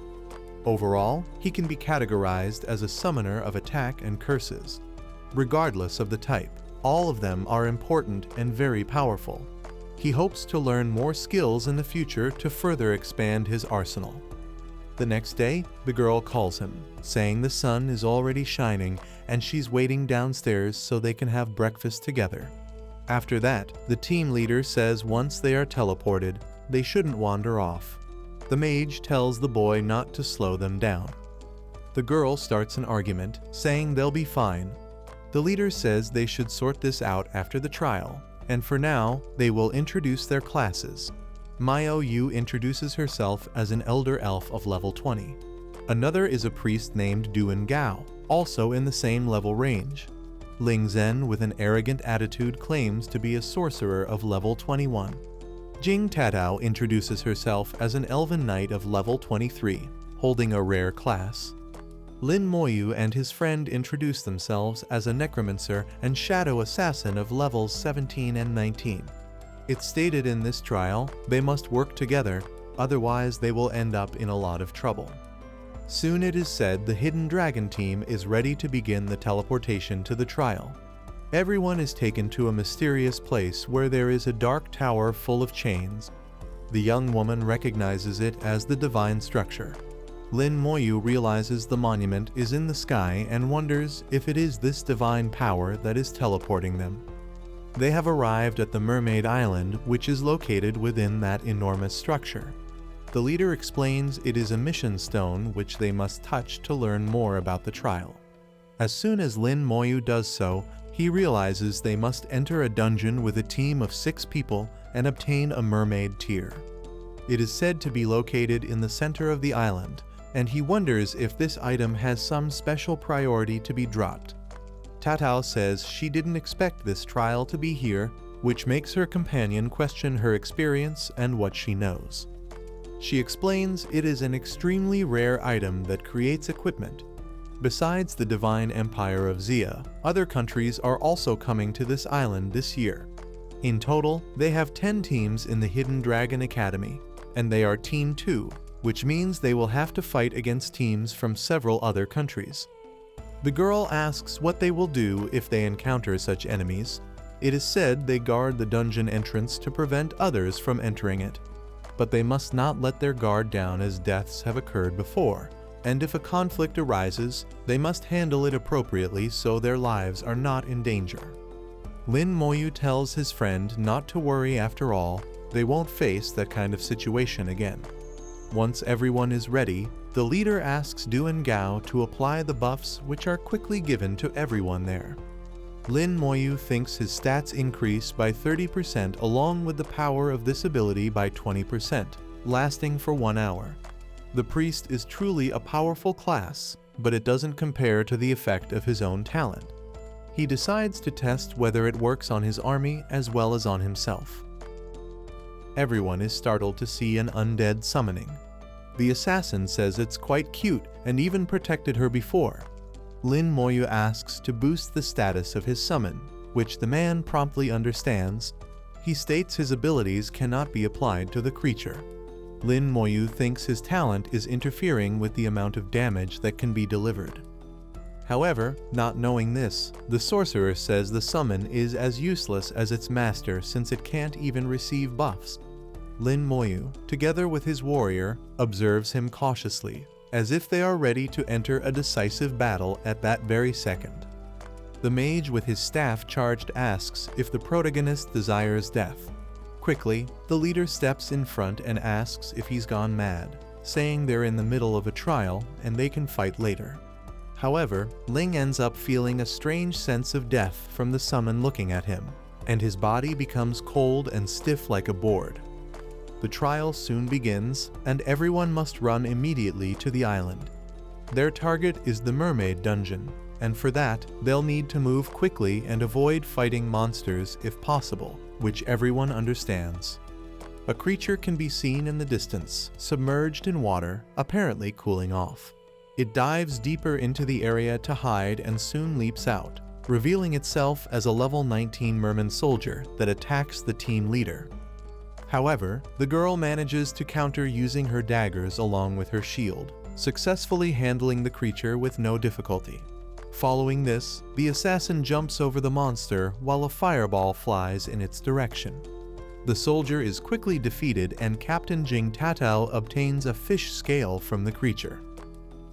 Overall, he can be categorized as a summoner of attack and curses. Regardless of the type, all of them are important and very powerful. He hopes to learn more skills in the future to further expand his arsenal. The next day, the girl calls him, saying the sun is already shining and she's waiting downstairs so they can have breakfast together. After that, the team leader says once they are teleported, they shouldn't wander off. The mage tells the boy not to slow them down. The girl starts an argument, saying they'll be fine. The leader says they should sort this out after the trial, and for now, they will introduce their classes. Myo Yu introduces herself as an elder elf of level 20. Another is a priest named Duan Gao, also in the same level range. Ling Zhen with an arrogant attitude claims to be a sorcerer of level 21. Jing Tatao introduces herself as an elven knight of level 23, holding a rare class. Lin Moyu and his friend introduce themselves as a necromancer and shadow assassin of levels 17 and 19. It's stated in this trial they must work together, otherwise they will end up in a lot of trouble. Soon it is said the Hidden Dragon team is ready to begin the teleportation to the trial. Everyone is taken to a mysterious place where there is a dark tower full of chains. The young woman recognizes it as the divine structure. Lin Moyu realizes the monument is in the sky and wonders if it is this divine power that is teleporting them. They have arrived at the Mermaid Island, which is located within that enormous structure. The leader explains it is a mission stone which they must touch to learn more about the trial. As soon as Lin Moyu does so, he realizes they must enter a dungeon with a team of 6 people and obtain a mermaid tear. It is said to be located in the center of the island, and he wonders if this item has some special priority to be dropped. Tatao says she didn't expect this trial to be here, which makes her companion question her experience and what she knows. She explains it is an extremely rare item that creates equipment. Besides the Divine Empire of Xia, other countries are also coming to this island this year. In total, they have 10 teams in the Hidden Dragon Academy, and they are Team 2, which means they will have to fight against teams from several other countries. The girl asks what they will do if they encounter such enemies. It is said they guard the dungeon entrance to prevent others from entering it. But they must not let their guard down as deaths have occurred before, and if a conflict arises, they must handle it appropriately so their lives are not in danger. Lin Moyu tells his friend not to worry after all, they won't face that kind of situation again. Once everyone is ready, the leader asks Duan Gao to apply the buffs which are quickly given to everyone there. Lin Moyu thinks his stats increase by 30% along with the power of this ability by 20%, lasting for 1 hour. The priest is truly a powerful class, but it doesn't compare to the effect of his own talent. He decides to test whether it works on his army as well as on himself. Everyone is startled to see an undead summoning. The assassin says it's quite cute and even protected her before. Lin Moyu asks to boost the status of his summon, which the man promptly understands. He states his abilities cannot be applied to the creature. Lin Moyu thinks his talent is interfering with the amount of damage that can be delivered. However, not knowing this, the sorcerer says the summon is as useless as its master since it can't even receive buffs. Lin Moyu, together with his warrior, observes him cautiously, as if they are ready to enter a decisive battle at that very second. The mage with his staff charged asks if the protagonist desires death. Quickly, the leader steps in front and asks if he's gone mad, saying they're in the middle of a trial and they can fight later. However, Ling ends up feeling a strange sense of death from the summon looking at him, and his body becomes cold and stiff like a board. The trial soon begins, and everyone must run immediately to the island. Their target is the mermaid dungeon, and for that, they'll need to move quickly and avoid fighting monsters if possible, which everyone understands. A creature can be seen in the distance, submerged in water, apparently cooling off. It dives deeper into the area to hide and soon leaps out, revealing itself as a level 19 merman soldier that attacks the team leader. However, the girl manages to counter using her daggers along with her shield, successfully handling the creature with no difficulty. Following this, the assassin jumps over the monster while a fireball flies in its direction. The soldier is quickly defeated and Captain Jing Tatao obtains a fish scale from the creature.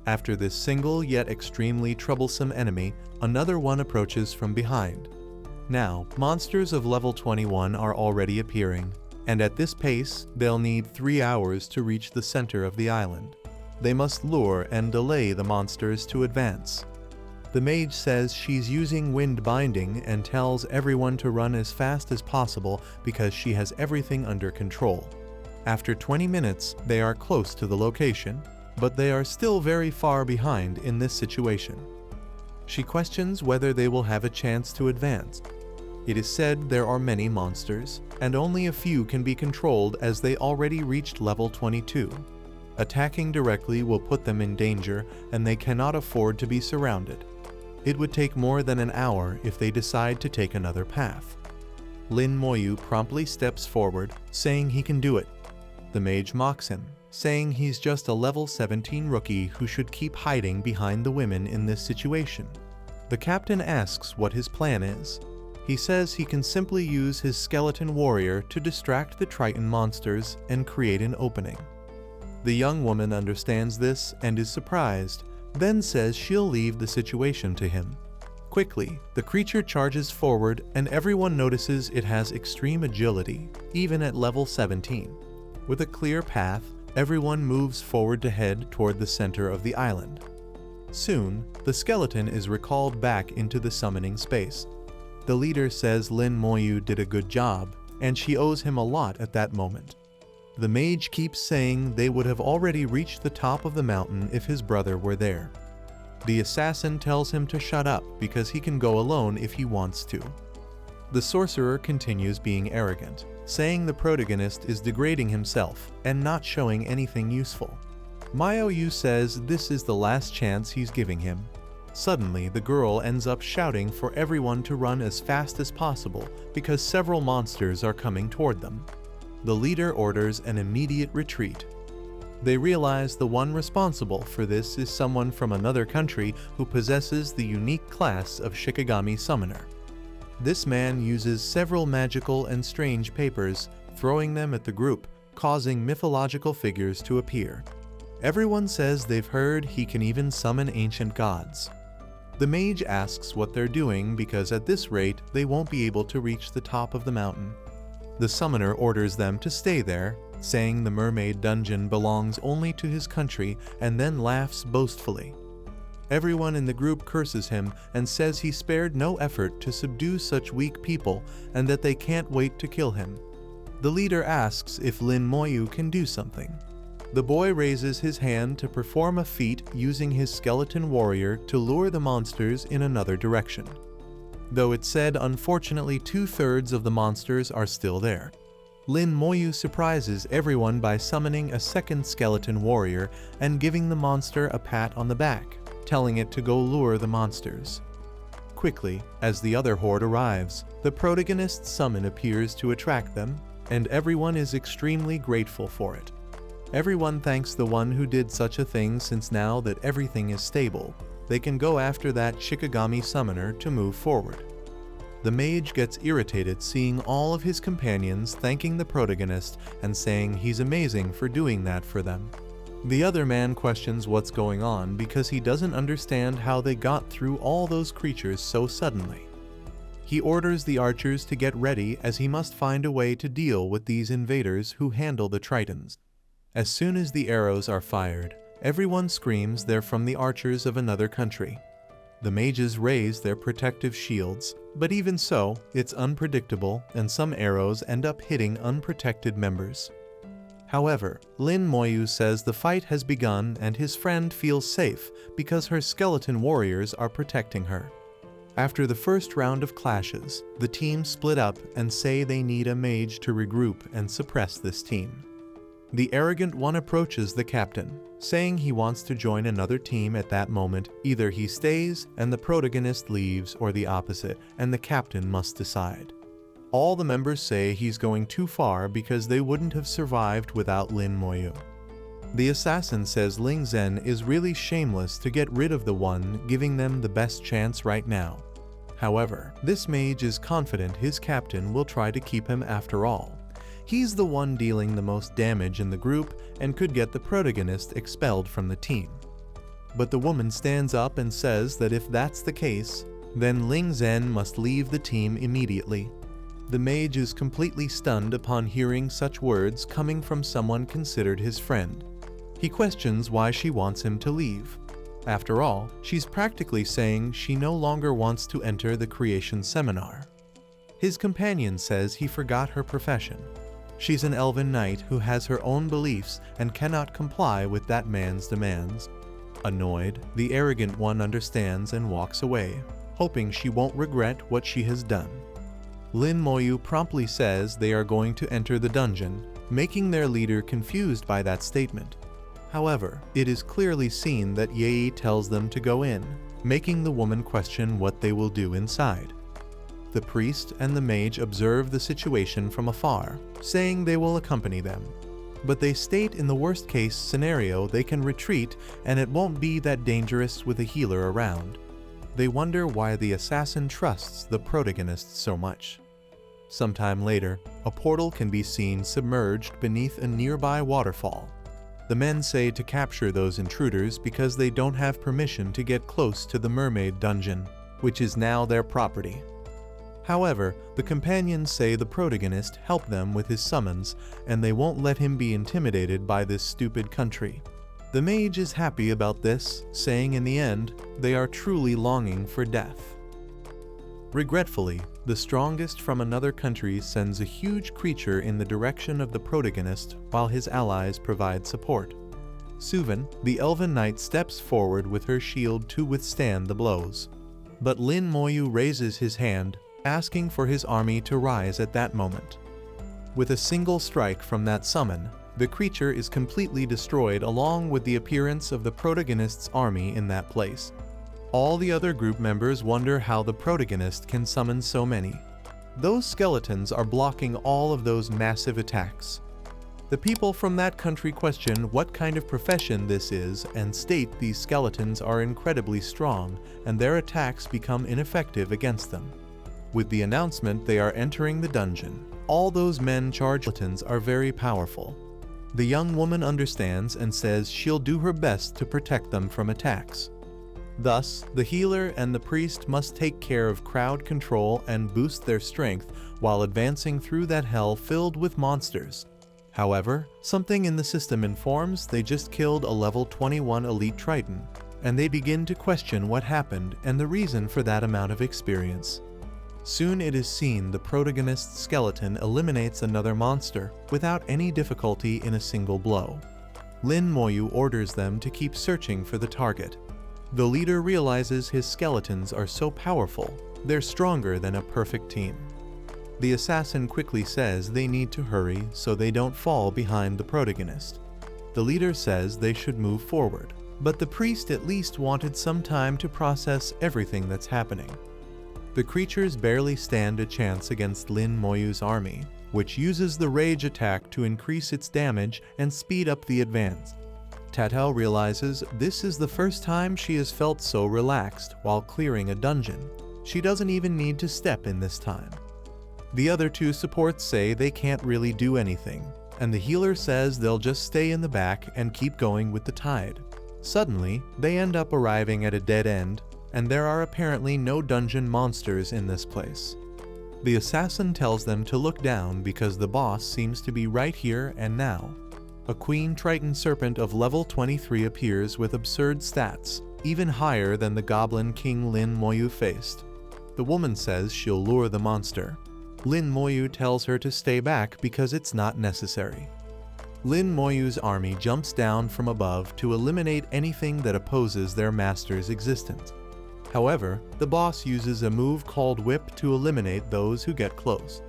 After this single yet extremely troublesome enemy, another one approaches from behind. Now, monsters of level 21 are already appearing, and at this pace, they'll need 3 hours to reach the center of the island. They must lure and delay the monsters to advance. The mage says she's using wind binding and tells everyone to run as fast as possible because she has everything under control. After 20 minutes, they are close to the location, but they are still very far behind in this situation. She questions whether they will have a chance to advance. It is said there are many monsters, and only a few can be controlled as they already reached level 22. Attacking directly will put them in danger, and they cannot afford to be surrounded. It would take more than an hour if they decide to take another path. Lin Moyu promptly steps forward, saying he can do it. The mage mocks him, saying he's just a level 17 rookie who should keep hiding behind the women in this situation. The captain asks what his plan is. He says he can simply use his skeleton warrior to distract the Triton monsters and create an opening. The young woman understands this and is surprised, then says she'll leave the situation to him. Quickly, the creature charges forward and everyone notices it has extreme agility, even at level 17. With a clear path, everyone moves forward to head toward the center of the island. Soon, the skeleton is recalled back into the summoning space. The leader says Lin Moyu did a good job, and she owes him a lot at that moment. The mage keeps saying they would have already reached the top of the mountain if his brother were there. The assassin tells him to shut up because he can go alone if he wants to. The sorcerer continues being arrogant, saying the protagonist is degrading himself and not showing anything useful. Myo Yu says this is the last chance he's giving him. Suddenly, the girl ends up shouting for everyone to run as fast as possible because several monsters are coming toward them. The leader orders an immediate retreat. They realize the one responsible for this is someone from another country who possesses the unique class of Shikigami Summoner. This man uses several magical and strange papers, throwing them at the group, causing mythological figures to appear. Everyone says they've heard he can even summon ancient gods. The mage asks what they're doing because at this rate they won't be able to reach the top of the mountain. The summoner orders them to stay there, saying the mermaid dungeon belongs only to his country, and then laughs boastfully. Everyone in the group curses him and says he spared no effort to subdue such weak people and that they can't wait to kill him. The leader asks if Lin Moyu can do something. The boy raises his hand to perform a feat using his skeleton warrior to lure the monsters in another direction. Though it's said unfortunately 2/3 of the monsters are still there. Lin Moyu surprises everyone by summoning a second skeleton warrior and giving the monster a pat on the back, telling it to go lure the monsters. Quickly, as the other horde arrives, the protagonist's summon appears to attract them, and everyone is extremely grateful for it. Everyone thanks the one who did such a thing, since now that everything is stable, they can go after that Shikigami summoner to move forward. The mage gets irritated seeing all of his companions thanking the protagonist and saying he's amazing for doing that for them. The other man questions what's going on because he doesn't understand how they got through all those creatures so suddenly. He orders the archers to get ready as he must find a way to deal with these invaders who handle the tritons. As soon as the arrows are fired, everyone screams they're from the archers of another country. The mages raise their protective shields, but even so, it's unpredictable and some arrows end up hitting unprotected members. However, Lin Moyu says the fight has begun and his friend feels safe because her skeleton warriors are protecting her. After the first round of clashes, the team split up and say they need a mage to regroup and suppress this team. The arrogant one approaches the captain, saying he wants to join another team at that moment. Either he stays and the protagonist leaves, or the opposite, and the captain must decide. All the members say he's going too far because they wouldn't have survived without Lin Moyu. The assassin says Ling Zhen is really shameless to get rid of the one giving them the best chance right now. However, this mage is confident his captain will try to keep him after all. He's the one dealing the most damage in the group and could get the protagonist expelled from the team. But the woman stands up and says that if that's the case, then Ling Zhen must leave the team immediately. The mage is completely stunned upon hearing such words coming from someone considered his friend. He questions why she wants him to leave. After all, she's practically saying she no longer wants to enter the creation seminar. His companion says he forgot her profession. She's an elven knight who has her own beliefs and cannot comply with that man's demands. Annoyed, the arrogant one understands and walks away, hoping she won't regret what she has done. Lin Moyu promptly says they are going to enter the dungeon, making their leader confused by that statement. However, it is clearly seen that Ye tells them to go in, making the woman question what they will do inside. The priest and the mage observe the situation from afar, saying they will accompany them. But they state in the worst-case scenario they can retreat and it won't be that dangerous with a healer around. They wonder why the assassin trusts the protagonist so much. Sometime later, a portal can be seen submerged beneath a nearby waterfall. The men say to capture those intruders because they don't have permission to get close to the mermaid dungeon, which is now their property. However, the companions say the protagonist helped them with his summons, and they won't let him be intimidated by this stupid country. The mage is happy about this, saying in the end, they are truly longing for death. Regretfully, the strongest from another country sends a huge creature in the direction of the protagonist while his allies provide support. Suvan, the elven knight, steps forward with her shield to withstand the blows. But Lin Moyu raises his hand, asking for his army to rise at that moment. With a single strike from that summon, the creature is completely destroyed along with the appearance of the protagonist's army in that place. All the other group members wonder how the protagonist can summon so many. Those skeletons are blocking all of those massive attacks. The people from that country question what kind of profession this is and state these skeletons are incredibly strong and their attacks become ineffective against them. With the announcement they are entering the dungeon, all those men charged skeletons are very powerful. The young woman understands and says she'll do her best to protect them from attacks. Thus, the healer and the priest must take care of crowd control and boost their strength while advancing through that hell filled with monsters. However, something in the system informs they just killed a level 21 elite Triton, and they begin to question what happened and the reason for that amount of experience. Soon it is seen the protagonist's skeleton eliminates another monster without any difficulty in a single blow. Lin Moyu orders them to keep searching for the target. The leader realizes his skeletons are so powerful, they're stronger than a perfect team. The assassin quickly says they need to hurry so they don't fall behind the protagonist. The leader says they should move forward, but the priest at least wanted some time to process everything that's happening. The creatures barely stand a chance against Lin Moyu's army, which uses the rage attack to increase its damage and speed up the advance. Tatao realizes this is the first time she has felt so relaxed while clearing a dungeon. She doesn't even need to step in this time. The other two supports say they can't really do anything, and the healer says they'll just stay in the back and keep going with the tide. Suddenly, they end up arriving at a dead end, and there are apparently no dungeon monsters in this place. The assassin tells them to look down because the boss seems to be right here and now. A queen triton serpent of level 23 appears with absurd stats, even higher than the goblin king Lin Moyu faced. The woman says she'll lure the monster. Lin Moyu tells her to stay back because it's not necessary. Lin Moyu's army jumps down from above to eliminate anything that opposes their master's existence. However, the boss uses a move called Whip to eliminate those who get close.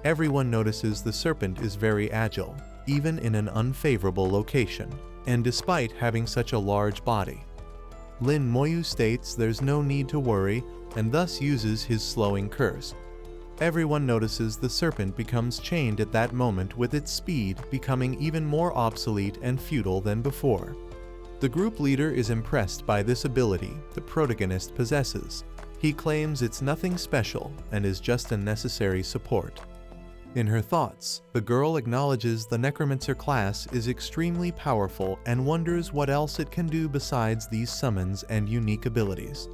Everyone notices the serpent is very agile, even in an unfavorable location, and despite having such a large body. Lin Moyu states there's no need to worry and thus uses his slowing curse. Everyone notices the serpent becomes chained at that moment, with its speed becoming even more obsolete and futile than before. The group leader is impressed by this ability the protagonist possesses. He claims it's nothing special and is just a necessary support. In her thoughts, the girl acknowledges the necromancer class is extremely powerful and wonders what else it can do besides these summons and unique abilities.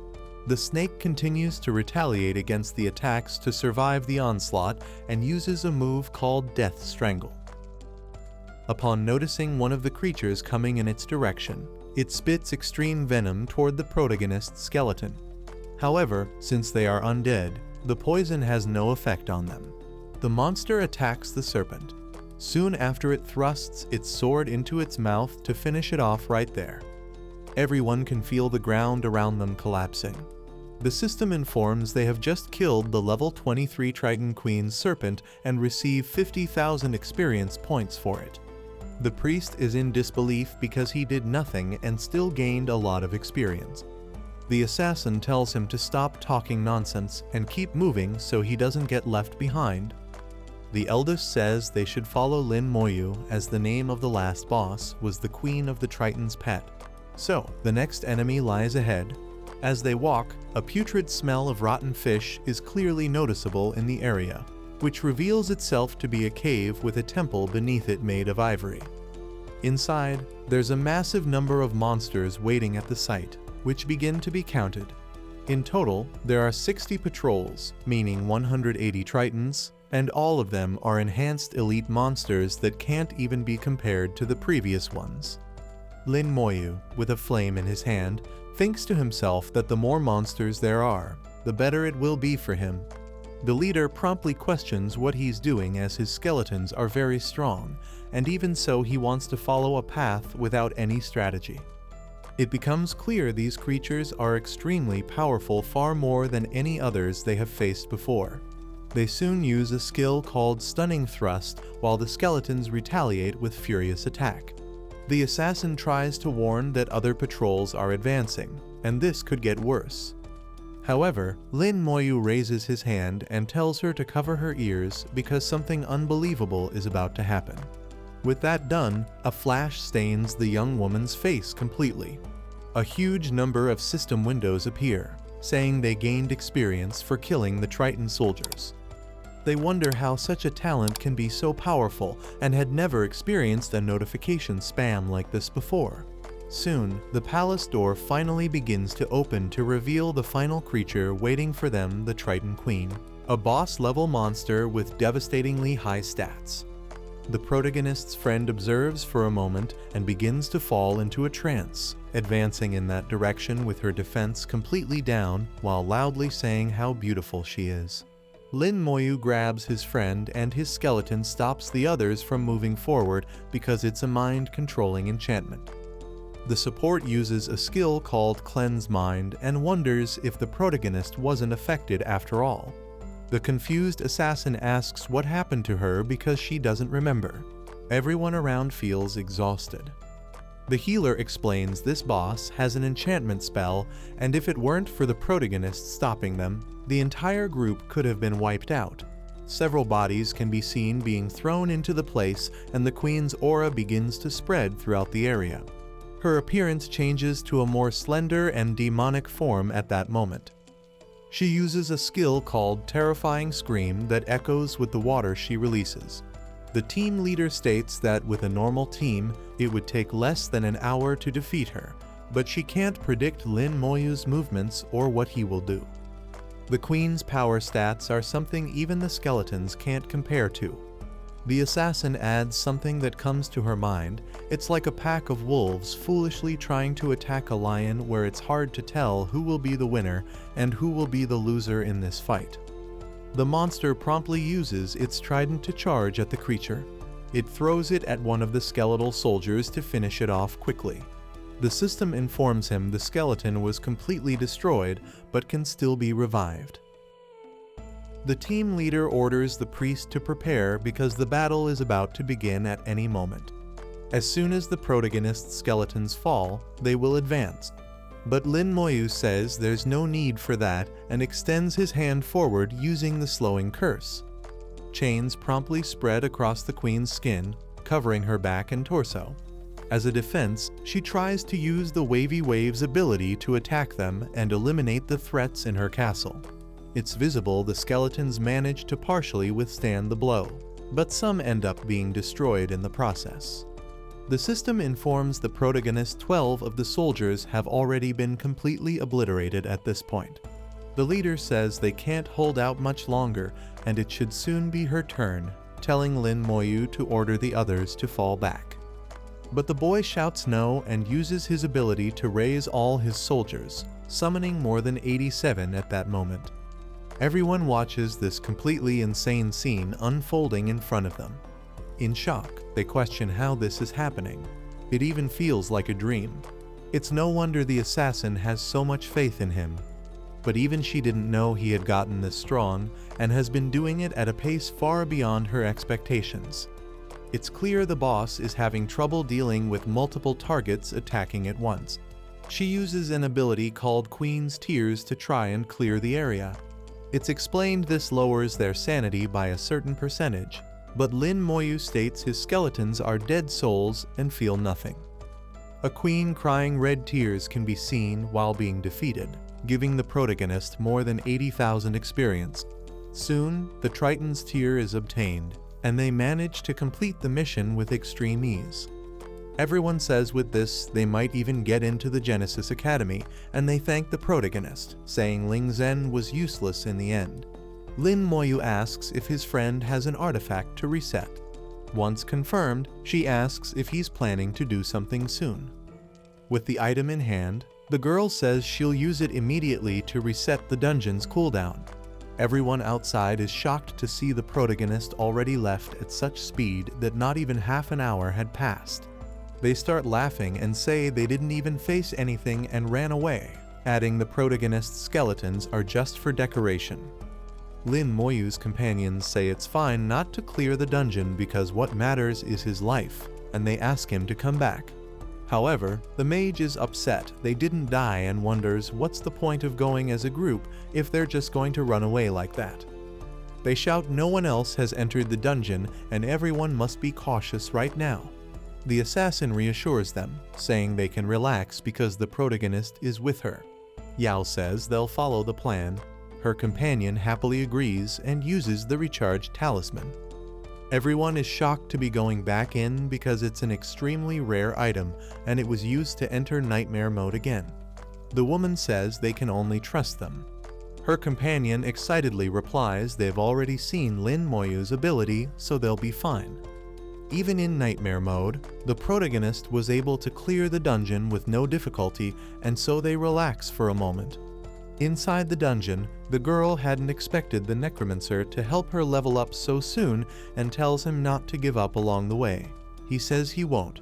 The snake continues to retaliate against the attacks to survive the onslaught and uses a move called Death Strangle. Upon noticing one of the creatures coming in its direction, it spits extreme venom toward the protagonist's skeleton. However, since they are undead, the poison has no effect on them. The monster attacks the serpent. Soon after, it thrusts its sword into its mouth to finish it off right there. Everyone can feel the ground around them collapsing. The system informs they have just killed the level 23 Triton Queen's serpent and receive 50,000 experience points for it. The priest is in disbelief because he did nothing and still gained a lot of experience. The assassin tells him to stop talking nonsense and keep moving so he doesn't get left behind. The eldest says they should follow Lin Moyu, as the name of the last boss was the queen of the Triton's pet. So, the next enemy lies ahead. As they walk, a putrid smell of rotten fish is clearly noticeable in the area, which reveals itself to be a cave with a temple beneath it made of ivory. Inside, there's a massive number of monsters waiting at the site, which begin to be counted. In total, there are 60 patrols, meaning 180 Tritons, and all of them are enhanced elite monsters that can't even be compared to the previous ones. Lin Moyu, with a flame in his hand, thinks to himself that the more monsters there are, the better it will be for him. The leader promptly questions what he's doing, as his skeletons are very strong, and even so he wants to follow a path without any strategy. It becomes clear these creatures are extremely powerful, far more than any others they have faced before. They soon use a skill called Stunning Thrust, while the skeletons retaliate with furious attack. The assassin tries to warn that other patrols are advancing, and this could get worse. However, Lin Moyu raises his hand and tells her to cover her ears because something unbelievable is about to happen. With that done, a flash stains the young woman's face completely. A huge number of system windows appear, saying they gained experience for killing the Triton soldiers. They wonder how such a talent can be so powerful and had never experienced a notification spam like this before. Soon, the palace door finally begins to open to reveal the final creature waiting for them, the Triton Queen, a boss-level monster with devastatingly high stats. The protagonist's friend observes for a moment and begins to fall into a trance, advancing in that direction with her defense completely down while loudly saying how beautiful she is. Lin Moyu grabs his friend and his skeleton stops the others from moving forward because it's a mind-controlling enchantment. The support uses a skill called Cleanse Mind and wonders if the protagonist wasn't affected after all. The confused assassin asks what happened to her because she doesn't remember. Everyone around feels exhausted. The healer explains this boss has an enchantment spell, and if it weren't for the protagonist stopping them, the entire group could have been wiped out. Several bodies can be seen being thrown into the place, and the queen's aura begins to spread throughout the area. Her appearance changes to a more slender and demonic form at that moment. She uses a skill called Terrifying Scream that echoes with the water she releases. The team leader states that with a normal team, it would take less than an hour to defeat her, but she can't predict Lin Moyu's movements or what he will do. The queen's power stats are something even the skeletons can't compare to. The assassin adds something that comes to her mind. It's like a pack of wolves foolishly trying to attack a lion where it's hard to tell who will be the winner and who will be the loser in this fight. The monster promptly uses its trident to charge at the creature. It throws it at one of the skeletal soldiers to finish it off quickly. The system informs him the skeleton was completely destroyed but can still be revived. The team leader orders the priest to prepare because the battle is about to begin at any moment. As soon as the protagonist's skeletons fall, they will advance. But Lin Moyu says there's no need for that and extends his hand forward using the slowing curse. Chains promptly spread across the queen's skin, covering her back and torso. As a defense, she tries to use the Wavy Wave's ability to attack them and eliminate the threats in her castle. It's visible the skeletons manage to partially withstand the blow, but some end up being destroyed in the process. The system informs the protagonist 12 of the soldiers have already been completely obliterated at this point. The leader says they can't hold out much longer and it should soon be her turn, telling Lin Moyu to order the others to fall back. But the boy shouts no and uses his ability to raise all his soldiers, summoning more than 87 at that moment. Everyone watches this completely insane scene unfolding in front of them. In shock, they question how this is happening. It even feels like a dream. It's no wonder the assassin has so much faith in him. But even she didn't know he had gotten this strong and has been doing it at a pace far beyond her expectations. It's clear the boss is having trouble dealing with multiple targets attacking at once. She uses an ability called Queen's Tears to try and clear the area. It's explained this lowers their sanity by a certain percentage, but Lin Moyu states his skeletons are dead souls and feel nothing. A queen crying red tears can be seen while being defeated, giving the protagonist more than 80,000 experience. Soon, the Triton's tear is obtained, and they manage to complete the mission with extreme ease. Everyone says with this they might even get into the Genesis Academy, and they thank the protagonist, saying Ling Zhen was useless in the end. Lin Moyu asks if his friend has an artifact to reset. Once confirmed, she asks if he's planning to do something soon. With the item in hand, the girl says she'll use it immediately to reset the dungeon's cooldown. Everyone outside is shocked to see the protagonist already left at such speed that not even half an hour had passed. They start laughing and say they didn't even face anything and ran away, adding the protagonist's skeletons are just for decoration. Lin Moyu's companions say it's fine not to clear the dungeon because what matters is his life, and they ask him to come back. However, the mage is upset they didn't die and wonders what's the point of going as a group if they're just going to run away like that. They shout no one else has entered the dungeon and everyone must be cautious right now. The assassin reassures them, saying they can relax because the protagonist is with her. Yao says they'll follow the plan. Her companion happily agrees and uses the recharged talisman. Everyone is shocked to be going back in because it's an extremely rare item and it was used to enter nightmare mode again. The woman says they can only trust them. Her companion excitedly replies they've already seen Lin Moyu's ability, so they'll be fine. Even in nightmare mode, the protagonist was able to clear the dungeon with no difficulty, and so they relax for a moment. Inside the dungeon, the girl hadn't expected the necromancer to help her level up so soon and tells him not to give up along the way. He says he won't.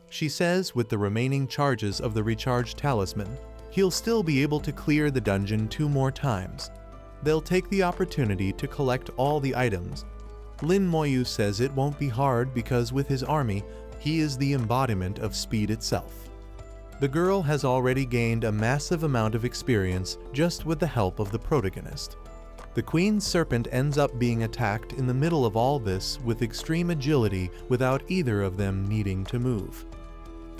She says with the remaining charges of the recharged talisman, he'll still be able to clear the dungeon 2 more times. they'll take the opportunity to collect all the items. Lin Moyu says it won't be hard because with his army, he is the embodiment of speed itself. The girl has already gained a massive amount of experience just with the help of the protagonist. The Queen's Serpent ends up being attacked in the middle of all this with extreme agility without either of them needing to move.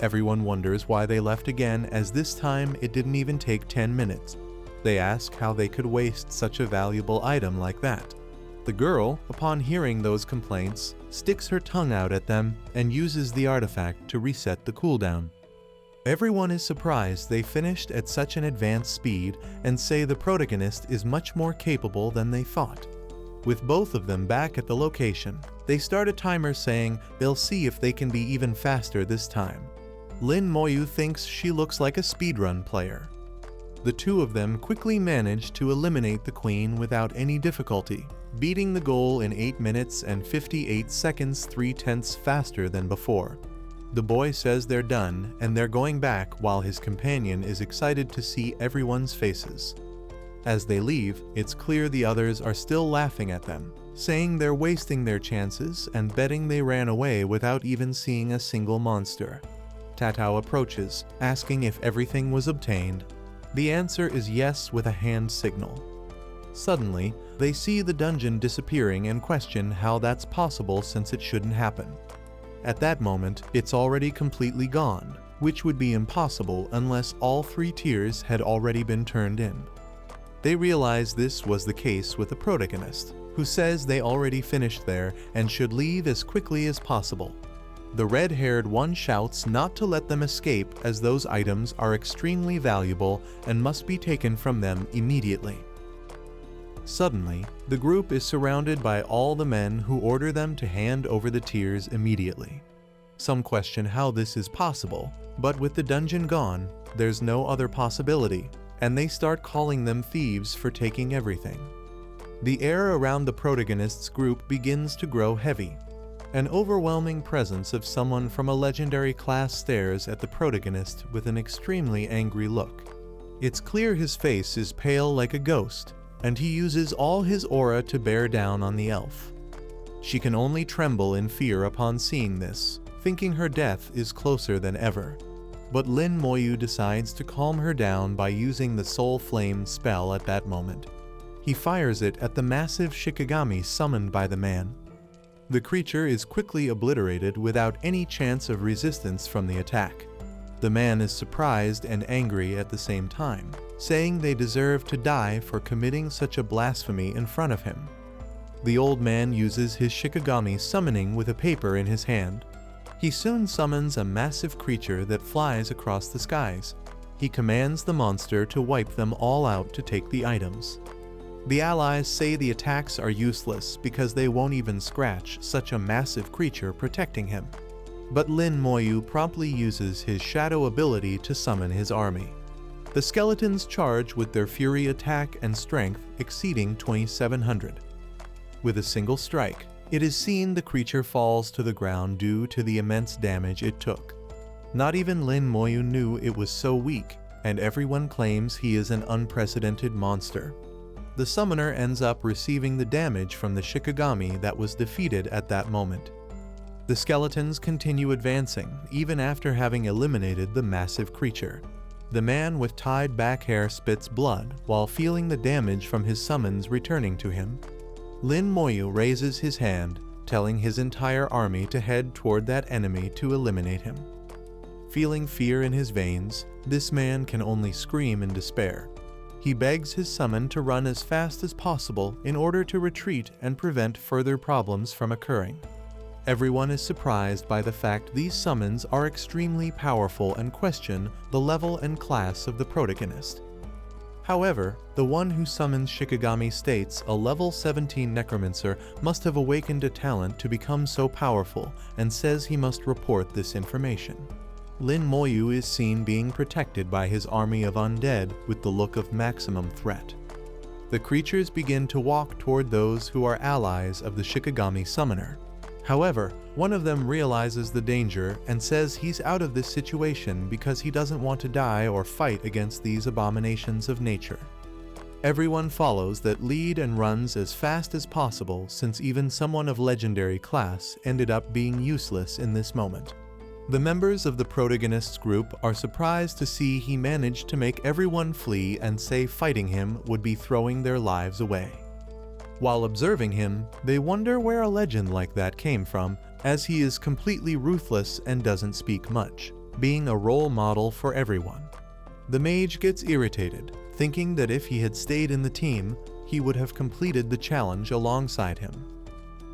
Everyone wonders why they left again, as this time it didn't even take 10 minutes. They ask how they could waste such a valuable item like that. The girl, upon hearing those complaints, sticks her tongue out at them and uses the artifact to reset the cooldown. Everyone is surprised they finished at such an advanced speed and say the protagonist is much more capable than they thought. With both of them back at the location, they start a timer saying they'll see if they can be even faster this time. Lin Moyu thinks she looks like a speedrun player. The two of them quickly manage to eliminate the Queen without any difficulty, beating the goal in 8 minutes and 58 seconds 3/10 faster than before. The boy says they're done and they're going back while his companion is excited to see everyone's faces. As they leave, it's clear the others are still laughing at them, saying they're wasting their chances and betting they ran away without even seeing a single monster. Tatao approaches, asking if everything was obtained. The answer is yes with a hand signal. Suddenly, they see the dungeon disappearing and question how that's possible since it shouldn't happen. At that moment, it's already completely gone, which would be impossible unless all 3 tiers had already been turned in. They realize this was the case with the protagonist, who says they already finished there and should leave as quickly as possible. The red-haired one shouts not to let them escape as those items are extremely valuable and must be taken from them immediately. Suddenly, the group is surrounded by all the men who order them to hand over the tiers immediately. Some question how this is possible, but with the dungeon gone, there's no other possibility, and they start calling them thieves for taking everything. The air around the protagonist's group begins to grow heavy. An overwhelming presence of someone from a legendary class stares at the protagonist with an extremely angry look. It's clear his face is pale like a ghost, and he uses all his aura to bear down on the elf. She can only tremble in fear upon seeing this, thinking her death is closer than ever. But Lin Moyu decides to calm her down by using the Soul Flame spell at that moment. He fires it at the massive Shikigami summoned by the man. The creature is quickly obliterated without any chance of resistance from the attack. The man is surprised and angry at the same time, saying they deserve to die for committing such a blasphemy in front of him. The old man uses his Shikigami summoning with a paper in his hand. He soon summons a massive creature that flies across the skies. He commands the monster to wipe them all out to take the items. The allies say the attacks are useless because they won't even scratch such a massive creature protecting him. But Lin Moyu promptly uses his shadow ability to summon his army. The skeletons charge with their fury attack and strength exceeding 2,700. With a single strike, it is seen the creature falls to the ground due to the immense damage it took. Not even Lin Moyu knew it was so weak, and everyone claims he is an unprecedented monster. The summoner ends up receiving the damage from the Shikigami that was defeated at that moment. The skeletons continue advancing, even after having eliminated the massive creature. The man with tied back hair spits blood while feeling the damage from his summons returning to him. Lin Moyu raises his hand, telling his entire army to head toward that enemy to eliminate him. Feeling fear in his veins, this man can only scream in despair. He begs his summon to run as fast as possible in order to retreat and prevent further problems from occurring. Everyone is surprised by the fact these summons are extremely powerful and question the level and class of the protagonist. However, the one who summons Shikigami states a level 17 necromancer must have awakened a talent to become so powerful and says he must report this information. Lin Moyu is seen being protected by his army of undead with the look of maximum threat. The creatures begin to walk toward those who are allies of the Shikigami summoner. However, one of them realizes the danger and says he's out of this situation because he doesn't want to die or fight against these abominations of nature. Everyone follows that lead and runs as fast as possible, since even someone of legendary class ended up being useless in this moment. The members of the protagonist's group are surprised to see he managed to make everyone flee and say fighting him would be throwing their lives away. While observing him, they wonder where a legend like that came from, as he is completely ruthless and doesn't speak much, being a role model for everyone. The mage gets irritated, thinking that if he had stayed in the team, he would have completed the challenge alongside him.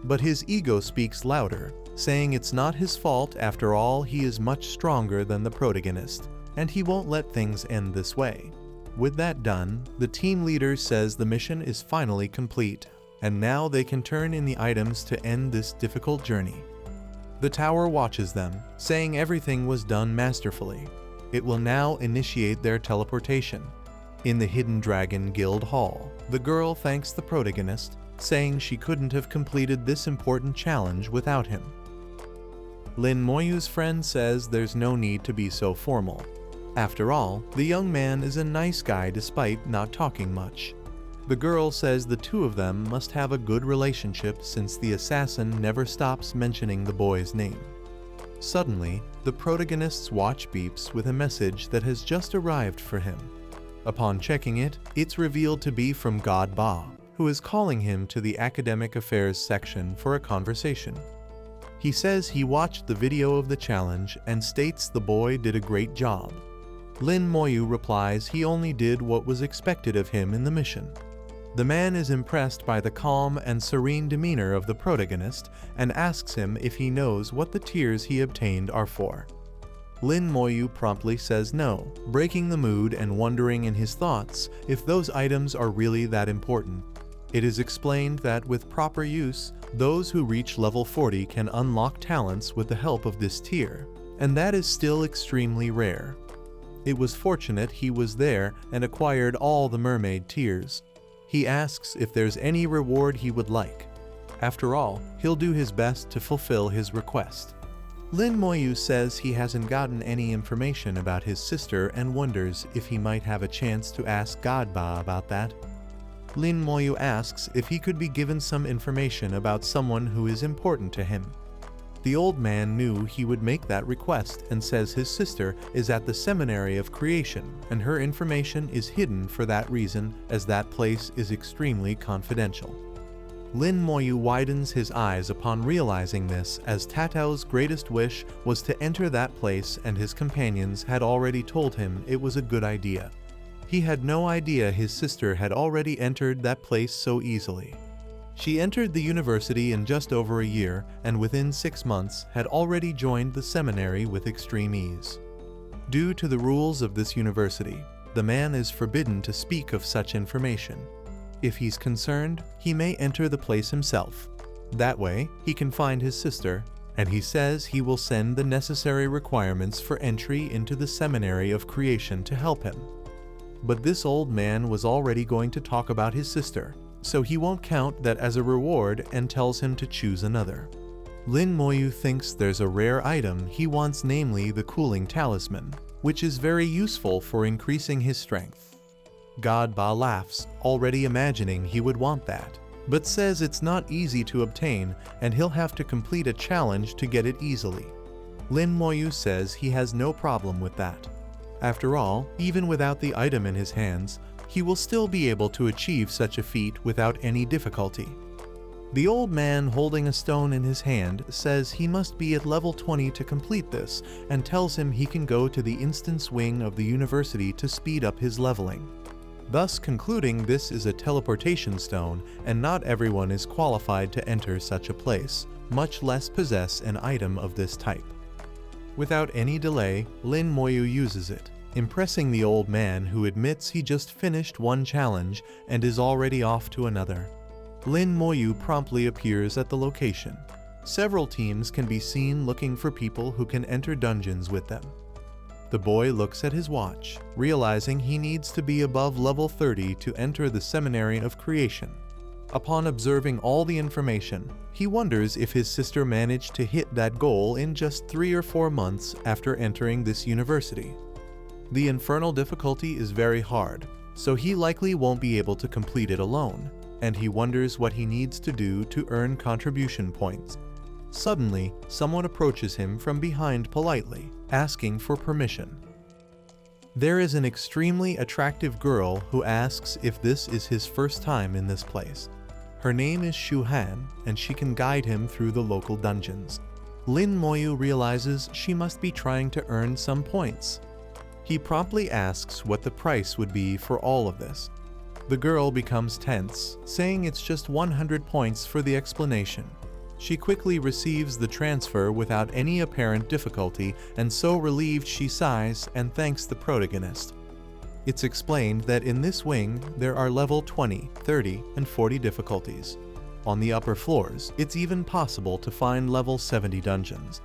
But his ego speaks louder, saying it's not his fault after all, he is much stronger than the protagonist, and he won't let things end this way. With that done, the team leader says the mission is finally complete, and now they can turn in the items to end this difficult journey. The tower watches them, saying everything was done masterfully. It will now initiate their teleportation. In the Hidden Dragon Guild Hall, the girl thanks the protagonist, saying she couldn't have completed this important challenge without him. Lin Moyu's friend says there's no need to be so formal. After all, the young man is a nice guy despite not talking much. The girl says the two of them must have a good relationship since the assassin never stops mentioning the boy's name. Suddenly, the protagonist's watch beeps with a message that has just arrived for him. Upon checking it, it's revealed to be from God Ba, who is calling him to the academic affairs section for a conversation. He says he watched the video of the challenge and states the boy did a great job. Lin Moyu replies he only did what was expected of him in the mission. The man is impressed by the calm and serene demeanor of the protagonist and asks him if he knows what the tears he obtained are for. Lin Moyu promptly says no, breaking the mood and wondering in his thoughts if those items are really that important. It is explained that with proper use, those who reach level 40 can unlock talents with the help of this tier, and that is still extremely rare. It was fortunate he was there and acquired all the mermaid tiers. He asks if there's any reward he would like. After all, he'll do his best to fulfill his request. Lin Moyu says he hasn't gotten any information about his sister and wonders if he might have a chance to ask God Ba about that. Lin Moyu asks if he could be given some information about someone who is important to him. The old man knew he would make that request and says his sister is at the Seminary of Creation and her information is hidden for that reason, as that place is extremely confidential. Lin Moyu widens his eyes upon realizing this, as Tatao's greatest wish was to enter that place and his companions had already told him it was a good idea. He had no idea his sister had already entered that place so easily. She entered the university in just over a year and within 6 months had already joined the seminary with extreme ease. Due to the rules of this university, the man is forbidden to speak of such information. If he's concerned, he may enter the place himself. That way, he can find his sister, and he says he will send the necessary requirements for entry into the Seminary of Creation to help him. But this old man was already going to talk about his sister, so he won't count that as a reward and tells him to choose another. Lin Moyu thinks there's a rare item he wants, namely the cooling talisman, which is very useful for increasing his strength. God Ba laughs, already imagining he would want that, but says it's not easy to obtain and he'll have to complete a challenge to get it easily. Lin Moyu says he has no problem with that. After all, even without the item in his hands, he will still be able to achieve such a feat without any difficulty. The old man holding a stone in his hand says he must be at level 20 to complete this and tells him he can go to the instance wing of the university to speed up his leveling, thus concluding this is a teleportation stone and not everyone is qualified to enter such a place, much less possess an item of this type. Without any delay, Lin Moyu uses it, impressing the old man, who admits he just finished one challenge and is already off to another. Lin Moyu promptly appears at the location. Several teams can be seen looking for people who can enter dungeons with them. The boy looks at his watch, realizing he needs to be above level 30 to enter the Seminary of Creation. Upon observing all the information, he wonders if his sister managed to hit that goal in just 3 or 4 months after entering this university. The infernal difficulty is very hard, so he likely won't be able to complete it alone, and he wonders what he needs to do to earn contribution points. Suddenly, someone approaches him from behind politely, asking for permission. There is an extremely attractive girl who asks if this is his first time in this place. Her name is Shu-han, and she can guide him through the local dungeons. Lin Moyu realizes she must be trying to earn some points. He promptly asks what the price would be for all of this. The girl becomes tense, saying it's just 100 points for the explanation. She quickly receives the transfer without any apparent difficulty, and so relieved she sighs and thanks the protagonist. It's explained that in this wing there are level 20, 30, and 40 difficulties. On the upper floors, it's even possible to find level 70 dungeons.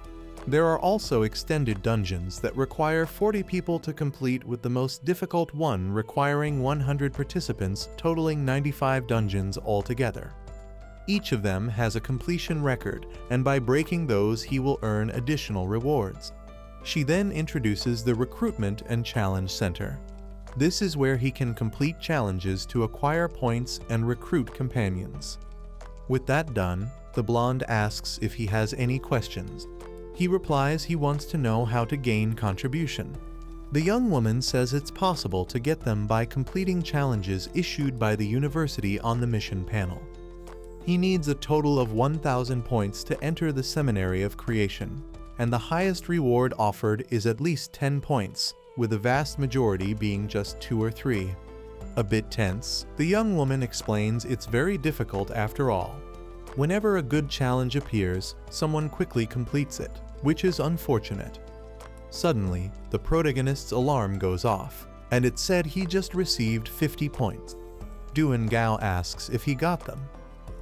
There are also extended dungeons that require 40 people to complete, with the most difficult one requiring 100 participants, totaling 95 dungeons altogether. Each of them has a completion record, and by breaking those he will earn additional rewards. She then introduces the Recruitment and Challenge Center. This is where he can complete challenges to acquire points and recruit companions. With that done, the blonde asks if he has any questions. He replies he wants to know how to gain contribution. The young woman says it's possible to get them by completing challenges issued by the university on the mission panel. He needs a total of 1,000 points to enter the Seminary of Creation, and the highest reward offered is at least 10 points, with the vast majority being just 2 or 3. A bit tense, the young woman explains it's very difficult after all. Whenever a good challenge appears, someone quickly completes it, which is unfortunate. Suddenly, the protagonist's alarm goes off, and it said he just received 50 points. Duan Gao asks if he got them.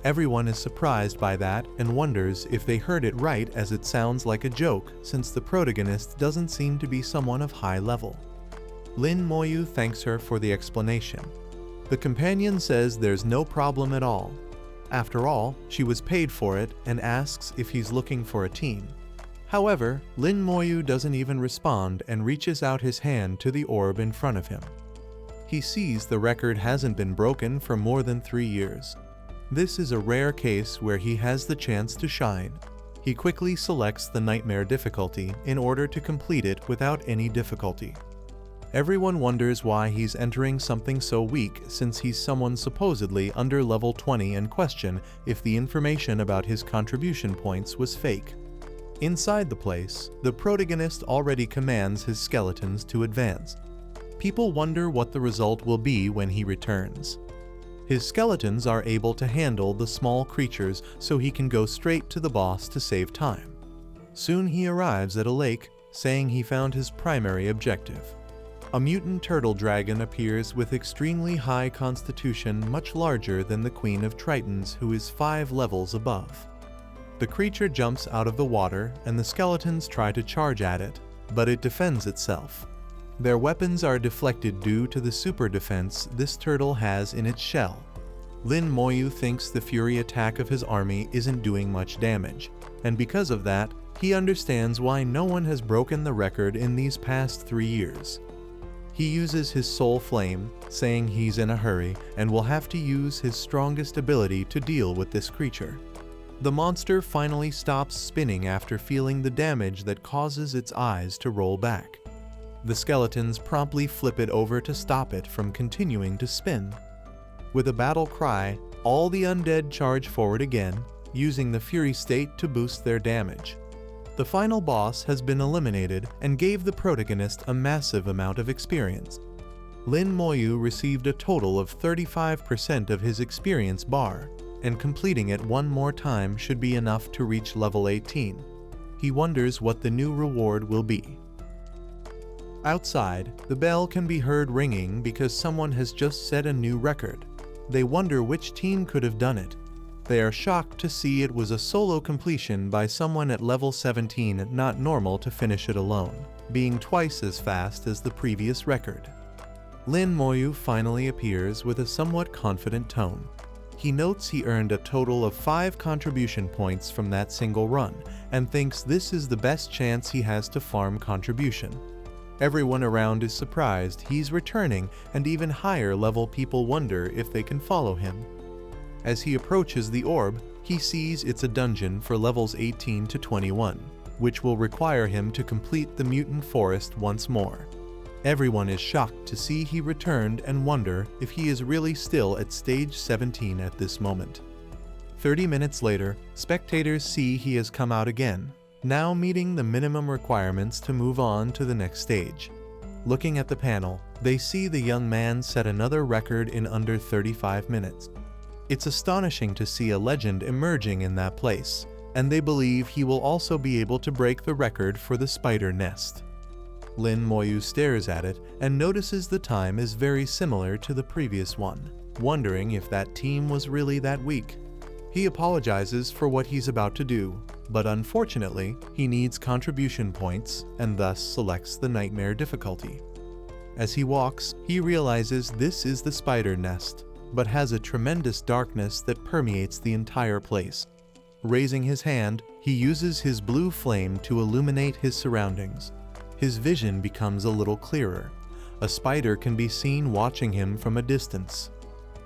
Everyone is surprised by that and wonders if they heard it right, as it sounds like a joke since the protagonist doesn't seem to be someone of high level. Lin Moyu thanks her for the explanation. The companion says there's no problem at all. After all, she was paid for it, and asks if he's looking for a team. However, Lin Moyu doesn't even respond and reaches out his hand to the orb in front of him. He sees the record hasn't been broken for more than 3 years. This is a rare case where he has the chance to shine. He quickly selects the Nightmare difficulty in order to complete it without any difficulty. Everyone wonders why he's entering something so weak, since he's someone supposedly under level 20, and question if the information about his contribution points was fake. Inside the place, the protagonist already commands his skeletons to advance. People wonder what the result will be when he returns. His skeletons are able to handle the small creatures, so he can go straight to the boss to save time. Soon he arrives at a lake, saying he found his primary objective. A mutant turtle dragon appears with extremely high constitution, much larger than the Queen of Tritons, who is 5 levels above. The creature jumps out of the water, and the skeletons try to charge at it, but it defends itself. Their weapons are deflected due to the super defense this turtle has in its shell. Lin Moyu thinks the fury attack of his army isn't doing much damage, and because of that, he understands why no one has broken the record in these past 3 years. He uses his soul flame, saying he's in a hurry and will have to use his strongest ability to deal with this creature. The monster finally stops spinning after feeling the damage that causes its eyes to roll back. The skeletons promptly flip it over to stop it from continuing to spin. With a battle cry, all the undead charge forward again, using the Fury State to boost their damage. The final boss has been eliminated and gave the protagonist a massive amount of experience. Lin Moyu received a total of 35% of his experience bar, and completing it one more time should be enough to reach level 18. He wonders what the new reward will be. Outside, the bell can be heard ringing because someone has just set a new record. They wonder which team could have done it. They are shocked to see it was a solo completion by someone at level 17, not normal to finish it alone, being twice as fast as the previous record. Lin Moyu finally appears with a somewhat confident tone. He notes he earned a total of 5 contribution points from that single run, and thinks this is the best chance he has to farm contribution. Everyone around is surprised he's returning, and even higher level people wonder if they can follow him. As he approaches the orb, he sees it's a dungeon for levels 18 to 21, which will require him to complete the mutant forest once more. Everyone is shocked to see he returned and wonder if he is really still at stage 17 at this moment. 30 minutes later, spectators see he has come out again, now meeting the minimum requirements to move on to the next stage. Looking at the panel, they see the young man set another record in under 35 minutes. It's astonishing to see a legend emerging in that place, and they believe he will also be able to break the record for the spider nest. Lin Moyu stares at it and notices the time is very similar to the previous one, wondering if that team was really that weak. He apologizes for what he's about to do, but unfortunately, he needs contribution points and thus selects the nightmare difficulty. As he walks, he realizes this is the spider nest, but has a tremendous darkness that permeates the entire place. Raising his hand, he uses his blue flame to illuminate his surroundings. His vision becomes a little clearer. A spider can be seen watching him from a distance.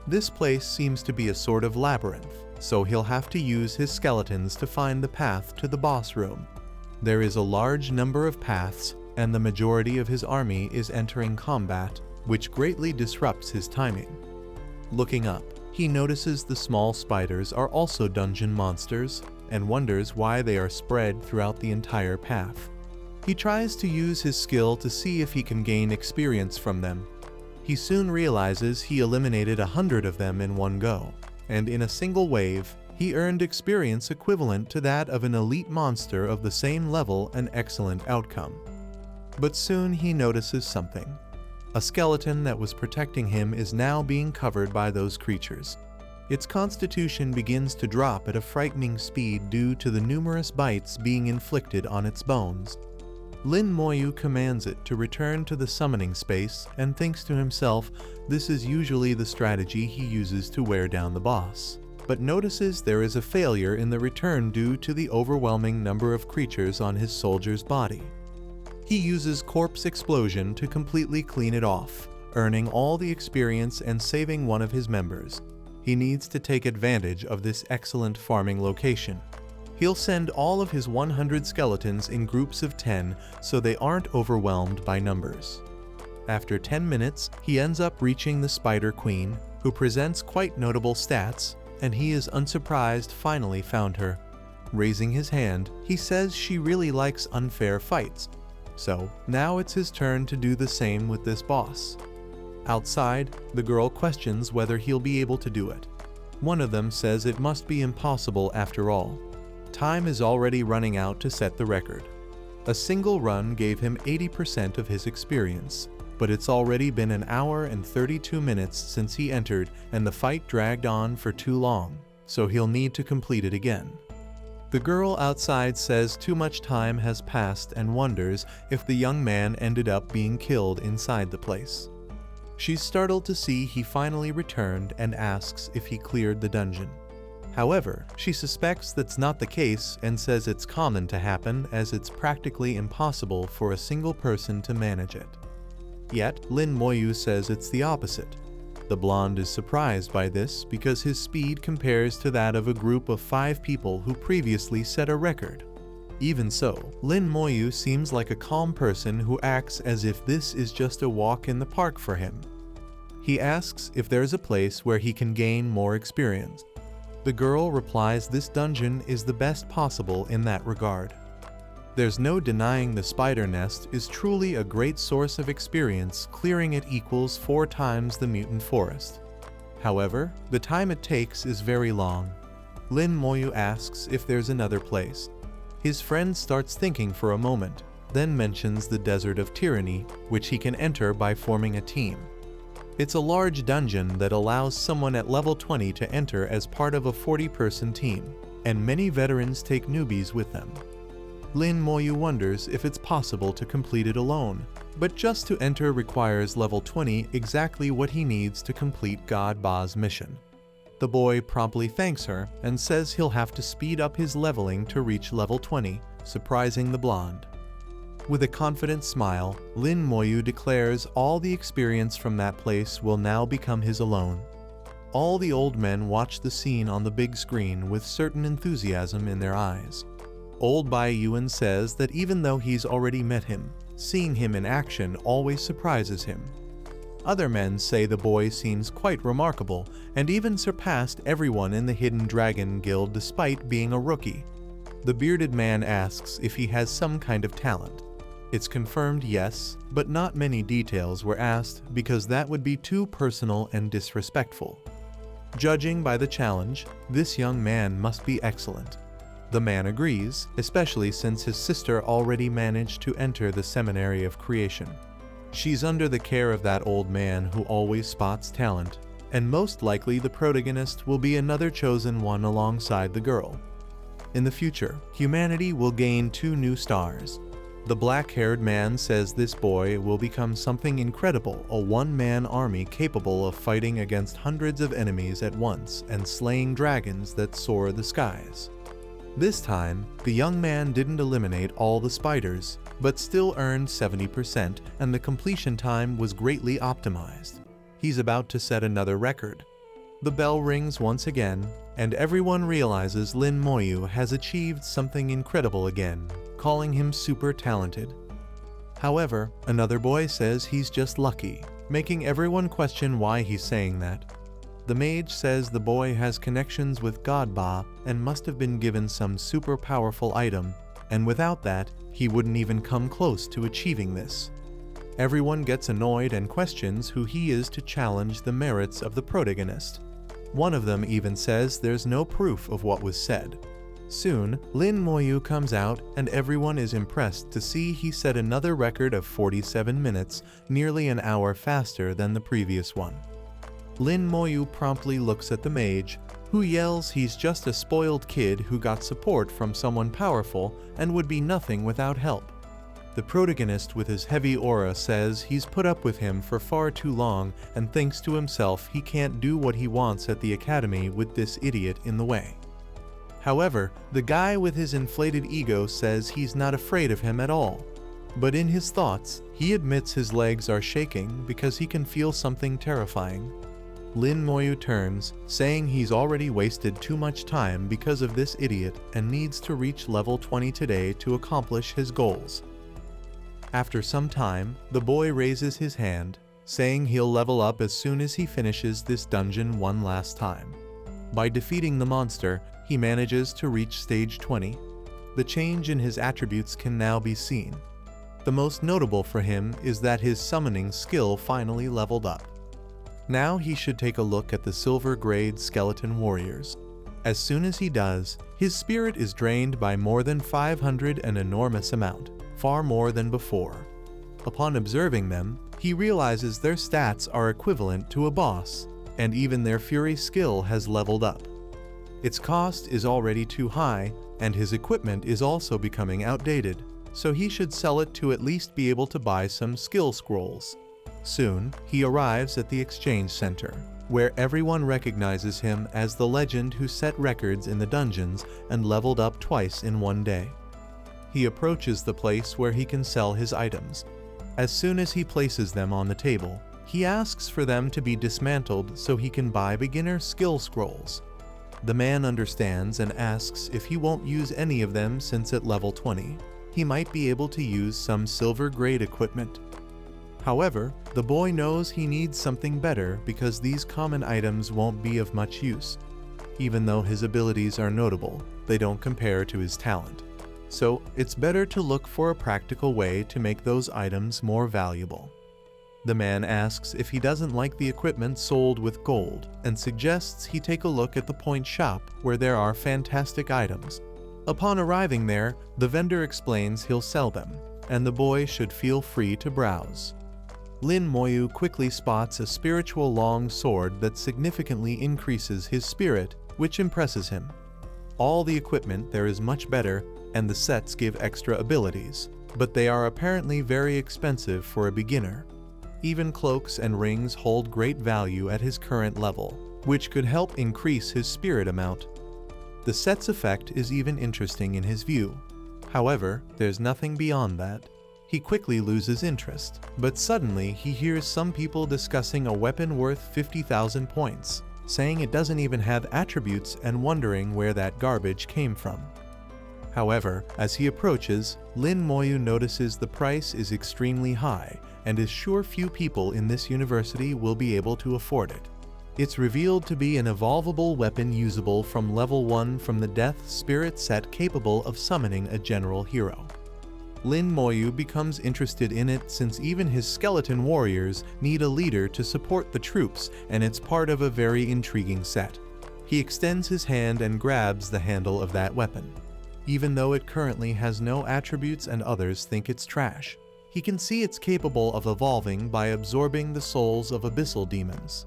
This place seems to be a sort of labyrinth, so he'll have to use his skeletons to find the path to the boss room. There is a large number of paths, and the majority of his army is entering combat, which greatly disrupts his timing. Looking up, he notices the small spiders are also dungeon monsters, and wonders why they are spread throughout the entire path. He tries to use his skill to see if he can gain experience from them. He soon realizes he eliminated 100 of them in one go, and in a single wave, he earned experience equivalent to that of an elite monster of the same level, an excellent outcome. But soon he notices something. A skeleton that was protecting him is now being covered by those creatures. Its constitution begins to drop at a frightening speed due to the numerous bites being inflicted on its bones. Lin Moyu commands it to return to the summoning space and thinks to himself this is usually the strategy he uses to wear down the boss, but notices there is a failure in the return due to the overwhelming number of creatures on his soldier's body. He uses Corpse Explosion to completely clean it off, earning all the experience and saving one of his members. He needs to take advantage of this excellent farming location. He'll send all of his 100 skeletons in groups of 10 so they aren't overwhelmed by numbers. After 10 minutes, he ends up reaching the Spider Queen, who presents quite notable stats, and he is unsurprised finally found her. Raising his hand, he says she really likes unfair fights. So, now it's his turn to do the same with this boss. Outside, the girl questions whether he'll be able to do it. One of them says it must be impossible after all. Time is already running out to set the record. A single run gave him 80% of his experience, but it's already been an hour and 32 minutes since he entered and the fight dragged on for too long, so he'll need to complete it again. The girl outside says too much time has passed and wonders if the young man ended up being killed inside the place. She's startled to see he finally returned and asks if he cleared the dungeon. However, she suspects that's not the case and says it's common to happen as it's practically impossible for a single person to manage it. Yet, Lin Moyu says it's the opposite. The blonde is surprised by this because his speed compares to that of a group of 5 people who previously set a record. Even so, Lin Moyu seems like a calm person who acts as if this is just a walk in the park for him. He asks if there's a place where he can gain more experience. The girl replies this dungeon is the best possible in that regard. There's no denying the spider nest is truly a great source of experience, clearing it equals 4 times the mutant forest. However, the time it takes is very long. Lin Moyu asks if there's another place. His friend starts thinking for a moment, then mentions the Desert of Tyranny, which he can enter by forming a team. It's a large dungeon that allows someone at level 20 to enter as part of a 40-person team, and many veterans take newbies with them. Lin Moyu wonders if it's possible to complete it alone, but just to enter requires level 20, exactly what he needs to complete God Ba's mission. The boy promptly thanks her and says he'll have to speed up his leveling to reach level 20, surprising the blonde. With a confident smile, Lin Moyu declares all the experience from that place will now become his alone. All the old men watch the scene on the big screen with certain enthusiasm in their eyes. Old Bai Yuan says that even though he's already met him, seeing him in action always surprises him. Other men say the boy seems quite remarkable and even surpassed everyone in the Hidden Dragon Guild despite being a rookie. The bearded man asks if he has some kind of talent. It's confirmed yes, but not many details were asked because that would be too personal and disrespectful. Judging by the challenge, this young man must be excellent. The man agrees, especially since his sister already managed to enter the Seminary of Creation. She's under the care of that old man who always spots talent, and most likely the protagonist will be another chosen one alongside the girl. In the future, humanity will gain 2 new stars. The black-haired man says this boy will become something incredible, a one-man army capable of fighting against hundreds of enemies at once and slaying dragons that soar the skies. This time, the young man didn't eliminate all the spiders, but still earned 70%, and the completion time was greatly optimized. He's about to set another record. The bell rings once again, and everyone realizes Lin Moyu has achieved something incredible again, calling him super talented. However, another boy says he's just lucky, making everyone question why he's saying that. The mage says the boy has connections with God Ba and must have been given some super powerful item, and without that, he wouldn't even come close to achieving this. Everyone gets annoyed and questions who he is to challenge the merits of the protagonist. One of them even says there's no proof of what was said. Soon, Lin Moyu comes out and everyone is impressed to see he set another record of 47 minutes, nearly an hour faster than the previous one. Lin Moyu promptly looks at the mage, who yells he's just a spoiled kid who got support from someone powerful and would be nothing without help. The protagonist with his heavy aura says he's put up with him for far too long and thinks to himself he can't do what he wants at the academy with this idiot in the way. However, the guy with his inflated ego says he's not afraid of him at all. But in his thoughts, he admits his legs are shaking because he can feel something terrifying. Lin Moyu turns, saying he's already wasted too much time because of this idiot and needs to reach level 20 today to accomplish his goals. After some time, the boy raises his hand, saying he'll level up as soon as he finishes this dungeon one last time. By defeating the monster, he manages to reach stage 20. The change in his attributes can now be seen. The most notable for him is that his summoning skill finally leveled up. Now he should take a look at the silver grade skeleton warriors. As soon as he does, his spirit is drained by more than 500, an enormous amount, far more than before. Upon observing them, he realizes their stats are equivalent to a boss, and even their fury skill has leveled up. Its cost is already too high, and his equipment is also becoming outdated, so he should sell it to at least be able to buy some skill scrolls. Soon, he arrives at the exchange center, where everyone recognizes him as the legend who set records in the dungeons and leveled up twice in one day. He approaches the place where he can sell his items. As soon as he places them on the table, he asks for them to be dismantled so he can buy beginner skill scrolls. The man understands and asks if he won't use any of them since at level 20, he might be able to use some silver grade equipment. However, the boy knows he needs something better because these common items won't be of much use. Even though his abilities are notable, they don't compare to his talent. So it's better to look for a practical way to make those items more valuable. The man asks if he doesn't like the equipment sold with gold and suggests he take a look at the point shop where there are fantastic items. Upon arriving there, the vendor explains he'll sell them, and the boy should feel free to browse. Lin Moyu quickly spots a spiritual long sword that significantly increases his spirit, which impresses him. All the equipment there is much better, and the sets give extra abilities, but they are apparently very expensive for a beginner. Even cloaks and rings hold great value at his current level, which could help increase his spirit amount. The set's effect is even interesting in his view. However, there's nothing beyond that. He quickly loses interest, but suddenly he hears some people discussing a weapon worth 50,000 points, saying it doesn't even have attributes and wondering where that garbage came from. However, as he approaches, Lin Moyu notices the price is extremely high and is sure few people in this university will be able to afford it. It's revealed to be an evolvable weapon usable from level 1 from the Death Spirit set capable of summoning a general hero. Lin Moyu becomes interested in it since even his skeleton warriors need a leader to support the troops, and it's part of a very intriguing set. He extends his hand and grabs the handle of that weapon. Even though it currently has no attributes and others think it's trash, he can see it's capable of evolving by absorbing the souls of abyssal demons.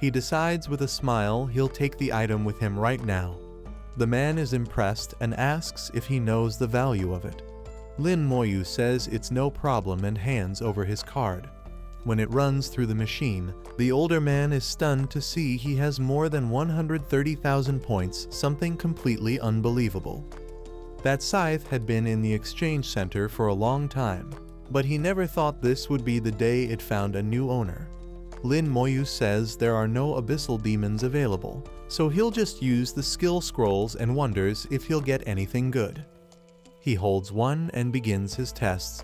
He decides with a smile he'll take the item with him right now. The man is impressed and asks if he knows the value of it. Lin Moyu says it's no problem and hands over his card. When it runs through the machine, the older man is stunned to see he has more than 130,000 points, something completely unbelievable. That scythe had been in the exchange center for a long time, but he never thought this would be the day it found a new owner. Lin Moyu says there are no abyssal demons available, so he'll just use the skill scrolls and wonders if he'll get anything good. He holds one and begins his tests.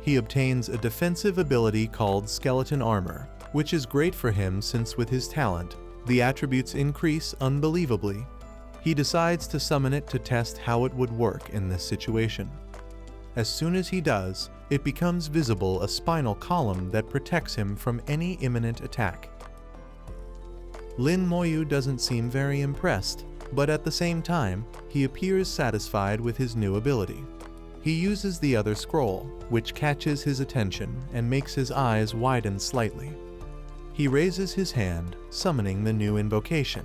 He obtains a defensive ability called Skeleton Armor, which is great for him since with his talent, the attributes increase unbelievably. He decides to summon it to test how it would work in this situation. As soon as he does, it becomes visible a spinal column that protects him from any imminent attack. Lin Moyu doesn't seem very impressed, but at the same time, he appears satisfied with his new ability. He uses the other scroll, which catches his attention and makes his eyes widen slightly. He raises his hand, summoning the new invocation.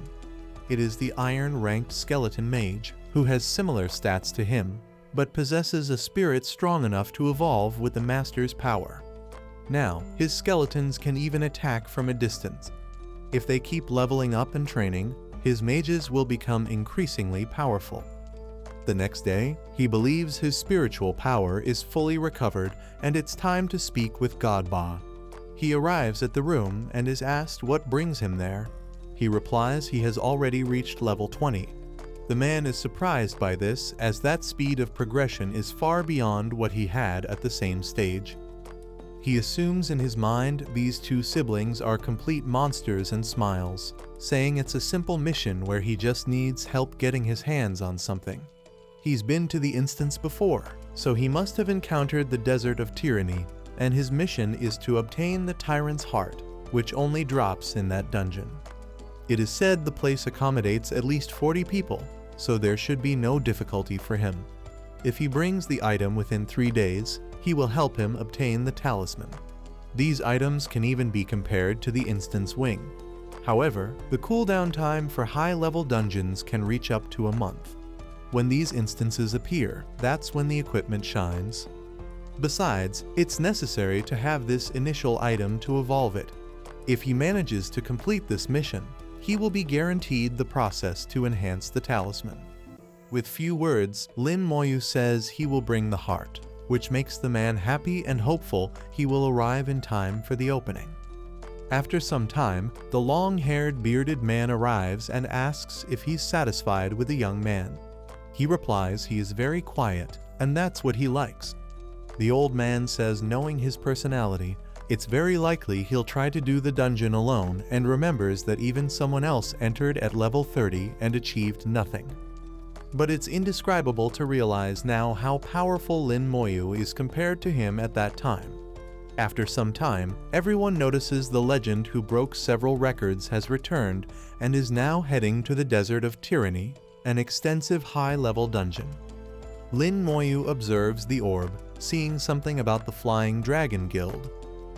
It is the iron-ranked skeleton mage, who has similar stats to him, but possesses a spirit strong enough to evolve with the master's power. Now, his skeletons can even attack from a distance. If they keep leveling up and training, his mages will become increasingly powerful. The next day, he believes his spiritual power is fully recovered and it's time to speak with Godba. He arrives at the room and is asked what brings him there. He replies he has already reached level 20. The man is surprised by this, as that speed of progression is far beyond what he had at the same stage. He assumes in his mind these two siblings are complete monsters and smiles, saying it's a simple mission where he just needs help getting his hands on something. He's been to the instance before, so he must have encountered the Desert of Tyranny, and his mission is to obtain the Tyrant's Heart, which only drops in that dungeon. It is said the place accommodates at least 40 people, so there should be no difficulty for him. If he brings the item within 3 days, he will help him obtain the talisman. These items can even be compared to the instance wing. However, the cooldown time for high-level dungeons can reach up to a month. When these instances appear, that's when the equipment shines. Besides, it's necessary to have this initial item to evolve it. If he manages to complete this mission, he will be guaranteed the process to enhance the talisman. With few words, Lin Moyu says he will bring the heart, which makes the man happy and hopeful he will arrive in time for the opening. After some time, the long-haired bearded man arrives and asks if he's satisfied with the young man. He replies he is very quiet, and that's what he likes. The old man says, knowing his personality, it's very likely he'll try to do the dungeon alone, and remembers that even someone else entered at level 30 and achieved nothing. But it's indescribable to realize now how powerful Lin Moyu is compared to him at that time. After some time, everyone notices the legend who broke several records has returned and is now heading to the Desert of Tyranny, an extensive high-level dungeon. Lin Moyu observes the orb, seeing something about the Flying Dragon Guild.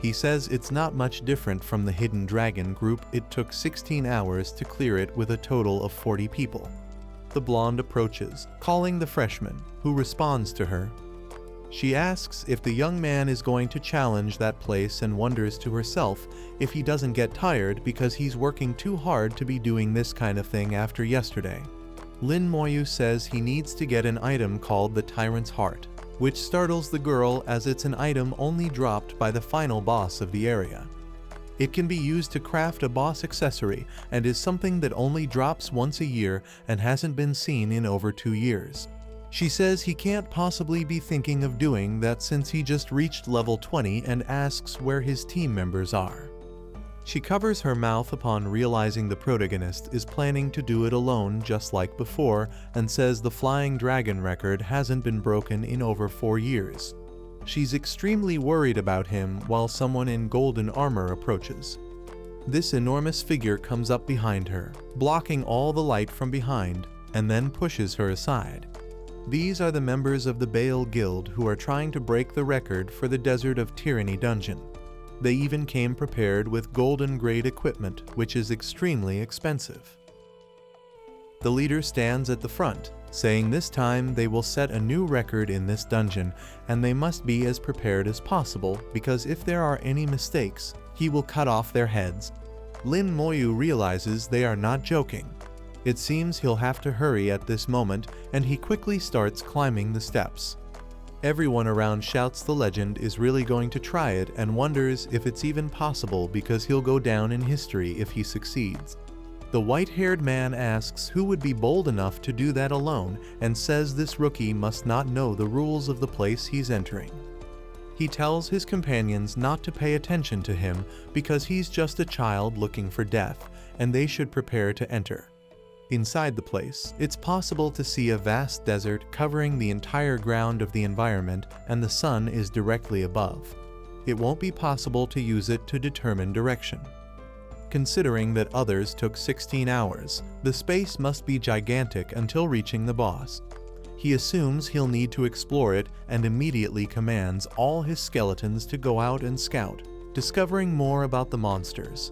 He says it's not much different from the Hidden Dragon group. It took 16 hours to clear it with a total of 40 people. The blonde approaches, calling the freshman, who responds to her. She asks if the young man is going to challenge that place and wonders to herself if he doesn't get tired because he's working too hard to be doing this kind of thing after yesterday. Lin Moyu says he needs to get an item called the Tyrant's Heart, which startles the girl as it's an item only dropped by the final boss of the area. It can be used to craft a boss accessory and is something that only drops once a year and hasn't been seen in over 2 years. She says he can't possibly be thinking of doing that since he just reached level 20 and asks where his team members are. She covers her mouth upon realizing the protagonist is planning to do it alone just like before and says the flying dragon record hasn't been broken in over 4 years. She's extremely worried about him while someone in golden armor approaches. This enormous figure comes up behind her, blocking all the light from behind, and then pushes her aside. These are the members of the Baal Guild who are trying to break the record for the Desert of Tyranny dungeon. They even came prepared with golden grade equipment, which is extremely expensive. The leader stands at the front, saying this time they will set a new record in this dungeon, and they must be as prepared as possible because if there are any mistakes, he will cut off their heads. Lin Moyu realizes they are not joking. It seems he'll have to hurry at this moment, and he quickly starts climbing the steps. Everyone around shouts the legend is really going to try it and wonders if it's even possible because he'll go down in history if he succeeds. The white-haired man asks who would be bold enough to do that alone and says this rookie must not know the rules of the place he's entering. He tells his companions not to pay attention to him because he's just a child looking for death, and they should prepare to enter. Inside the place, it's possible to see a vast desert covering the entire ground of the environment, and the sun is directly above. It won't be possible to use it to determine direction. Considering that others took 16 hours, the space must be gigantic until reaching the boss. He assumes he'll need to explore it and immediately commands all his skeletons to go out and scout, discovering more about the monsters.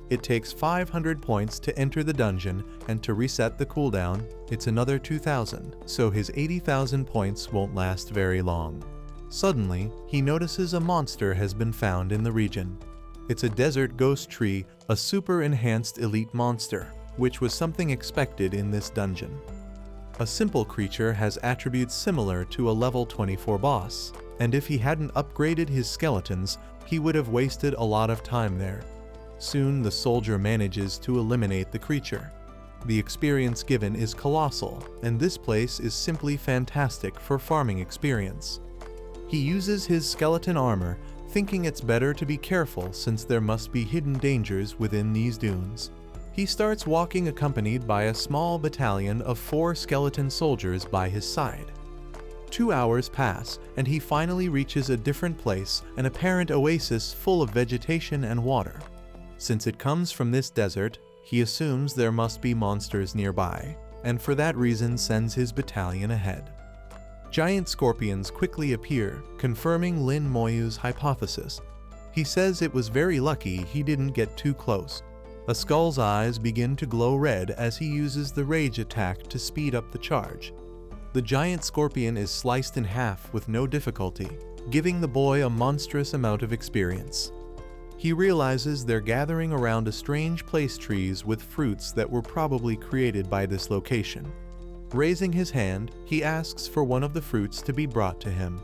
It takes 500 points to enter the dungeon, and to reset the cooldown, it's another 2,000, so his 80,000 points won't last very long. Suddenly, he notices a monster has been found in the region. It's a desert ghost tree, a super enhanced elite monster, which was something expected in this dungeon. A simple creature has attributes similar to a level 24 boss, and if he hadn't upgraded his skeletons, he would have wasted a lot of time there. Soon the soldier manages to eliminate the creature. The experience given is colossal, and this place is simply fantastic for farming experience. He uses his skeleton armor, thinking it's better to be careful since there must be hidden dangers within these dunes. He starts walking accompanied by a small battalion of 4 skeleton soldiers by his side. 2 hours pass, and he finally reaches a different place, an apparent oasis full of vegetation and water. Since it comes from this desert, he assumes there must be monsters nearby, and for that reason sends his battalion ahead. Giant scorpions quickly appear, confirming Lin Moyu's hypothesis. He says it was very lucky he didn't get too close. A skull's eyes begin to glow red as he uses the rage attack to speed up the charge. The giant scorpion is sliced in half with no difficulty, giving the boy a monstrous amount of experience. He realizes they're gathering around a strange place trees with fruits that were probably created by this location. Raising his hand, he asks for one of the fruits to be brought to him.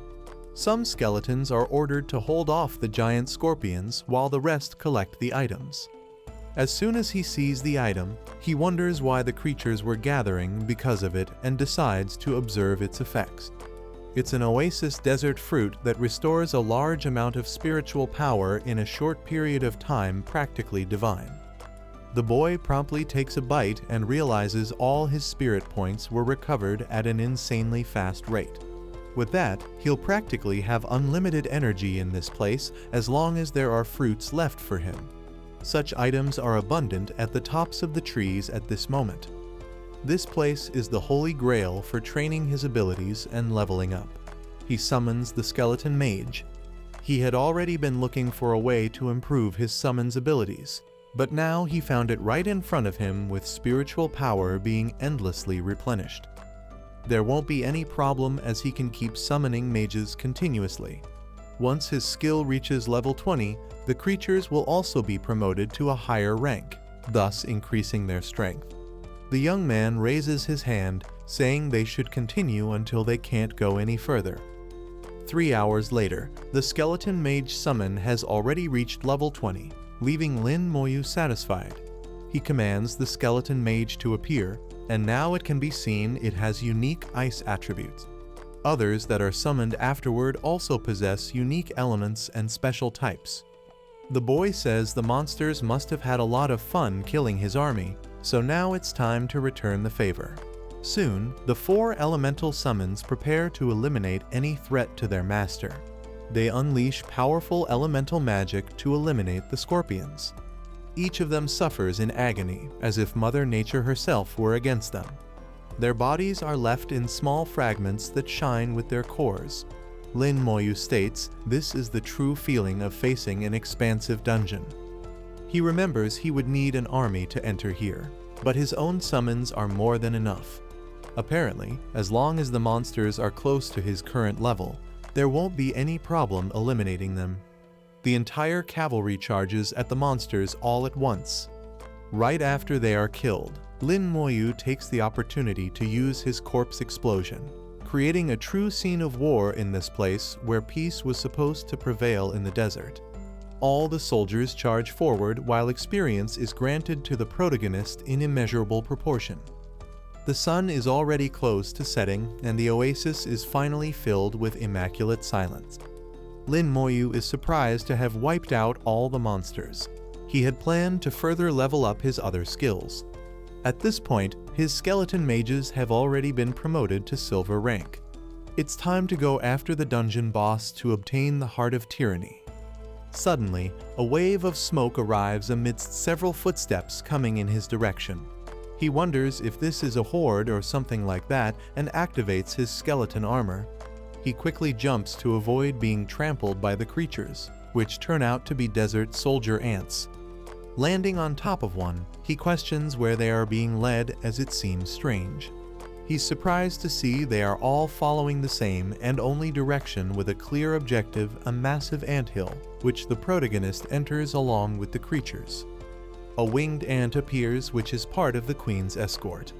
Some skeletons are ordered to hold off the giant scorpions while the rest collect the items. As soon as he sees the item, he wonders why the creatures were gathering because of it and decides to observe its effects. It's an oasis desert fruit that restores a large amount of spiritual power in a short period of time, practically divine. The boy promptly takes a bite and realizes all his spirit points were recovered at an insanely fast rate. With that, he'll practically have unlimited energy in this place as long as there are fruits left for him. Such items are abundant at the tops of the trees at this moment. This place is the holy grail for training his abilities and leveling up. He summons the skeleton mage. He had already been looking for a way to improve his summons abilities, but now he found it right in front of him with spiritual power being endlessly replenished. There won't be any problem as he can keep summoning mages continuously. Once his skill reaches level 20, the creatures will also be promoted to a higher rank, thus increasing their strength. The young man raises his hand, saying they should continue until they can't go any further. 3 hours later, the skeleton mage summon has already reached level 20, leaving Lin Moyu satisfied. He commands the skeleton mage to appear, and now it can be seen it has unique ice attributes. Others that are summoned afterward also possess unique elements and special types. The boy says the monsters must have had a lot of fun killing his army, so now it's time to return the favor. Soon, the 4 elemental summons prepare to eliminate any threat to their master. They unleash powerful elemental magic to eliminate the scorpions. Each of them suffers in agony, as if Mother Nature herself were against them. Their bodies are left in small fragments that shine with their cores. Lin Moyu states this is the true feeling of facing an expansive dungeon. He remembers he would need an army to enter here, but his own summons are more than enough. Apparently, as long as the monsters are close to his current level, there won't be any problem eliminating them. The entire cavalry charges at the monsters all at once. Right after they are killed, Lin Moyu takes the opportunity to use his corpse explosion, creating a true scene of war in this place where peace was supposed to prevail in the desert. All the soldiers charge forward while experience is granted to the protagonist in immeasurable proportion. The sun is already close to setting, and the oasis is finally filled with immaculate silence. Lin Moyu is surprised to have wiped out all the monsters. He had planned to further level up his other skills. At this point, his skeleton mages have already been promoted to silver rank. It's time to go after the dungeon boss to obtain the Heart of Tyranny. Suddenly, a wave of smoke arrives amidst several footsteps coming in his direction. He wonders if this is a horde or something like that and activates his skeleton armor. He quickly jumps to avoid being trampled by the creatures, which turn out to be desert soldier ants. Landing on top of one, he questions where they are being led as it seems strange. He's surprised to see they are all following the same and only direction with a clear objective, a massive anthill, which the protagonist enters along with the creatures. A winged ant appears which is part of the queen's escort.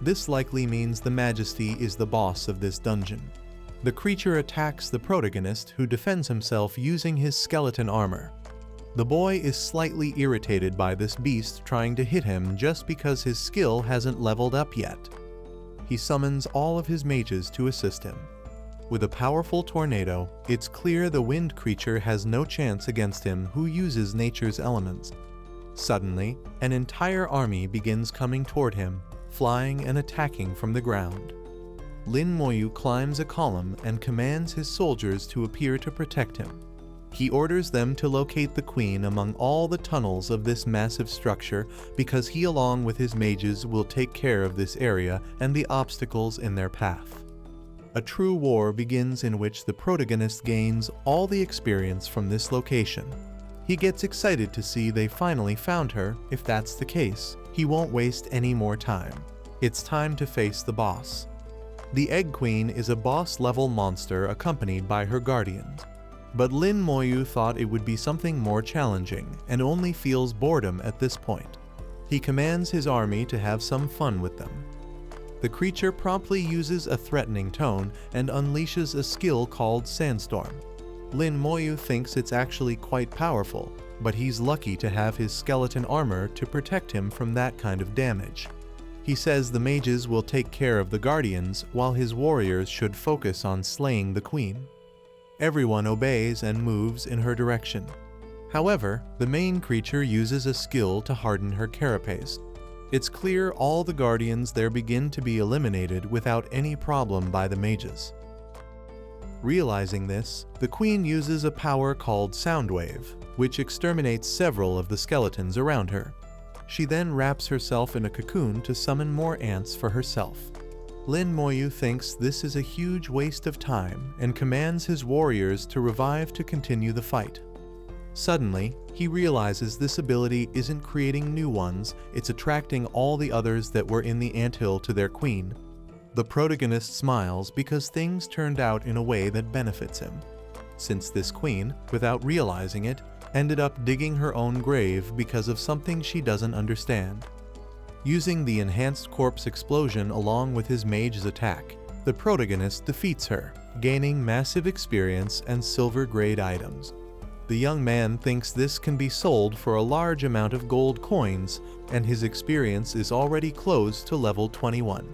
This likely means the Majesty is the boss of this dungeon. The creature attacks the protagonist, who defends himself using his skeleton armor. The boy is slightly irritated by this beast trying to hit him just because his skill hasn't leveled up yet. He summons all of his mages to assist him. With a powerful tornado, it's clear the wind creature has no chance against him who uses nature's elements. Suddenly, an entire army begins coming toward him, flying and attacking from the ground. Lin Moyu climbs a column and commands his soldiers to appear to protect him. He orders them to locate the queen among all the tunnels of this massive structure because he along with his mages will take care of this area and the obstacles in their path. A true war begins in which the protagonist gains all the experience from this location. He gets excited to see they finally found her. If that's the case, he won't waste any more time. It's time to face the boss. The Egg Queen is a boss-level monster accompanied by her guardians. But Lin Moyu thought it would be something more challenging and only feels boredom at this point. He commands his army to have some fun with them. The creature promptly uses a threatening tone and unleashes a skill called Sandstorm. Lin Moyu thinks it's actually quite powerful, but he's lucky to have his skeleton armor to protect him from that kind of damage. He says the mages will take care of the guardians while his warriors should focus on slaying the queen. Everyone obeys and moves in her direction. However, the main creature uses a skill to harden her carapace. It's clear all the guardians there begin to be eliminated without any problem by the mages. Realizing this, the queen uses a power called Soundwave, which exterminates several of the skeletons around her. She then wraps herself in a cocoon to summon more ants for herself. Lin Moyu thinks this is a huge waste of time and commands his warriors to revive to continue the fight. Suddenly, he realizes this ability isn't creating new ones, it's attracting all the others that were in the anthill to their queen. The protagonist smiles because things turned out in a way that benefits him, since this queen, without realizing it, ended up digging her own grave because of something she doesn't understand. Using the enhanced corpse explosion along with his mage's attack, The protagonist defeats her, gaining massive experience and silver-grade items. The young man thinks this can be sold for a large amount of gold coins, and his experience is already close to level 21.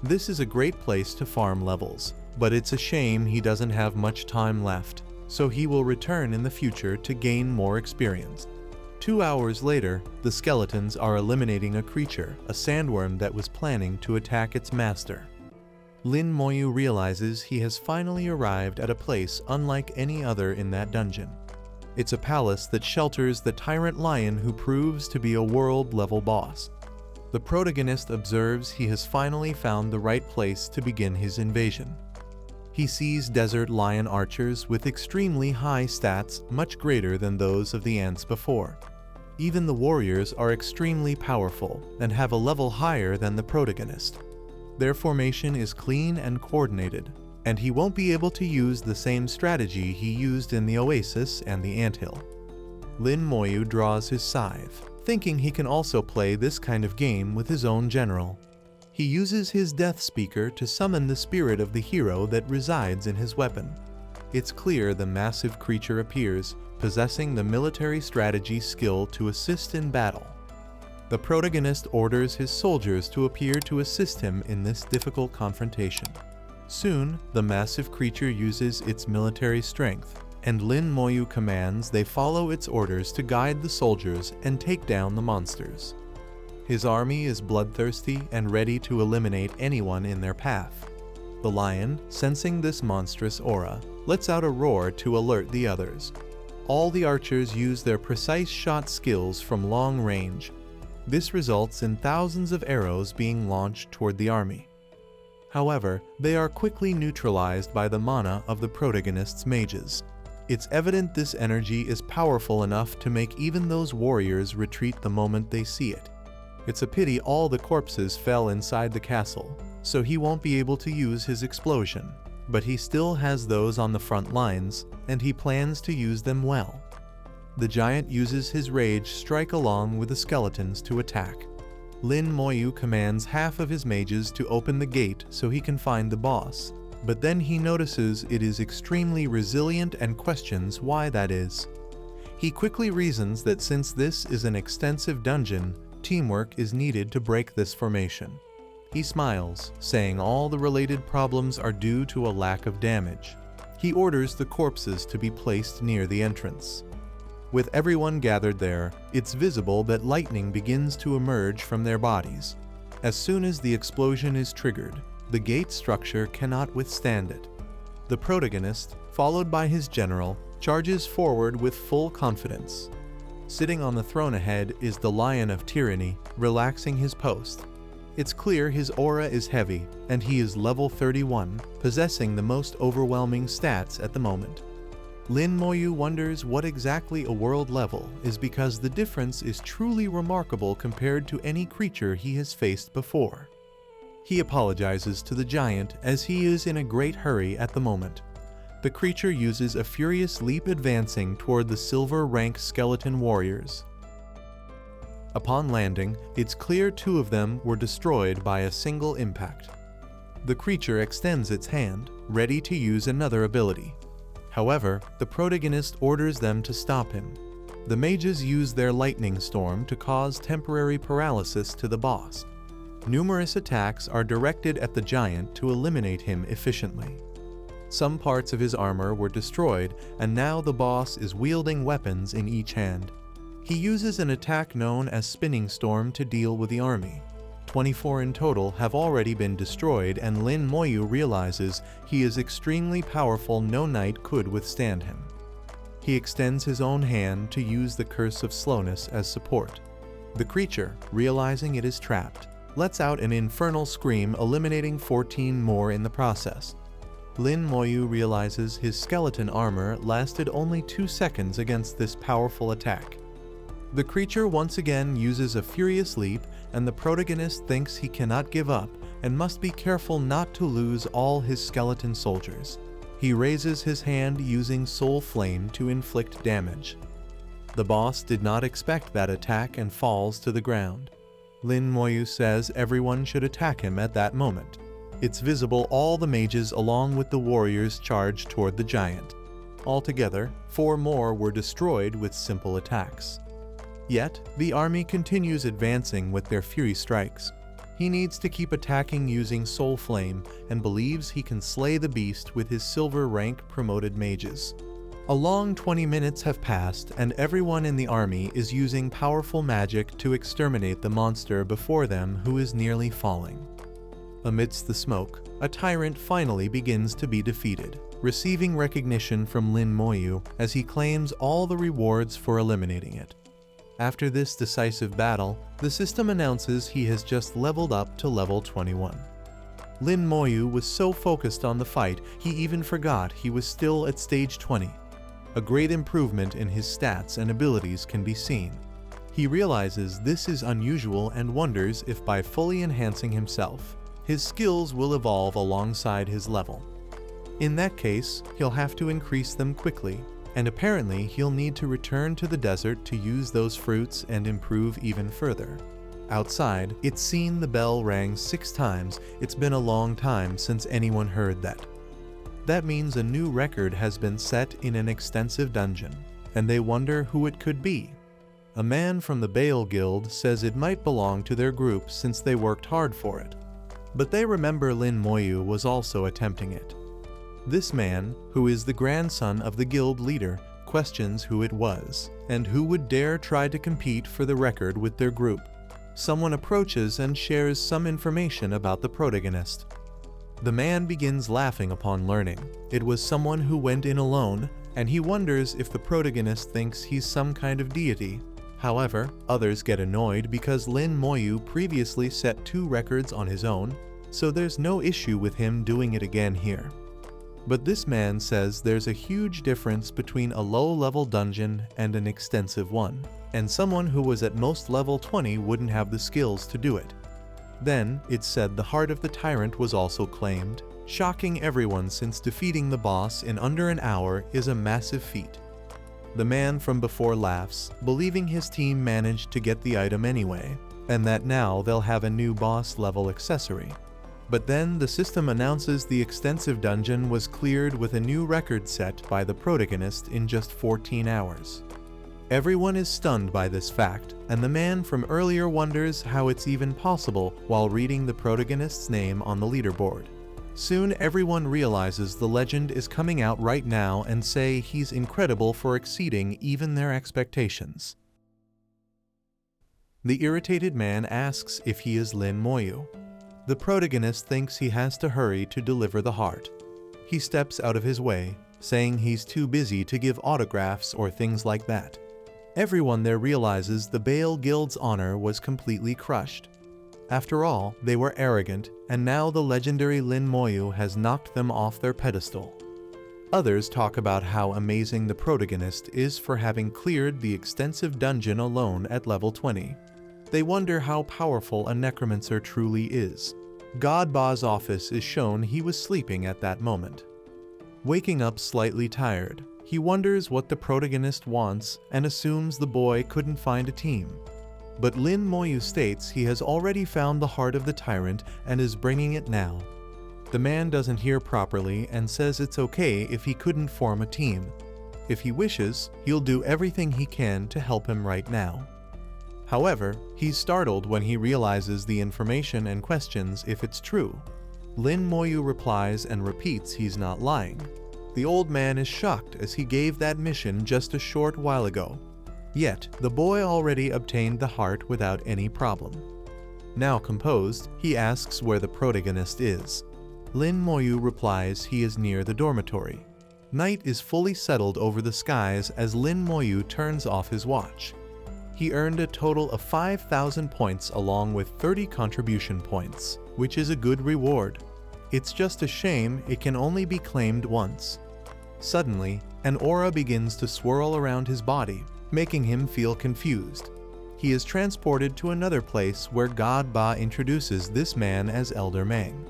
This is a great place to farm levels, but it's a shame he doesn't have much time left, so he will return in the future to gain more experience. 2 hours later, the skeletons are eliminating a creature, a sandworm that was planning to attack its master. Lin Moyu realizes he has finally arrived at a place unlike any other in that dungeon. It's a palace that shelters the tyrant lion who proves to be a world-level boss. The protagonist observes he has finally found the right place to begin his invasion. He sees desert lion archers with extremely high stats, much greater than those of the ants before. Even the warriors are extremely powerful and have a level higher than the protagonist. Their formation is clean and coordinated, and he won't be able to use the same strategy he used in the oasis and the anthill. Lin Moyu draws his scythe, thinking he can also play this kind of game with his own general. He uses his death speaker to summon the spirit of the hero that resides in his weapon. It's clear the massive creature appears, possessing the military strategy skill to assist in battle. The protagonist orders his soldiers to appear to assist him in this difficult confrontation. Soon, the massive creature uses its military strength, and Lin Moyu commands they follow its orders to guide the soldiers and take down the monsters. His army is bloodthirsty and ready to eliminate anyone in their path. The lion, sensing this monstrous aura, lets out a roar to alert the others. All the archers use their precise shot skills from long range. This results in thousands of arrows being launched toward the army. However, they are quickly neutralized by the mana of the protagonist's mages. It's evident this energy is powerful enough to make even those warriors retreat the moment they see it. It's a pity all the corpses fell inside the castle, so he won't be able to use his explosion. But he still has those on the front lines, and he plans to use them well. The giant uses his rage strike along with the skeletons to attack. Lin Moyu commands half of his mages to open the gate so he can find the boss, but then he notices it is extremely resilient and questions why that is. He quickly reasons that since this is an extensive dungeon, teamwork is needed to break this formation. He smiles, saying all the related problems are due to a lack of damage. He orders the corpses to be placed near the entrance. With everyone gathered there, it's visible that lightning begins to emerge from their bodies. As soon as the explosion is triggered, the gate structure cannot withstand it. The protagonist, followed by his general, charges forward with full confidence. Sitting on the throne ahead is the Lion of Tyranny, relaxing his post. It's clear his aura is heavy, and he is level 31, possessing the most overwhelming stats at the moment. Lin Moyu wonders what exactly a world level is because the difference is truly remarkable compared to any creature he has faced before. He apologizes to the giant as he is in a great hurry at the moment. The creature uses a furious leap advancing toward the silver rank skeleton warriors. Upon landing, it's clear 2 of them were destroyed by a single impact. The creature extends its hand, ready to use another ability. However, the protagonist orders them to stop him. The mages use their lightning storm to cause temporary paralysis to the boss. Numerous attacks are directed at the giant to eliminate him efficiently. Some parts of his armor were destroyed, and now the boss is wielding weapons in each hand. He uses an attack known as Spinning Storm to deal with the army. 24 in total have already been destroyed, and Lin Moyu realizes he is extremely powerful. No knight could withstand him. He extends his own hand to use the Curse of Slowness as support. The creature, realizing it is trapped, lets out an infernal scream, eliminating 14 more in the process. Lin Moyu realizes his skeleton armor lasted only 2 seconds against this powerful attack. The creature once again uses a furious leap, and the protagonist thinks he cannot give up and must be careful not to lose all his skeleton soldiers. He raises his hand using Soul Flame to inflict damage. The boss did not expect that attack and falls to the ground. Lin Moyu says everyone should attack him at that moment. It's visible all the mages along with the warriors charge toward the giant. Altogether, 4 more were destroyed with simple attacks. Yet, the army continues advancing with their fury strikes. He needs to keep attacking using Soul Flame and believes he can slay the beast with his silver rank promoted mages. A long 20 minutes have passed and everyone in the army is using powerful magic to exterminate the monster before them who is nearly falling. Amidst the smoke, a tyrant finally begins to be defeated, receiving recognition from Lin Moyu as he claims all the rewards for eliminating it. After this decisive battle, the system announces he has just leveled up to level 21. Lin Moyu was so focused on the fight, he even forgot he was still at stage 20. A great improvement in his stats and abilities can be seen. He realizes this is unusual and wonders if by fully enhancing himself, his skills will evolve alongside his level. In that case, he'll have to increase them quickly, and apparently he'll need to return to the desert to use those fruits and improve even further. Outside, it's seen the bell rang 6 times. It's been a long time since anyone heard that. That means a new record has been set in an extensive dungeon, and they wonder who it could be. A man from the Baal Guild says it might belong to their group since they worked hard for it. But they remember Lin Moyu was also attempting it. This man, who is the grandson of the guild leader, questions who it was, and who would dare try to compete for the record with their group. Someone approaches and shares some information about the protagonist. The man begins laughing upon learning. It was someone who went in alone, and he wonders if the protagonist thinks he's some kind of deity. However, others get annoyed because Lin Moyu previously set 2 records on his own, so there's no issue with him doing it again here. But this man says there's a huge difference between a low-level dungeon and an extensive one, and someone who was at most level 20 wouldn't have the skills to do it. Then, it's said the heart of the tyrant was also claimed, shocking everyone since defeating the boss in under an hour is a massive feat. The man from before laughs, believing his team managed to get the item anyway, and that now they'll have a new boss-level accessory. But then the system announces the extensive dungeon was cleared with a new record set by the protagonist in just 14 hours. Everyone is stunned by this fact, and the man from earlier wonders how it's even possible while reading the protagonist's name on the leaderboard. Soon everyone realizes the legend is coming out right now and say he's incredible for exceeding even their expectations. The irritated man asks if he is Lin Moyu. The protagonist thinks he has to hurry to deliver the heart. He steps out of his way, saying he's too busy to give autographs or things like that. Everyone there realizes the Baal Guild's honor was completely crushed. After all, they were arrogant, and now the legendary Lin Moyu has knocked them off their pedestal. Others talk about how amazing the protagonist is for having cleared the extensive dungeon alone at level 20. They wonder how powerful a necromancer truly is. God Ba's office is shown he was sleeping at that moment. Waking up slightly tired, he wonders what the protagonist wants and assumes the boy couldn't find a team. But Lin Moyu states he has already found the heart of the tyrant and is bringing it now. The man doesn't hear properly and says it's okay if he couldn't form a team. If he wishes, he'll do everything he can to help him right now. However, he's startled when he realizes the information and questions if it's true. Lin Moyu replies and repeats he's not lying. The old man is shocked as he gave that mission just a short while ago. Yet, the boy already obtained the heart without any problem. Now composed, he asks where the protagonist is. Lin Moyu replies he is near the dormitory. Night is fully settled over the skies as Lin Moyu turns off his watch. He earned a total of 5,000 points along with 30 contribution points, which is a good reward. It's just a shame it can only be claimed once. Suddenly, an aura begins to swirl around his body, making him feel confused. He is transported to another place where God Ba introduces this man as Elder Mang.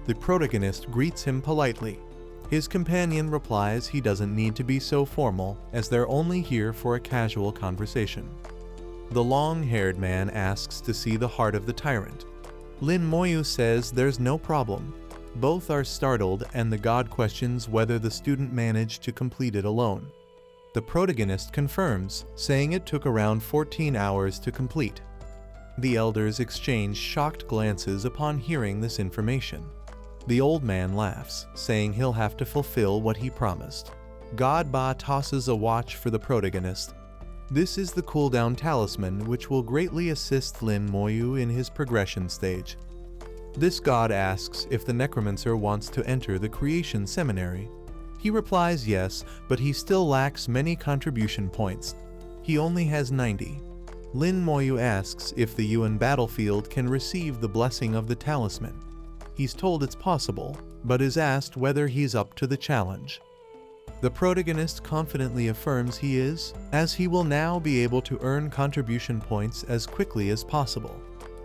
The protagonist greets him politely. His companion replies he doesn't need to be so formal as they're only here for a casual conversation. The long-haired man asks to see the heart of the tyrant. Lin Moyu says there's no problem. Both are startled, and the god questions whether the student managed to complete it alone. The protagonist confirms, saying it took around 14 hours to complete. The elders exchange shocked glances upon hearing this information. The old man laughs, saying he'll have to fulfill what he promised. God Ba tosses a watch for the protagonist. This is the cooldown talisman, which will greatly assist Lin Moyu in his progression stage. This god asks if the necromancer wants to enter the creation seminary. He replies yes, but he still lacks many contribution points. He only has 90. Lin Moyu asks if the Yuan battlefield can receive the blessing of the talisman. He's told it's possible, but is asked whether he's up to the challenge. The protagonist confidently affirms he is, as he will now be able to earn contribution points as quickly as possible.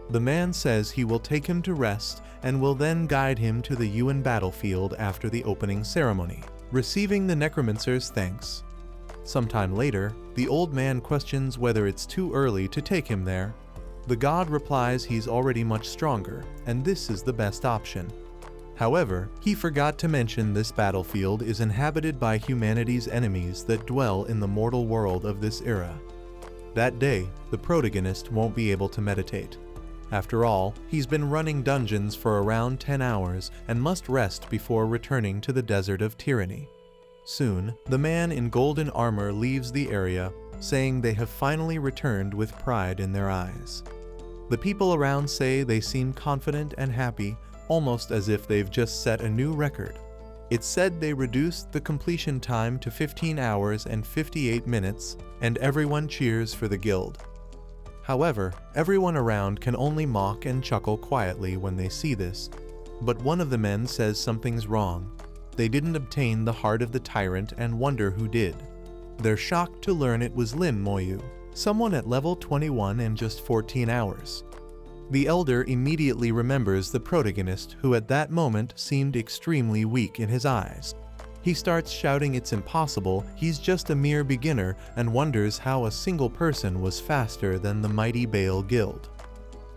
The man says he will take him to rest and will then guide him to the Yuan battlefield after the opening ceremony, receiving the necromancer's thanks. Sometime later, the old man questions whether it's too early to take him there. The god replies he's already much stronger, and this is the best option. However, he forgot to mention this battlefield is inhabited by humanity's enemies that dwell in the mortal world of this era. That day, the protagonist won't be able to meditate. After all, he's been running dungeons for around 10 hours and must rest before returning to the Desert of Tyranny. Soon, the man in golden armor leaves the area, saying they have finally returned with pride in their eyes. The people around say they seem confident and happy, almost as if they've just set a new record. It's said they reduced the completion time to 15 hours and 58 minutes, and everyone cheers for the guild. However, everyone around can only mock and chuckle quietly when they see this. But one of the men says something's wrong. They didn't obtain the heart of the tyrant and wonder who did. They're shocked to learn it was Lin Moyu, someone at level 21 in just 14 hours. The elder immediately remembers the protagonist, who at that moment seemed extremely weak in his eyes. He starts shouting it's impossible, he's just a mere beginner, and wonders how a single person was faster than the mighty Baal Guild.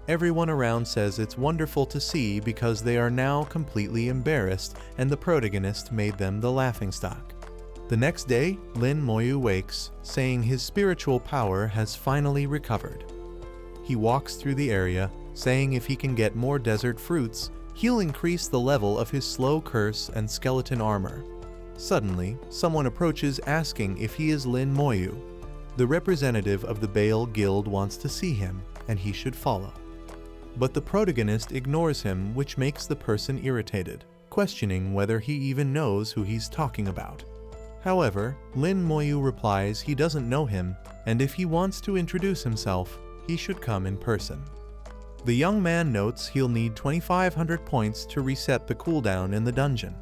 Everyone around says it's wonderful to see because they are now completely embarrassed, and the protagonist made them the laughingstock. The next day, Lin Moyu wakes, saying his spiritual power has finally recovered. He walks through the area, saying if he can get more desert fruits, he'll increase the level of his slow curse and skeleton armor. Suddenly, someone approaches asking if he is Lin Moyu. The representative of the Baal Guild wants to see him, and he should follow. But the protagonist ignores him, which makes the person irritated, questioning whether he even knows who he's talking about. However, Lin Moyu replies he doesn't know him, and if he wants to introduce himself, he should come in person. The young man notes he'll need 2,500 points to reset the cooldown in the dungeon.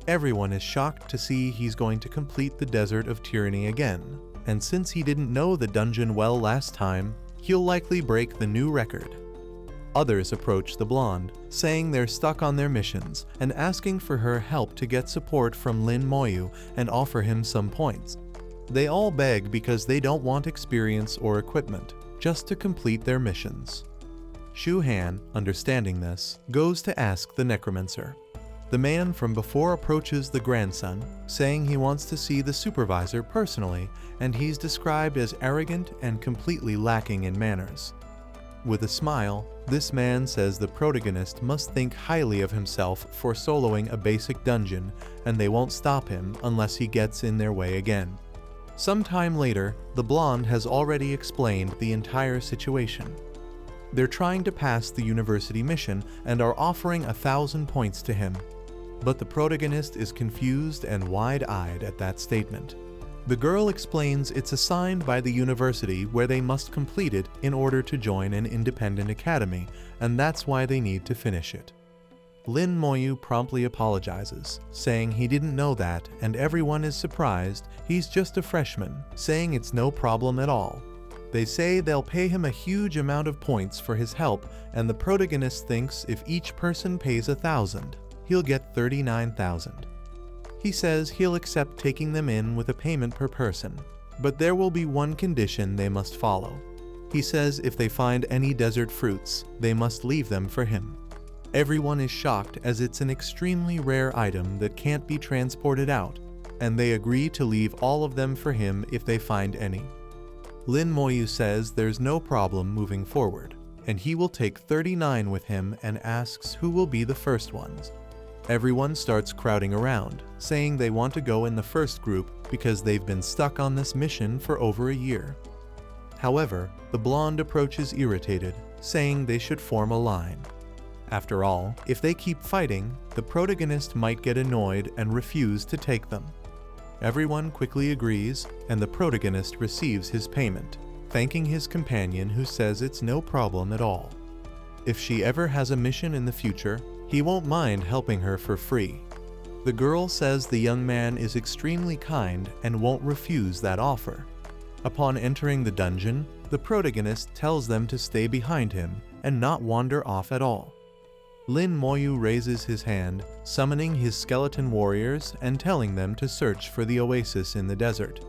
Everyone is shocked to see he's going to complete the Desert of Tyranny again, and since he didn't know the dungeon well last time, he'll likely break the new record. Others approach the blonde, saying they're stuck on their missions, and asking for her help to get support from Lin Moyu and offer him some points. They all beg because they don't want experience or equipment, just to complete their missions. Shu Han, understanding this, goes to ask the necromancer. The man from before approaches the grandson, saying he wants to see the supervisor personally, and he's described as arrogant and completely lacking in manners. With a smile, this man says the protagonist must think highly of himself for soloing a basic dungeon, and they won't stop him unless he gets in their way again. Sometime later, the blonde has already explained the entire situation. They're trying to pass the university mission and are offering 1,000 points to him. But the protagonist is confused and wide-eyed at that statement. The girl explains it's assigned by the university where they must complete it in order to join an independent academy, and that's why they need to finish it. Lin Moyu promptly apologizes, saying he didn't know that, and everyone is surprised he's just a freshman, saying it's no problem at all. They say they'll pay him a huge amount of points for his help, and the protagonist thinks if each person pays 1,000, he'll get 39,000. He says he'll accept taking them in with a payment per person, but there will be one condition they must follow. He says if they find any desert fruits, they must leave them for him. Everyone is shocked as it's an extremely rare item that can't be transported out, and they agree to leave all of them for him if they find any. Lin Moyu says there's no problem moving forward, and he will take 39 with him and asks who will be the first ones. Everyone starts crowding around, saying they want to go in the first group because they've been stuck on this mission for over a year. However, the blonde approaches irritated, saying they should form a line. After all, if they keep fighting, the protagonist might get annoyed and refuse to take them. Everyone quickly agrees, and the protagonist receives his payment, thanking his companion who says it's no problem at all. If she ever has a mission in the future, he won't mind helping her for free. The girl says the young man is extremely kind and won't refuse that offer. Upon entering the dungeon, the protagonist tells them to stay behind him and not wander off at all. Lin Moyu raises his hand, summoning his skeleton warriors and telling them to search for the oasis in the desert.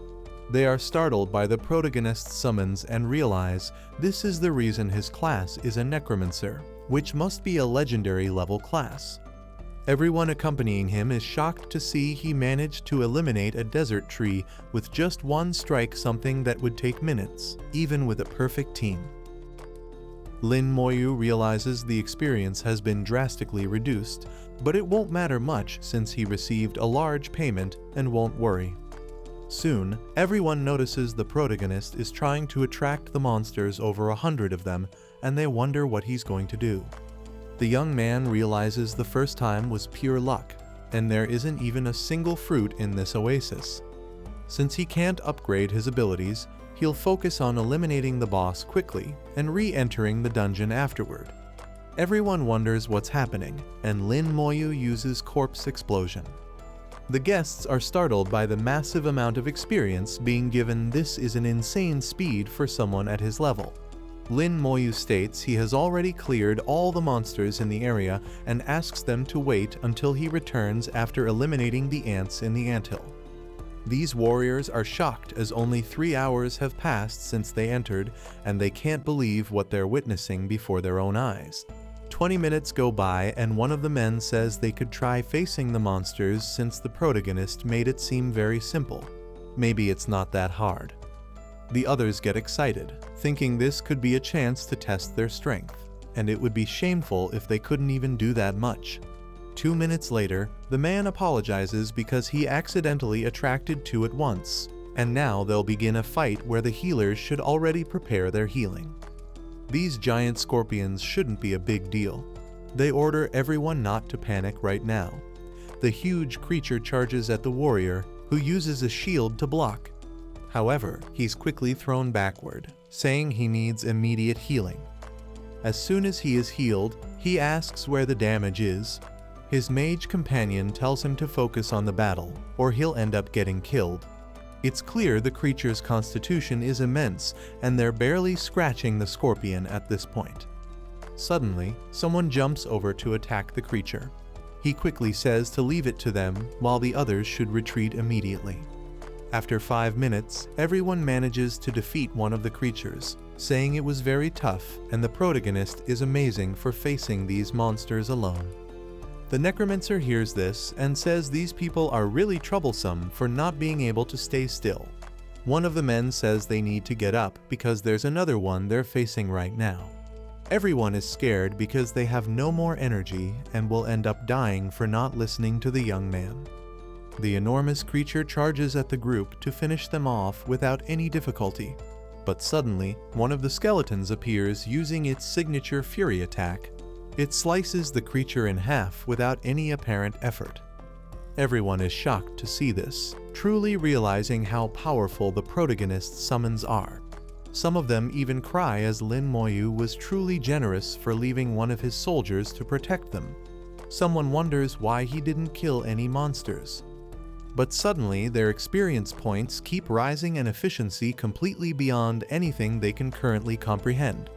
They are startled by the protagonist's summons and realize this is the reason his class is a necromancer, which must be a legendary level class. Everyone accompanying him is shocked to see he managed to eliminate a desert tree with just one strike, something that would take minutes, even with a perfect team. Lin Moyu realizes the experience has been drastically reduced, but it won't matter much since he received a large payment and won't worry. Soon, everyone notices the protagonist is trying to attract the monsters, over 100 of them, and they wonder what he's going to do. The young man realizes the first time was pure luck, and there isn't even a single fruit in this oasis. Since he can't upgrade his abilities, he'll focus on eliminating the boss quickly and re-entering the dungeon afterward. Everyone wonders what's happening, and Lin Moyu uses corpse explosion. The guests are startled by the massive amount of experience being given. This is an insane speed for someone at his level. Lin Moyu states he has already cleared all the monsters in the area and asks them to wait until he returns after eliminating the ants in the anthill. These warriors are shocked as only 3 hours have passed since they entered, and they can't believe what they're witnessing before their own eyes. 20 minutes go by and one of the men says they could try facing the monsters since the protagonist made it seem very simple. Maybe it's not that hard. The others get excited, thinking this could be a chance to test their strength, and it would be shameful if they couldn't even do that much. 2 minutes later, the man apologizes because he accidentally attracted two at once, and now they'll begin a fight where the healers should already prepare their healing. These giant scorpions shouldn't be a big deal. They order everyone not to panic right now. The huge creature charges at the warrior, who uses a shield to block. However, he's quickly thrown backward, saying he needs immediate healing. As soon as he is healed, he asks where the damage is. His mage companion tells him to focus on the battle, or he'll end up getting killed. It's clear the creature's constitution is immense, and they're barely scratching the scorpion at this point. Suddenly, someone jumps over to attack the creature. He quickly says to leave it to them, while the others should retreat immediately. After 5 minutes, everyone manages to defeat one of the creatures, saying it was very tough and the protagonist is amazing for facing these monsters alone. The necromancer hears this and says these people are really troublesome for not being able to stay still. One of the men says they need to get up because there's another one they're facing right now. Everyone is scared because they have no more energy and will end up dying for not listening to the young man. The enormous creature charges at the group to finish them off without any difficulty. But suddenly, one of the skeletons appears using its signature fury attack. It slices the creature in half without any apparent effort. Everyone is shocked to see this, truly realizing how powerful the protagonist's summons are. Some of them even cry as Lin Moyu was truly generous for leaving one of his soldiers to protect them. Someone wonders why he didn't kill any monsters. But suddenly their experience points keep rising and efficiency completely beyond anything they can currently comprehend.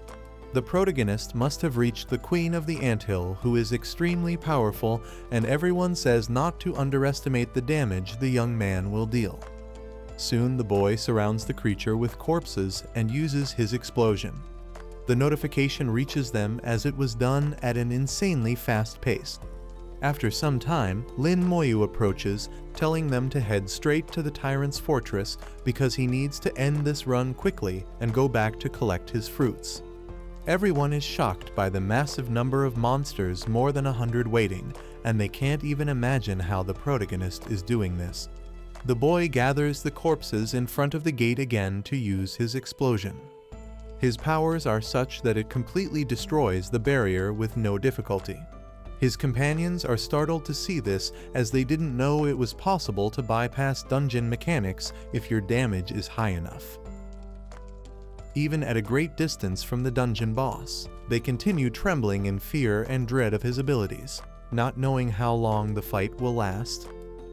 The protagonist must have reached the queen of the anthill, who is extremely powerful, and everyone says not to underestimate the damage the young man will deal. Soon the boy surrounds the creature with corpses and uses his explosion. The notification reaches them as it was done at an insanely fast pace. After some time, Lin Moyu approaches, telling them to head straight to the tyrant's fortress because he needs to end this run quickly and go back to collect his fruits. Everyone is shocked by the massive number of monsters, more than 100 waiting, and they can't even imagine how the protagonist is doing this. The boy gathers the corpses in front of the gate again to use his explosion. His powers are such that it completely destroys the barrier with no difficulty. His companions are startled to see this, as they didn't know it was possible to bypass dungeon mechanics if your damage is high enough. Even at a great distance from the dungeon boss, they continue trembling in fear and dread of his abilities, not knowing how long the fight will last.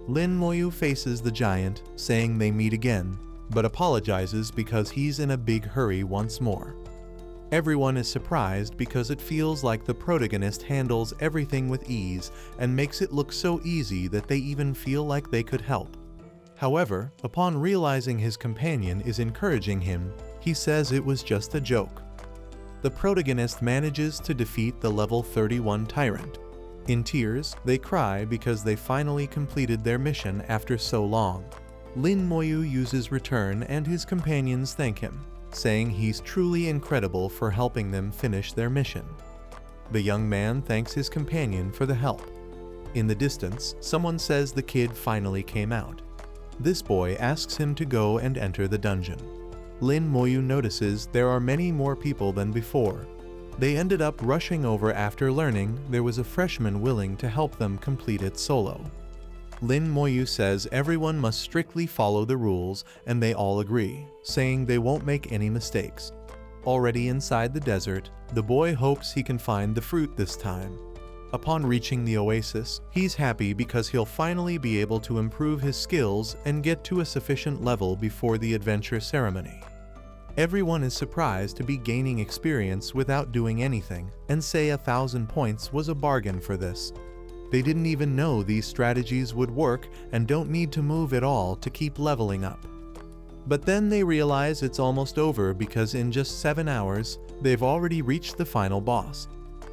Lin Moyu faces the giant, saying they meet again, but apologizes because he's in a big hurry once more. Everyone is surprised because it feels like the protagonist handles everything with ease and makes it look so easy that they even feel like they could help. However, upon realizing his companion is encouraging him, he says it was just a joke. The protagonist manages to defeat the level 31 tyrant. In tears, they cry because they finally completed their mission after so long. Lin Moyu uses return and his companions thank him, saying he's truly incredible for helping them finish their mission. The young man thanks his companion for the help. In the distance, someone says the kid finally came out. This boy asks him to go and enter the dungeon. Lin Moyu notices there are many more people than before. They ended up rushing over after learning there was a freshman willing to help them complete it solo. Lin Moyu says everyone must strictly follow the rules, and they all agree, saying they won't make any mistakes. Already inside the desert, the boy hopes he can find the fruit this time. Upon reaching the oasis, he's happy because he'll finally be able to improve his skills and get to a sufficient level before the adventure ceremony. Everyone is surprised to be gaining experience without doing anything, and say 1,000 points was a bargain for this. They didn't even know these strategies would work and don't need to move at all to keep leveling up. But then they realize it's almost over because in just 7 hours, they've already reached the final boss.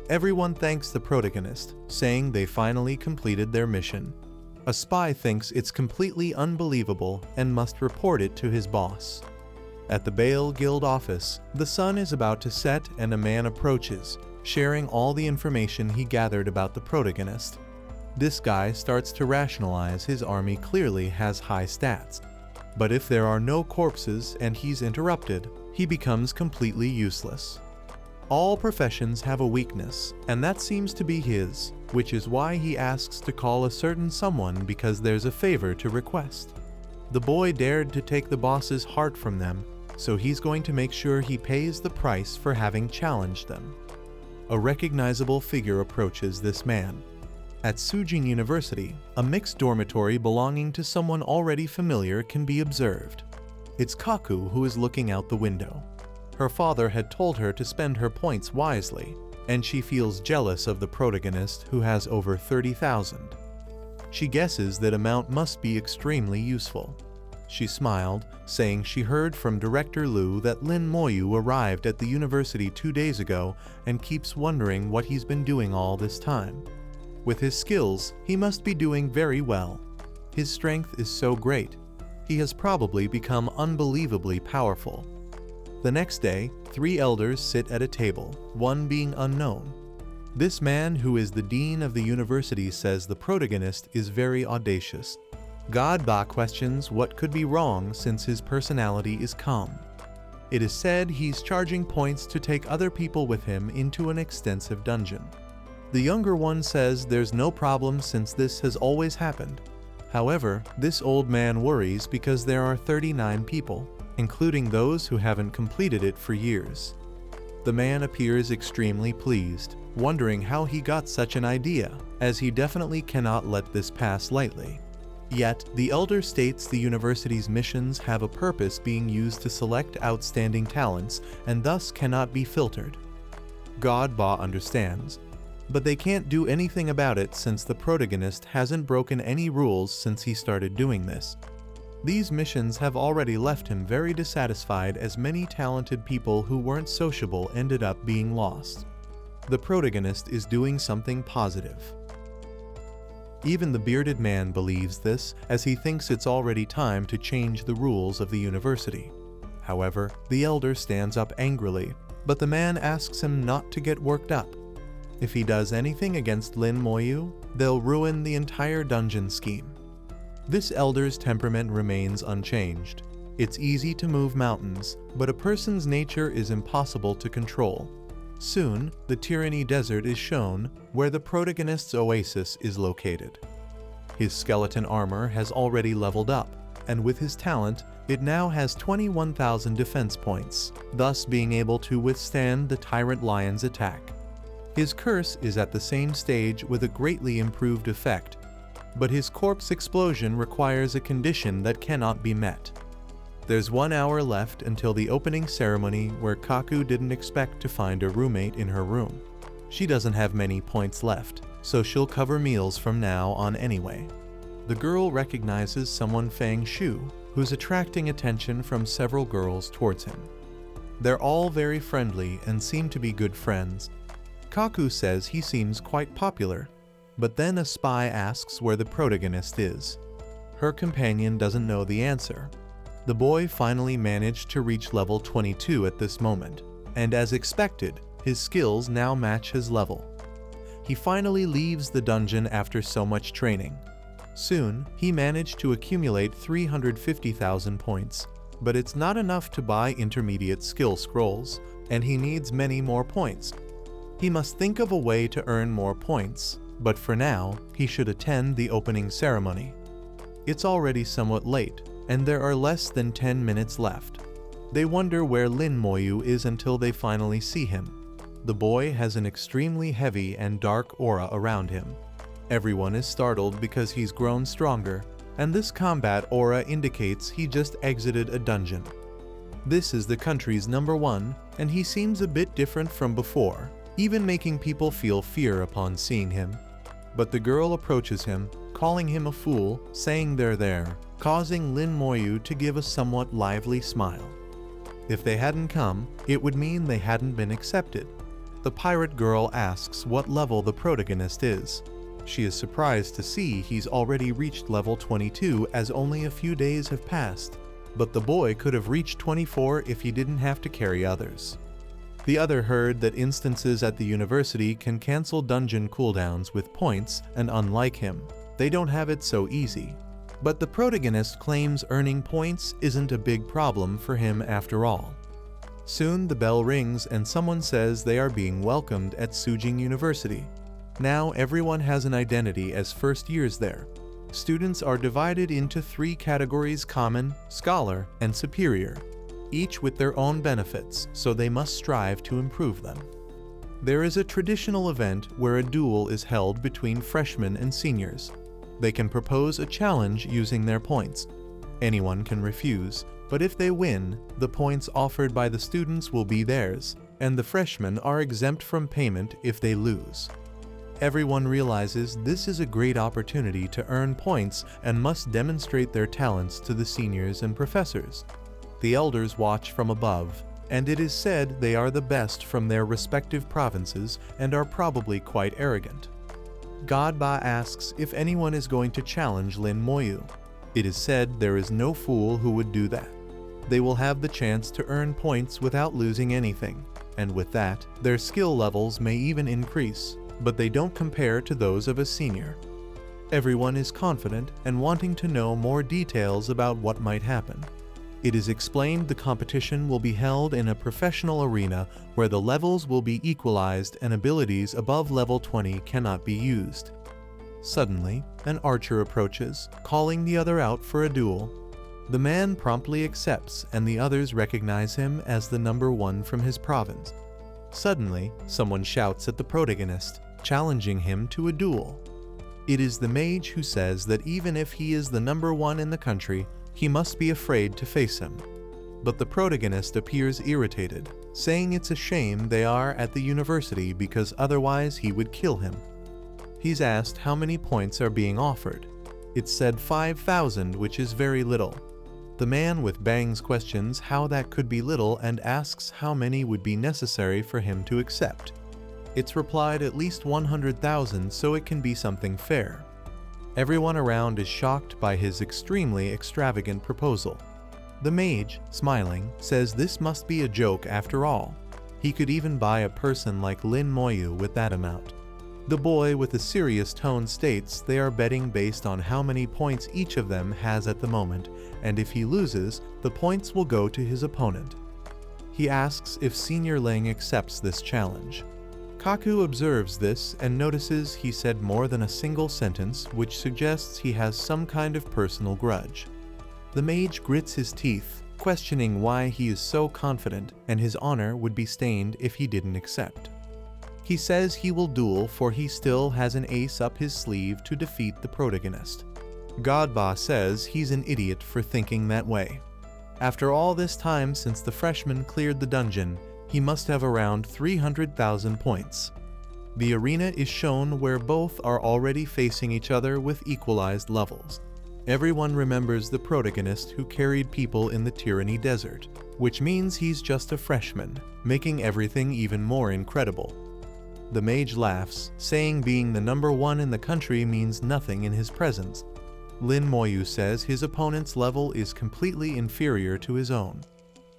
Everyone thanks the protagonist, saying they finally completed their mission. A spy thinks it's completely unbelievable and must report it to his boss. At the Bale Guild office, the sun is about to set and a man approaches, sharing all the information he gathered about the protagonist. This guy starts to rationalize his army clearly has high stats. But if there are no corpses and he's interrupted, he becomes completely useless. All professions have a weakness, and that seems to be his, which is why he asks to call a certain someone because there's a favor to request. The boy dared to take the boss's heart from them, so he's going to make sure he pays the price for having challenged them. A recognizable figure approaches this man. At Sujin University, a mixed dormitory belonging to someone already familiar can be observed. It's Kaku who is looking out the window. Her father had told her to spend her points wisely, and she feels jealous of the protagonist who has over 30,000. She guesses that amount must be extremely useful. She smiled, saying she heard from Director Liu that Lin Moyu arrived at the university 2 days ago and keeps wondering what he's been doing all this time. With his skills, he must be doing very well. His strength is so great. He has probably become unbelievably powerful. The next day, 3 elders sit at a table, one being unknown. This man, who is the dean of the university, says the protagonist is very audacious. God Ba questions what could be wrong since his personality is calm. It is said he's charging points to take other people with him into an extensive dungeon. The younger one says there's no problem since this has always happened. However, this old man worries because there are 39 people, including those who haven't completed it for years. The man appears extremely pleased, wondering how he got such an idea, as he definitely cannot let this pass lightly. Yet, the elder states the university's missions have a purpose being used to select outstanding talents and thus cannot be filtered. God Ba understands, but they can't do anything about it since the protagonist hasn't broken any rules since he started doing this. These missions have already left him very dissatisfied, as many talented people who weren't sociable ended up being lost. The protagonist is doing something positive. Even the bearded man believes this, as he thinks it's already time to change the rules of the university. However, the elder stands up angrily, but the man asks him not to get worked up. If he does anything against Lin Moyu, they'll ruin the entire dungeon scheme. This elder's temperament remains unchanged. It's easy to move mountains, but a person's nature is impossible to control. Soon, the Tyranny Desert is shown, where the protagonist's oasis is located. His skeleton armor has already leveled up, and with his talent, it now has 21,000 defense points, thus being able to withstand the Tyrant Lion's attack. His curse is at the same stage with a greatly improved effect, but his corpse explosion requires a condition that cannot be met. There's 1 hour left until the opening ceremony, where Kaku didn't expect to find a roommate in her room. She doesn't have many points left, so she'll cover meals from now on anyway. The girl recognizes someone Fang Shu, who's attracting attention from several girls towards him. They're all very friendly and seem to be good friends. Kaku says he seems quite popular, but then a spy asks where the protagonist is. Her companion doesn't know the answer. The boy finally managed to reach level 22 at this moment, and as expected, his skills now match his level. He finally leaves the dungeon after so much training. Soon, he managed to accumulate 350,000 points, but it's not enough to buy intermediate skill scrolls, and he needs many more points. He must think of a way to earn more points, but for now, he should attend the opening ceremony. It's already somewhat late, and there are less than 10 minutes left. They wonder where Lin Moyu is until they finally see him. The boy has an extremely heavy and dark aura around him. Everyone is startled because he's grown stronger, and this combat aura indicates he just exited a dungeon. This is the country's #1, and he seems a bit different from before, even making people feel fear upon seeing him. But the girl approaches him, calling him a fool, saying they're there, causing Lin Moyu to give a somewhat lively smile. If they hadn't come, it would mean they hadn't been accepted. The pirate girl asks what level the protagonist is. She is surprised to see he's already reached level 22, as only a few days have passed, but the boy could have reached 24 if he didn't have to carry others. The other heard that instances at the university can cancel dungeon cooldowns with points, and unlike him, they don't have it so easy. But the protagonist claims earning points isn't a big problem for him after all. Soon the bell rings and someone says they are being welcomed at Sujing University. Now everyone has an identity as first years there. Students are divided into 3 categories: common, scholar, and superior, each with their own benefits, so they must strive to improve them. There is a traditional event where a duel is held between freshmen and seniors. They can propose a challenge using their points. Anyone can refuse, but if they win, the points offered by the students will be theirs, and the freshmen are exempt from payment if they lose. Everyone realizes this is a great opportunity to earn points and must demonstrate their talents to the seniors and professors. The elders watch from above, and it is said they are the best from their respective provinces and are probably quite arrogant. Godba asks if anyone is going to challenge Lin Moyu. It is said there is no fool who would do that. They will have the chance to earn points without losing anything, and with that, their skill levels may even increase, but they don't compare to those of a senior. Everyone is confident and wanting to know more details about what might happen. It is explained the competition will be held in a professional arena where the levels will be equalized and abilities above level 20 cannot be used. Suddenly, an archer approaches, calling the other out for a duel. The man promptly accepts, and the others recognize him as the #1 from his province. Suddenly, someone shouts at the protagonist, challenging him to a duel. It is the mage who says that even if he is the #1 in the country, he must be afraid to face him. But the protagonist appears irritated, saying it's a shame they are at the university because otherwise he would kill him. He's asked how many points are being offered. It said 5,000, which is very little. The man with bangs questions how that could be little and asks how many would be necessary for him to accept. It's replied at least 100,000, so it can be something fair. Everyone around is shocked by his extremely extravagant proposal. The mage, smiling, says this must be a joke after all. He could even buy a person like Lin Moyu with that amount. The boy with a serious tone states they are betting based on how many points each of them has at the moment, and if he loses, the points will go to his opponent. He asks if Senior Ling accepts this challenge. Kaku observes this and notices he said more than a single sentence, which suggests he has some kind of personal grudge. The mage grits his teeth, questioning why he is so confident and his honor would be stained if he didn't accept. He says he will duel for he still has an ace up his sleeve to defeat the protagonist. Godba says he's an idiot for thinking that way. After all this time since the freshman cleared the dungeon, he must have around 300,000 points. The arena is shown where both are already facing each other with equalized levels. Everyone remembers the protagonist who carried people in the Tyranny Desert, which means he's just a freshman, making everything even more incredible. The mage laughs, saying being the number one in the country means nothing in his presence. Lin Moyu says his opponent's level is completely inferior to his own.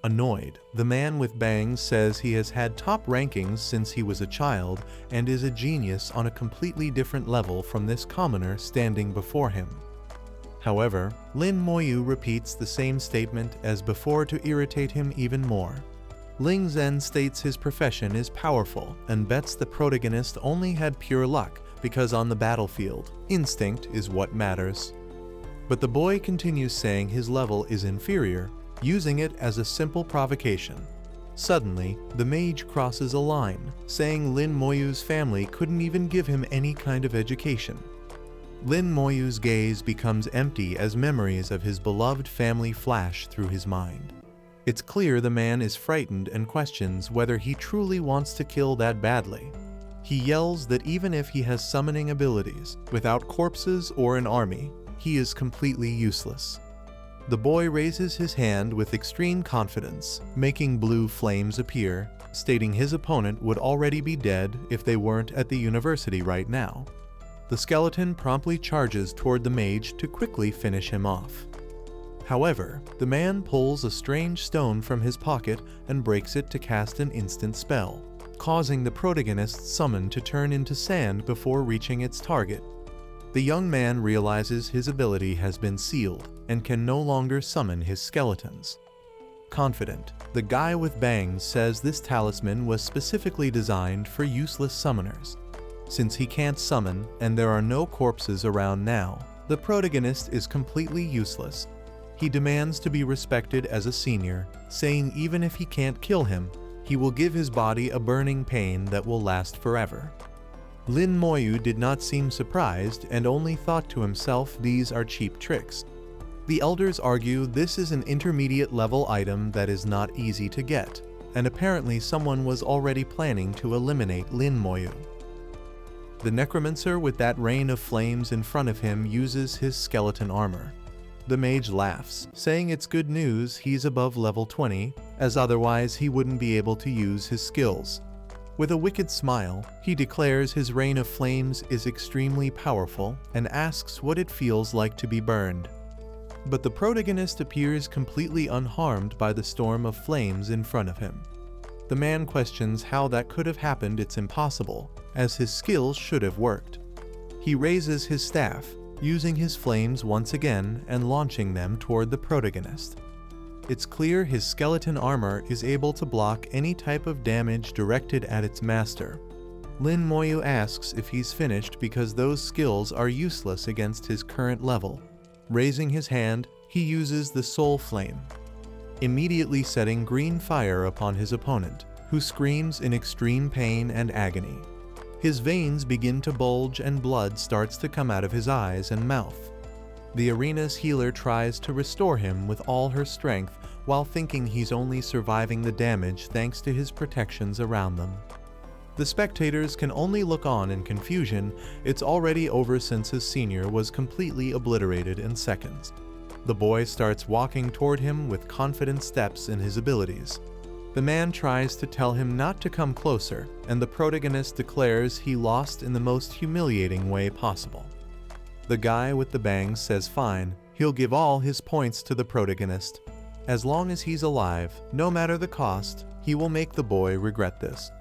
Annoyed, the man with bangs says he has had top rankings since he was a child and is a genius on a completely different level from this commoner standing before him. However, Lin Moyu repeats the same statement as before to irritate him even more. Ling Zhen states his profession is powerful and bets the protagonist only had pure luck because on the battlefield, instinct is what matters. But the boy continues saying his level is inferior, using it as a simple provocation. Suddenly, the mage crosses a line, saying Lin Moyu's family couldn't even give him any kind of education. Lin Moyu's gaze becomes empty as memories of his beloved family flash through his mind. It's clear the man is frightened and questions whether he truly wants to kill that badly. He yells that even if he has summoning abilities, without corpses or an army, he is completely useless. The boy raises his hand with extreme confidence, making blue flames appear, stating his opponent would already be dead if they weren't at the university right now. The skeleton promptly charges toward the mage to quickly finish him off. However, the man pulls a strange stone from his pocket and breaks it to cast an instant spell, causing the protagonist's summon to turn into sand before reaching its target. The young man realizes his ability has been sealed and can no longer summon his skeletons. Confident, the guy with bangs says this talisman was specifically designed for useless summoners. Since he can't summon and there are no corpses around now, the protagonist is completely useless. He demands to be respected as a senior, saying even if he can't kill him, he will give his body a burning pain that will last forever. Lin Moyu did not seem surprised and only thought to himself these are cheap tricks. The elders argue this is an intermediate level item that is not easy to get, and apparently someone was already planning to eliminate Lin Moyu. The necromancer with that rain of flames in front of him uses his skeleton armor. The mage laughs, saying it's good news he's above level 20, as otherwise he wouldn't be able to use his skills. With a wicked smile, he declares his rain of flames is extremely powerful and asks what it feels like to be burned. But the protagonist appears completely unharmed by the storm of flames in front of him. The man questions how that could have happened. It's impossible, as his skills should have worked. He raises his staff, using his flames once again and launching them toward the protagonist. It's clear his skeleton armor is able to block any type of damage directed at its master. Lin Moyu asks if he's finished because those skills are useless against his current level. Raising his hand, he uses the soul flame, immediately setting green fire upon his opponent, who screams in extreme pain and agony. His veins begin to bulge and blood starts to come out of his eyes and mouth. The arena's healer tries to restore him with all her strength while thinking he's only surviving the damage thanks to his protections around them. The spectators can only look on in confusion. It's already over since his senior was completely obliterated in seconds. The boy starts walking toward him with confident steps in his abilities. The man tries to tell him not to come closer, and the protagonist declares he lost in the most humiliating way possible. The guy with the bangs says fine, he'll give all his points to the protagonist. As long as he's alive, no matter the cost, he will make the boy regret this.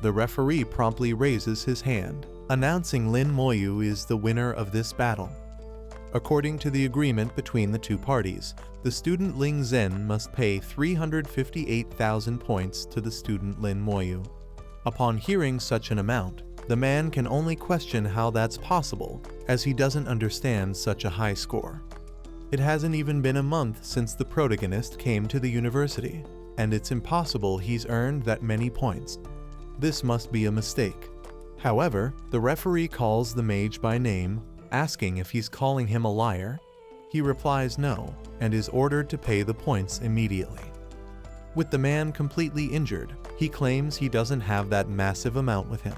The referee promptly raises his hand, announcing Lin Moyu is the winner of this battle. According to the agreement between the two parties, the student Ling Zhen must pay 358,000 points to the student Lin Moyu. Upon hearing such an amount, the man can only question how that's possible, as he doesn't understand such a high score. It hasn't even been a month since the protagonist came to the university, and it's impossible he's earned that many points. This must be a mistake. However, the referee calls the mage by name, asking if he's calling him a liar. He replies no, and is ordered to pay the points immediately. With the man completely injured, he claims he doesn't have that massive amount with him.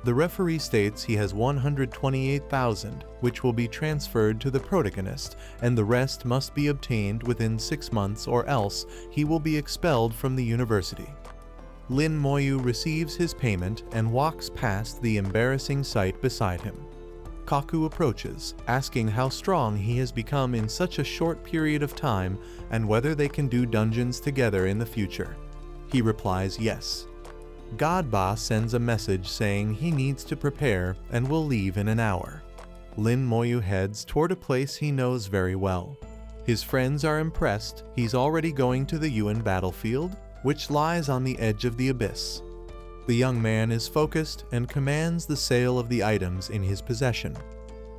The referee states he has 128,000, which will be transferred to the protagonist, and the rest must be obtained within 6 months or else he will be expelled from the university. Lin Moyu receives his payment and walks past the embarrassing sight beside him. Kaku approaches, asking how strong he has become in such a short period of time and whether they can do dungeons together in the future. He replies yes. Godba sends a message saying he needs to prepare and will leave in an hour. Lin Moyu heads toward a place he knows very well. His friends are impressed he's already going to the Yuan battlefield, which lies on the edge of the abyss. The young man is focused and commands the sale of the items in his possession.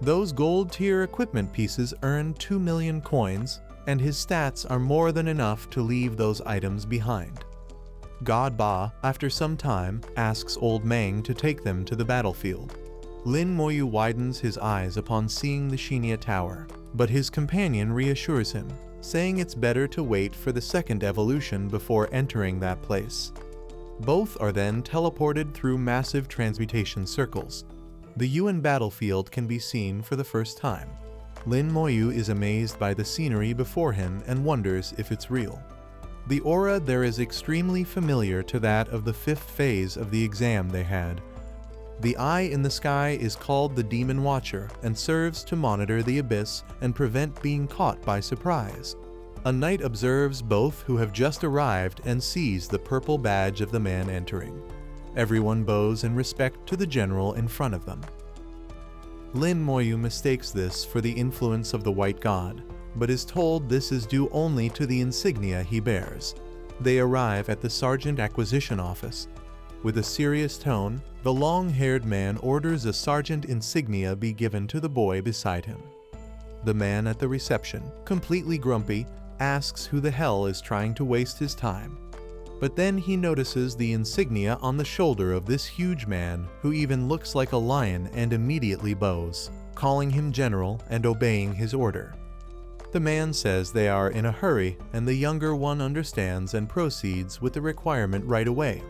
Those gold-tier equipment pieces earn 2 million coins, and his stats are more than enough to leave those items behind. Godba, after some time, asks Old Mang to take them to the battlefield. Lin Moyu widens his eyes upon seeing the Shinya Tower, but his companion reassures him, saying it's better to wait for the second evolution before entering that place. Both are then teleported through massive transmutation circles. The Yuan battlefield can be seen for the first time. Lin Moyu is amazed by the scenery before him and wonders if it's real. The aura there is extremely familiar to that of the 5th phase of the exam they had. The eye in the sky is called the Demon Watcher and serves to monitor the abyss and prevent being caught by surprise. A knight observes both who have just arrived and sees the purple badge of the man entering. Everyone bows in respect to the general in front of them. Lin Moyu mistakes this for the influence of the White God, but is told this is due only to the insignia he bears. They arrive at the Sergeant Acquisition Office. With a serious tone, the long-haired man orders a sergeant insignia be given to the boy beside him. The man at the reception, completely grumpy, asks who the hell is trying to waste his time. But then he notices the insignia on the shoulder of this huge man who even looks like a lion and immediately bows, calling him general and obeying his order. The man says they are in a hurry, and the younger one understands and proceeds with the requirement right away.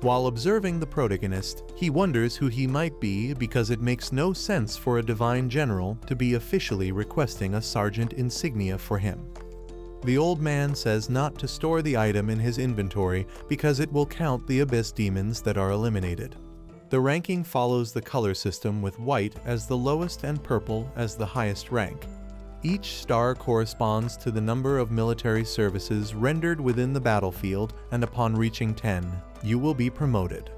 While observing the protagonist, he wonders who he might be because it makes no sense for a divine general to be officially requesting a sergeant insignia for him. The old man says not to store the item in his inventory because it will count the abyss demons that are eliminated. The ranking follows the color system, with white as the lowest and purple as the highest rank. Each star corresponds to the number of military services rendered within the battlefield, and upon reaching 10, you will be promoted.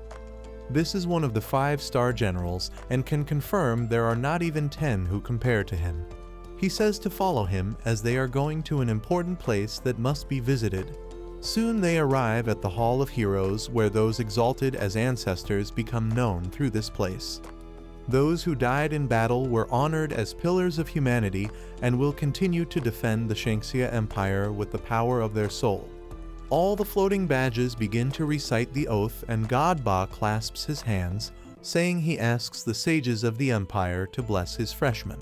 This is one of the 5-star generals and can confirm there are not even 10 who compare to him. He says to follow him as they are going to an important place that must be visited. Soon they arrive at the Hall of Heroes, where those exalted as ancestors become known through this place. Those who died in battle were honored as pillars of humanity and will continue to defend the Shangxia Empire with the power of their soul. All the floating badges begin to recite the oath, and Godba clasps his hands, saying he asks the sages of the empire to bless his freshmen.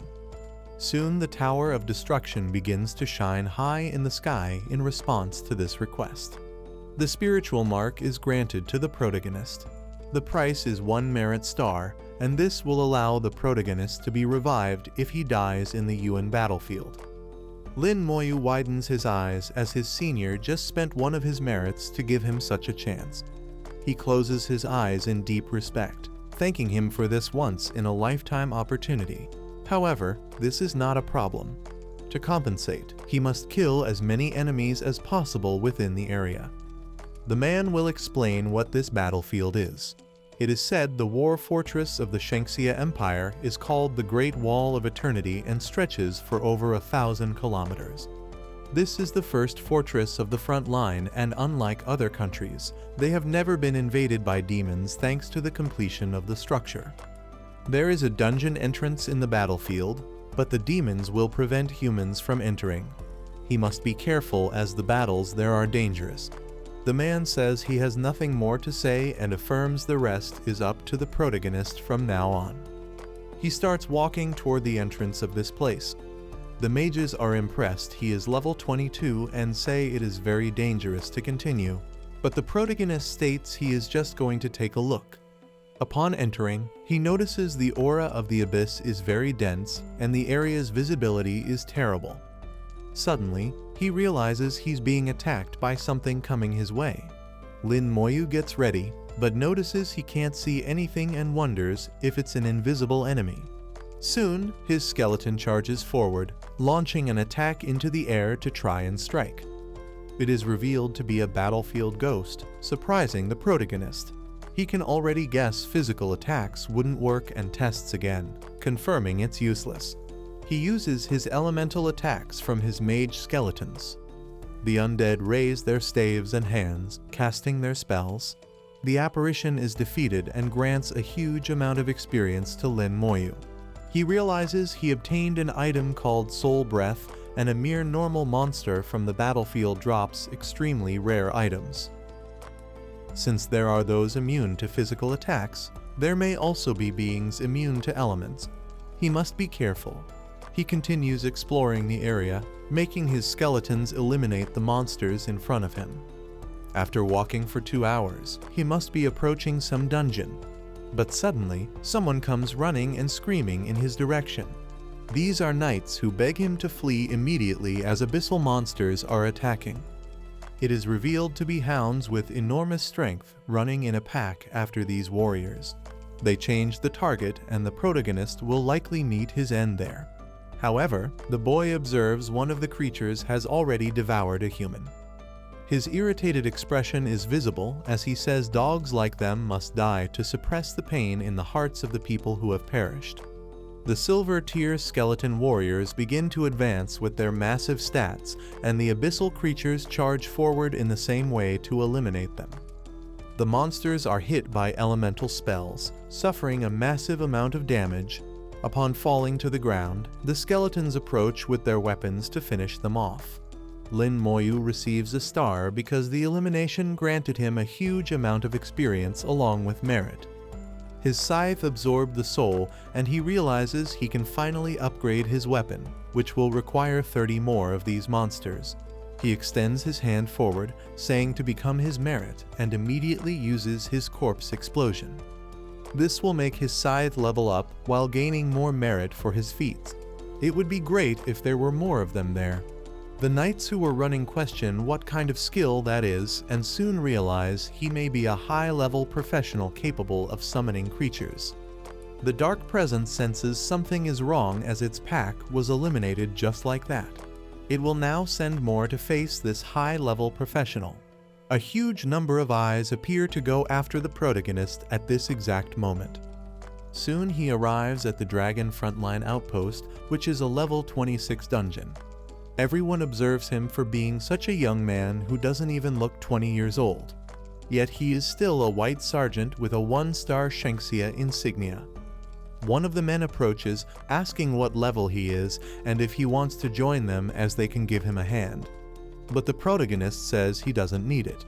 Soon the Tower of Destruction begins to shine high in the sky in response to this request. The spiritual mark is granted to the protagonist. The price is 1 merit star, and this will allow the protagonist to be revived if he dies in the Yuan battlefield. Lin Moyu widens his eyes as his senior just spent one of his merits to give him such a chance. He closes his eyes in deep respect, thanking him for this once-in-a-lifetime opportunity. However, this is not a problem. To compensate, he must kill as many enemies as possible within the area. The man will explain what this battlefield is. It is said the war fortress of the Shangxia Empire is called the Great Wall of Eternity and stretches for over 1,000 kilometers. This is the first fortress of the front line, and unlike other countries, they have never been invaded by demons thanks to the completion of the structure. There is a dungeon entrance in the battlefield, but the demons will prevent humans from entering. He must be careful as the battles there are dangerous. The man says he has nothing more to say and affirms the rest is up to the protagonist from now on. He starts walking toward the entrance of this place. The mages are impressed he is level 22 and say it is very dangerous to continue, but the protagonist states he is just going to take a look. Upon entering, he notices the aura of the abyss is very dense and the area's visibility is terrible. Suddenly, he realizes he's being attacked by something coming his way. Lin Moyu gets ready, but notices he can't see anything and wonders if it's an invisible enemy. Soon, his skeleton charges forward, launching an attack into the air to try and strike. It is revealed to be a battlefield ghost, surprising the protagonist. He can already guess physical attacks wouldn't work and tests again, confirming it's useless. He uses his elemental attacks from his mage skeletons. The undead raise their staves and hands, casting their spells. The apparition is defeated and grants a huge amount of experience to Lin Moyu. He realizes he obtained an item called Soul Breath, and a mere normal monster from the battlefield drops extremely rare items. Since there are those immune to physical attacks, there may also be beings immune to elements. He must be careful. He continues exploring the area, making his skeletons eliminate the monsters in front of him. After walking for 2 hours, he must be approaching some dungeon. But suddenly, someone comes running and screaming in his direction. These are knights who beg him to flee immediately as abyssal monsters are attacking. It is revealed to be hounds with enormous strength running in a pack after these warriors. They change the target and the protagonist will likely meet his end there. However, the boy observes one of the creatures has already devoured a human. His irritated expression is visible as he says dogs like them must die to suppress the pain in the hearts of the people who have perished. The silver tier skeleton warriors begin to advance with their massive stats, and the abyssal creatures charge forward in the same way to eliminate them. The monsters are hit by elemental spells, suffering a massive amount of damage. Upon falling to the ground, the skeletons approach with their weapons to finish them off. Lin Moyu receives a star because the elimination granted him a huge amount of experience along with merit. His scythe absorbed the soul, and he realizes he can finally upgrade his weapon, which will require 30 more of these monsters. He extends his hand forward, saying to become his merit, and immediately uses his corpse explosion. This will make his scythe level up while gaining more merit for his feats. It would be great if there were more of them there. The knights who were running question what kind of skill that is, and soon realize he may be a high-level professional capable of summoning creatures. The dark presence senses something is wrong as its pack was eliminated just like that. It will now send more to face this high-level professional. A huge number of eyes appear to go after the protagonist at this exact moment. Soon he arrives at the Dragon Frontline Outpost, which is a level 26 dungeon. Everyone observes him for being such a young man who doesn't even look 20 years old. Yet he is still a white sergeant with a 1-star Shangxia insignia. One of the men approaches, asking what level he is and if he wants to join them as they can give him a hand. But the protagonist says he doesn't need it.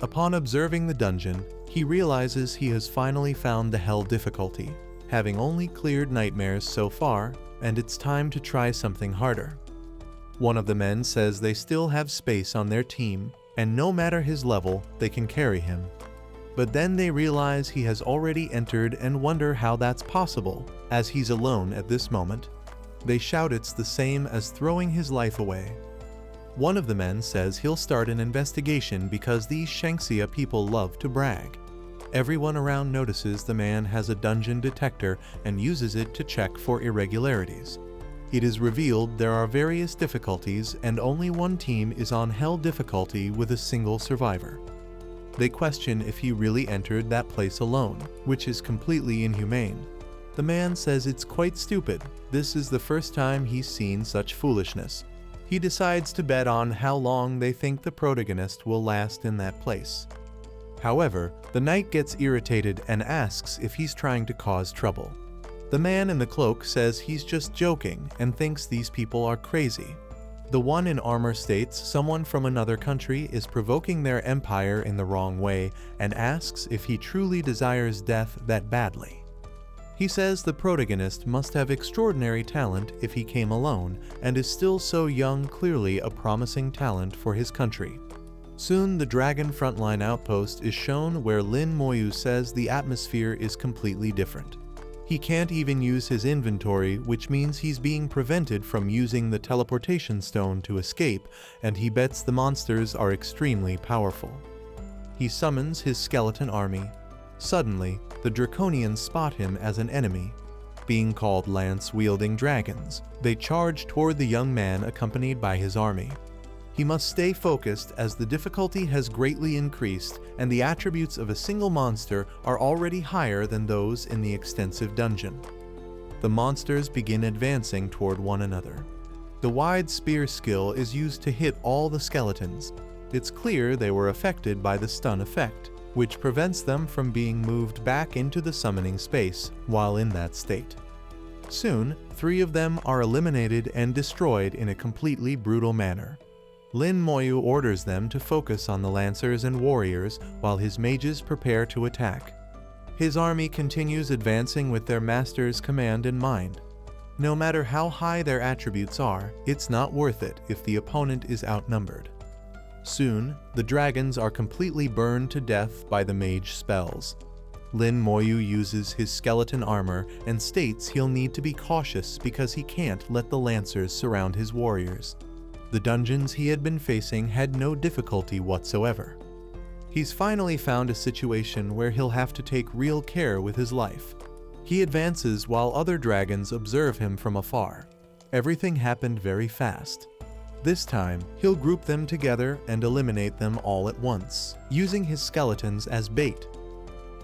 Upon observing the dungeon, he realizes he has finally found the hell difficulty, having only cleared nightmares so far, and it's time to try something harder. One of the men says they still have space on their team, and no matter his level, they can carry him. But then they realize he has already entered and wonder how that's possible, as he's alone at this moment. They shout it's the same as throwing his life away. One of the men says he'll start an investigation because these Shangxia people love to brag. Everyone around notices the man has a dungeon detector and uses it to check for irregularities. It is revealed there are various difficulties and only one team is on hell difficulty with a single survivor. They question if he really entered that place alone, which is completely inhumane. The man says it's quite stupid. This is the first time he's seen such foolishness. He decides to bet on how long they think the protagonist will last in that place. However, the knight gets irritated and asks if he's trying to cause trouble. The man in the cloak says he's just joking and thinks these people are crazy. The one in armor states someone from another country is provoking their empire in the wrong way and asks if he truly desires death that badly. He says the protagonist must have extraordinary talent if he came alone and is still so young, clearly a promising talent for his country. Soon the dragon frontline outpost is shown where Lin Moyu says the atmosphere is completely different. He can't even use his inventory, which means he's being prevented from using the teleportation stone to escape, and he bets the monsters are extremely powerful. He summons his skeleton army. Suddenly, the Draconians spot him as an enemy. Being called lance-wielding dragons, they charge toward the young man accompanied by his army. He must stay focused as the difficulty has greatly increased and the attributes of a single monster are already higher than those in the extensive dungeon. The monsters begin advancing toward one another. The wide spear skill is used to hit all the skeletons. It's clear they were affected by the stun effect, which prevents them from being moved back into the summoning space while in that state. Soon, 3 of them are eliminated and destroyed in a completely brutal manner. Lin Moyu orders them to focus on the lancers and warriors while his mages prepare to attack. His army continues advancing with their master's command in mind. No matter how high their attributes are, it's not worth it if the opponent is outnumbered. Soon, the dragons are completely burned to death by the mage spells. Lin Moyu uses his skeleton armor and states he'll need to be cautious because he can't let the lancers surround his warriors. The dungeons he had been facing had no difficulty whatsoever. He's finally found a situation where he'll have to take real care with his life. He advances while other dragons observe him from afar. Everything happened very fast. This time, he'll group them together and eliminate them all at once, using his skeletons as bait.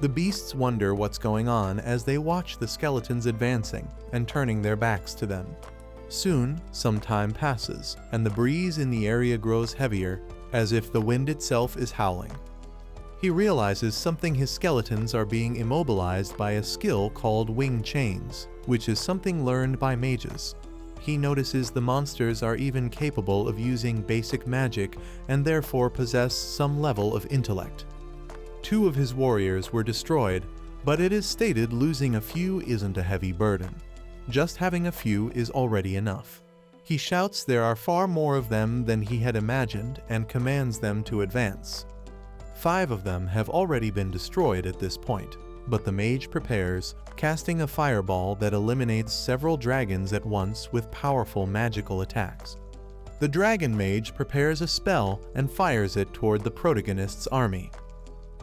The beasts wonder what's going on as they watch the skeletons advancing and turning their backs to them. Soon, some time passes, and the breeze in the area grows heavier, as if the wind itself is howling. He realizes something his skeletons are being immobilized by a skill called wing chains, which is something learned by mages. He notices the monsters are even capable of using basic magic and therefore possess some level of intellect. 2 of his warriors were destroyed, but it is stated losing a few isn't a heavy burden. Just having a few is already enough. He shouts there are far more of them than he had imagined and commands them to advance. 5 of them have already been destroyed at this point, but the mage prepares, casting a fireball that eliminates several dragons at once with powerful magical attacks. The dragon mage prepares a spell and fires it toward the protagonist's army.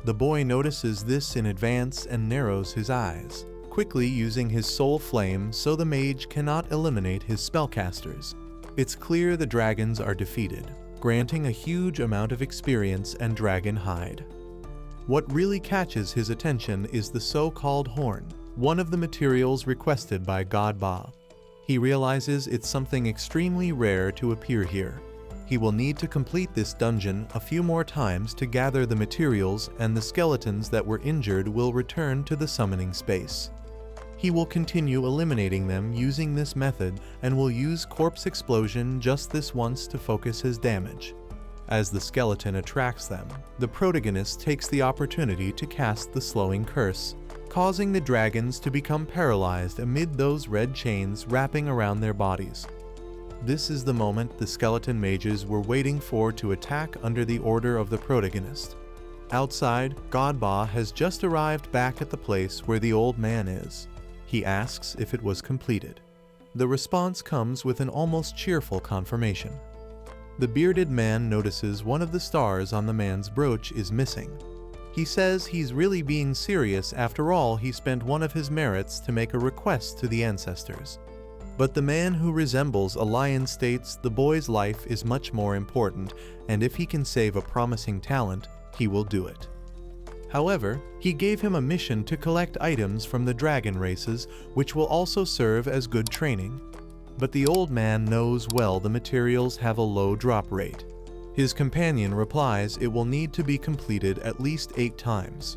The boy notices this in advance and narrows his eyes, quickly using his soul flame so the mage cannot eliminate his spellcasters. It's clear the dragons are defeated, granting a huge amount of experience and dragon hide. What really catches his attention is the so-called horn, one of the materials requested by God Ba. He realizes it's something extremely rare to appear here. He will need to complete this dungeon a few more times to gather the materials, and the skeletons that were injured will return to the summoning space. He will continue eliminating them using this method and will use corpse explosion just this once to focus his damage. As the skeleton attracts them, the protagonist takes the opportunity to cast the slowing curse, causing the dragons to become paralyzed amid those red chains wrapping around their bodies. This is the moment the skeleton mages were waiting for to attack under the order of the protagonist. Outside, Godba has just arrived back at the place where the old man is. He asks if it was completed. The response comes with an almost cheerful confirmation. The bearded man notices one of the stars on the man's brooch is missing. He says he's really being serious. After all, he spent one of his merits to make a request to the ancestors. But the man who resembles a lion states the boy's life is much more important, and if he can save a promising talent, he will do it. However, he gave him a mission to collect items from the dragon races, which will also serve as good training. But the old man knows well the materials have a low drop rate. His companion replies it will need to be completed at least 8 times.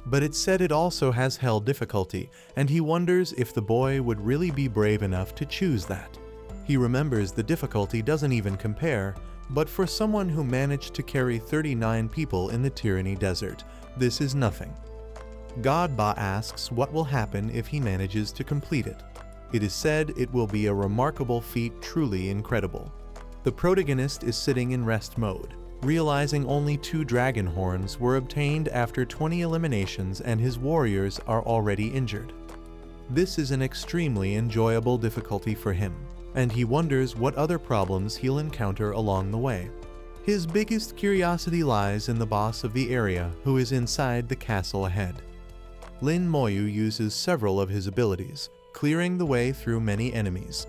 But it's said it also has hell difficulty, and he wonders if the boy would really be brave enough to choose that. He remembers the difficulty doesn't even compare, but for someone who managed to carry 39 people in the Tyranny Desert, this is nothing. Godba asks what will happen if he manages to complete it. It is said it will be a remarkable feat, truly incredible. The protagonist is sitting in rest mode, realizing only 2 dragon horns were obtained after 20 eliminations and his warriors are already injured. This is an extremely enjoyable difficulty for him, and he wonders what other problems he'll encounter along the way. His biggest curiosity lies in the boss of the area, who is inside the castle ahead. Lin Moyu uses several of his abilities, clearing the way through many enemies.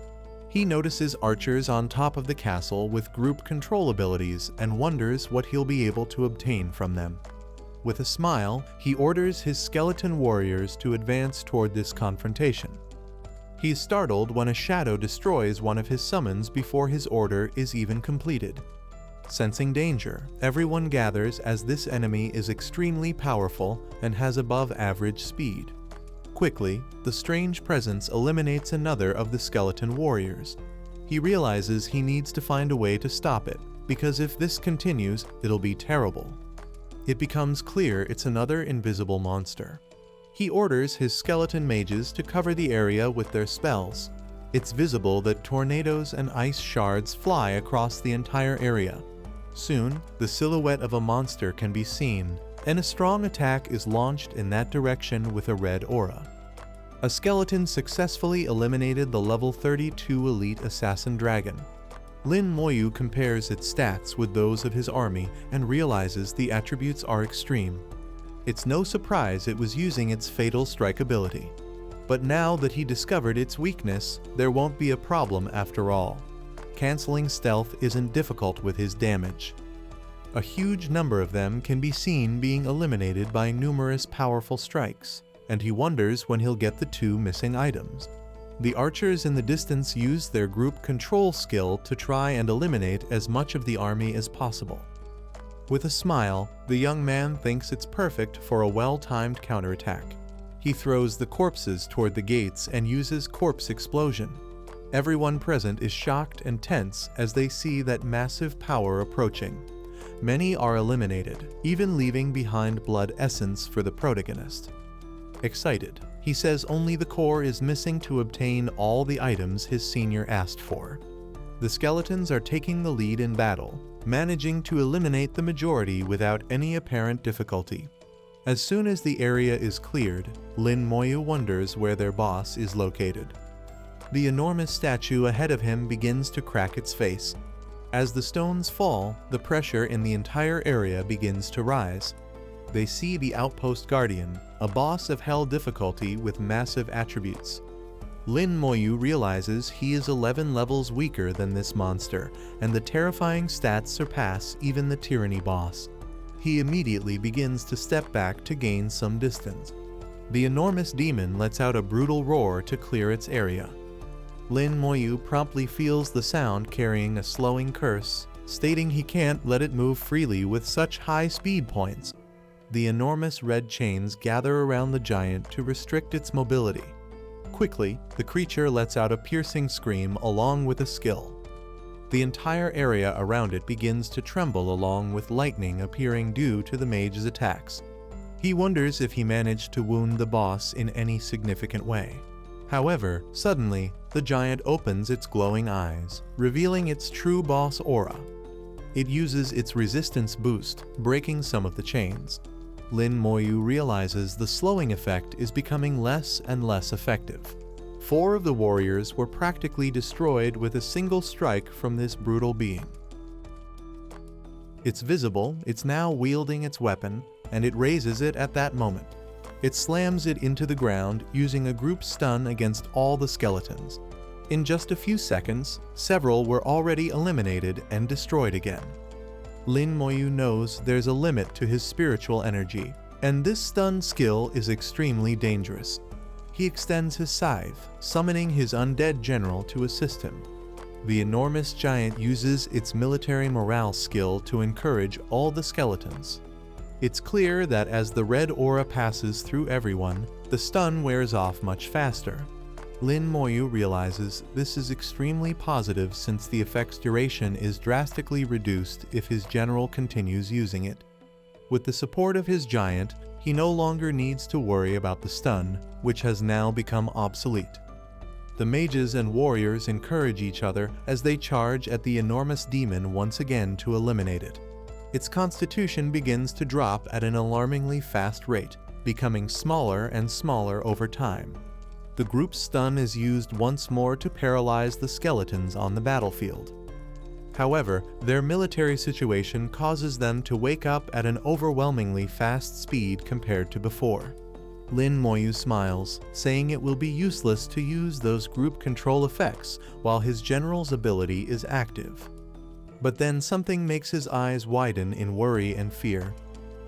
He notices archers on top of the castle with group control abilities and wonders what he'll be able to obtain from them. With a smile, he orders his skeleton warriors to advance toward this confrontation. He's startled when a shadow destroys one of his summons before his order is even completed. Sensing danger, everyone gathers as this enemy is extremely powerful and has above average speed. Quickly, the strange presence eliminates another of the skeleton warriors. He realizes he needs to find a way to stop it, because if this continues, it'll be terrible. It becomes clear it's another invisible monster. He orders his skeleton mages to cover the area with their spells. It's visible that tornadoes and ice shards fly across the entire area. Soon, the silhouette of a monster can be seen, and a strong attack is launched in that direction with a red aura. A skeleton successfully eliminated the level 32 elite assassin dragon. Lin Moyu compares its stats with those of his army and realizes the attributes are extreme. It's no surprise it was using its fatal strike ability. But now that he discovered its weakness, there won't be a problem after all. Canceling stealth isn't difficult with his damage. A huge number of them can be seen being eliminated by numerous powerful strikes, and he wonders when he'll get the 2 missing items. The archers in the distance use their group control skill to try and eliminate as much of the army as possible. With a smile, the young man thinks it's perfect for a well-timed counterattack. He throws the corpses toward the gates and uses corpse explosion. Everyone present is shocked and tense as they see that massive power approaching. Many are eliminated, even leaving behind blood essence for the protagonist. Excited, he says only the core is missing to obtain all the items his senior asked for. The skeletons are taking the lead in battle, managing to eliminate the majority without any apparent difficulty. As soon as the area is cleared, Lin Moyu wonders where their boss is located. The enormous statue ahead of him begins to crack its face. As the stones fall, the pressure in the entire area begins to rise. They see the outpost guardian, a boss of hell difficulty with massive attributes. Lin Moyu realizes he is 11 levels weaker than this monster, and the terrifying stats surpass even the tyranny boss. He immediately begins to step back to gain some distance. The enormous demon lets out a brutal roar to clear its area. Lin Moyu promptly feels the sound carrying a slowing curse, stating he can't let it move freely with such high speed points. The enormous red chains gather around the giant to restrict its mobility. Quickly, the creature lets out a piercing scream along with a skill. The entire area around it begins to tremble along with lightning appearing due to the mage's attacks. He wonders if he managed to wound the boss in any significant way. However, suddenly, the giant opens its glowing eyes, revealing its true boss aura. It uses its resistance boost, breaking some of the chains. Lin Moyu realizes the slowing effect is becoming less and less effective. 4 of the warriors were practically destroyed with a single strike from this brutal being. It's visible, it's now wielding its weapon, and it raises it at that moment. It slams it into the ground using a group stun against all the skeletons. In just a few seconds, several were already eliminated and destroyed again. Lin Moyu knows there's a limit to his spiritual energy, and this stun skill is extremely dangerous. He extends his scythe, summoning his undead general to assist him. The enormous giant uses its military morale skill to encourage all the skeletons. It's clear that as the red aura passes through everyone, the stun wears off much faster. Lin Moyu realizes this is extremely positive since the effect's duration is drastically reduced if his general continues using it. With the support of his giant, he no longer needs to worry about the stun, which has now become obsolete. The mages and warriors encourage each other as they charge at the enormous demon once again to eliminate it. Its constitution begins to drop at an alarmingly fast rate, becoming smaller and smaller over time. The group's stun is used once more to paralyze the skeletons on the battlefield. However, their military situation causes them to wake up at an overwhelmingly fast speed compared to before. Lin Moyu smiles, saying it will be useless to use those group control effects while his general's ability is active. But then something makes his eyes widen in worry and fear.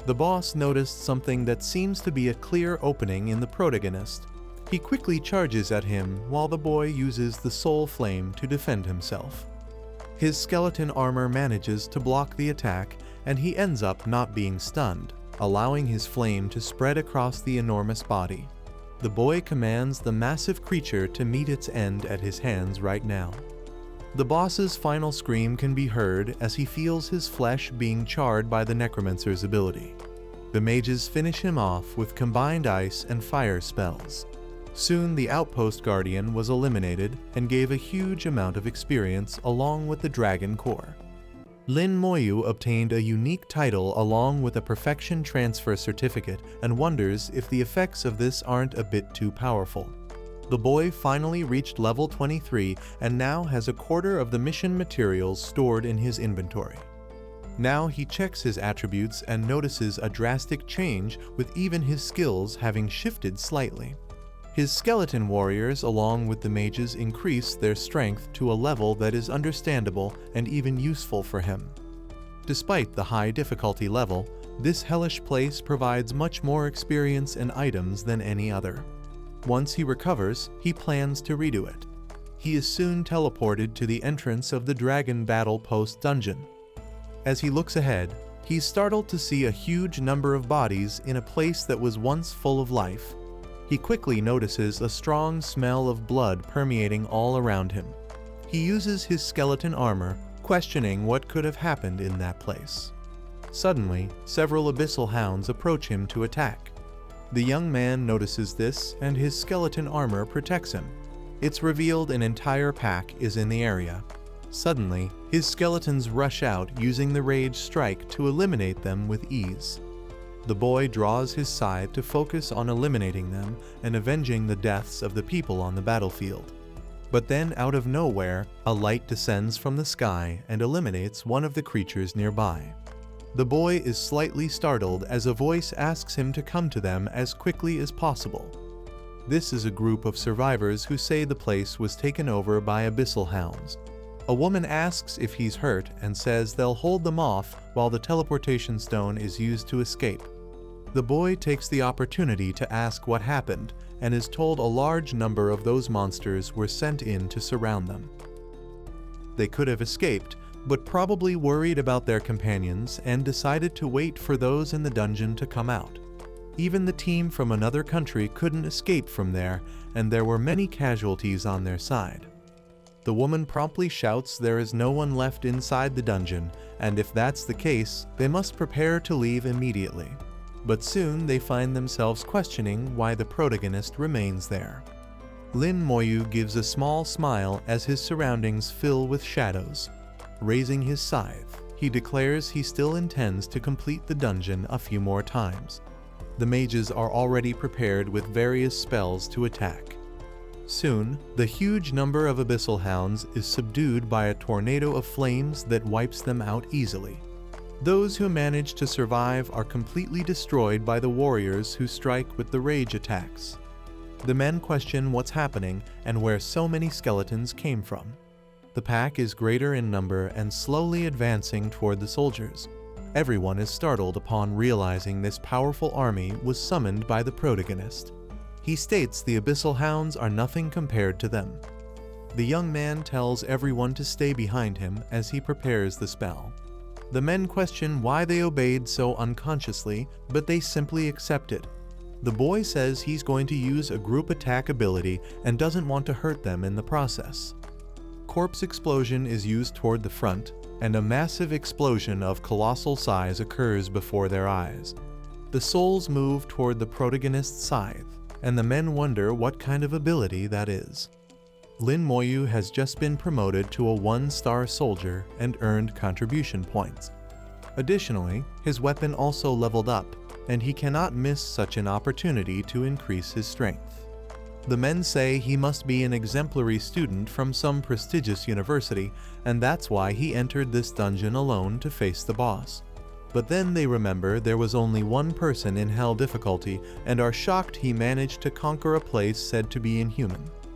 The boss noticed something that seems to be a clear opening in the protagonist. He quickly charges at him while the boy uses the soul flame to defend himself. His skeleton armor manages to block the attack, and he ends up not being stunned, allowing his flame to spread across the enormous body. The boy commands the massive creature to meet its end at his hands right now. The boss's final scream can be heard as he feels his flesh being charred by the necromancer's ability. The mages finish him off with combined ice and fire spells. Soon the outpost guardian was eliminated and gave a huge amount of experience along with the dragon core. Lin Moyu obtained a unique title along with a perfection transfer certificate and wonders if the effects of this aren't a bit too powerful. The boy finally reached level 23 and now has a quarter of the mission materials stored in his inventory. Now he checks his attributes and notices a drastic change with even his skills having shifted slightly. His skeleton warriors along with the mages increase their strength to a level that is understandable and even useful for him. Despite the high difficulty level, this hellish place provides much more experience and items than any other. Once he recovers, he plans to redo it. He is soon teleported to the entrance of the Dragon Battle Post dungeon. As he looks ahead, he's startled to see a huge number of bodies in a place that was once full of life. He quickly notices a strong smell of blood permeating all around him. He uses his skeleton armor, questioning what could have happened in that place. Suddenly, several abyssal hounds approach him to attack. The young man notices this and his skeleton armor protects him. It's revealed an entire pack is in the area. Suddenly, his skeletons rush out using the rage strike to eliminate them with ease. The boy draws his scythe to focus on eliminating them and avenging the deaths of the people on the battlefield. But then out of nowhere, a light descends from the sky and eliminates one of the creatures nearby. The boy is slightly startled as a voice asks him to come to them as quickly as possible. This is a group of survivors who say the place was taken over by abyssal hounds. A woman asks if he's hurt and says they'll hold them off while the teleportation stone is used to escape. The boy takes the opportunity to ask what happened and is told a large number of those monsters were sent in to surround them. They could have escaped, but probably worried about their companions and decided to wait for those in the dungeon to come out. Even the team from another country couldn't escape from there, and there were many casualties on their side. The woman promptly shouts there is no one left inside the dungeon, and if that's the case, they must prepare to leave immediately. But soon they find themselves questioning why the protagonist remains there. Lin Moyu gives a small smile as his surroundings fill with shadows. Raising his scythe, he declares he still intends to complete the dungeon a few more times. The mages are already prepared with various spells to attack. Soon, the huge number of abyssal hounds is subdued by a tornado of flames that wipes them out easily. Those who manage to survive are completely destroyed by the warriors who strike with the rage attacks. The men question what's happening and where so many skeletons came from. The pack is greater in number and slowly advancing toward the soldiers. Everyone is startled upon realizing this powerful army was summoned by the protagonist. He states the abyssal hounds are nothing compared to them. The young man tells everyone to stay behind him as he prepares the spell. The men question why they obeyed so unconsciously, but they simply accept it. The boy says he's going to use a group attack ability and doesn't want to hurt them in the process. Corpse explosion is used toward the front, and a massive explosion of colossal size occurs before their eyes. The souls move toward the protagonist's scythe, and the men wonder what kind of ability that is. Lin Moyu has just been promoted to a 1-star soldier and earned contribution points. Additionally, his weapon also leveled up, and he cannot miss such an opportunity to increase his strength. The men say he must be an exemplary student from some prestigious university, and that's why he entered this dungeon alone to face the boss. But then they remember there was only one person in hell difficulty and are shocked he managed to conquer a place said to be inhuman.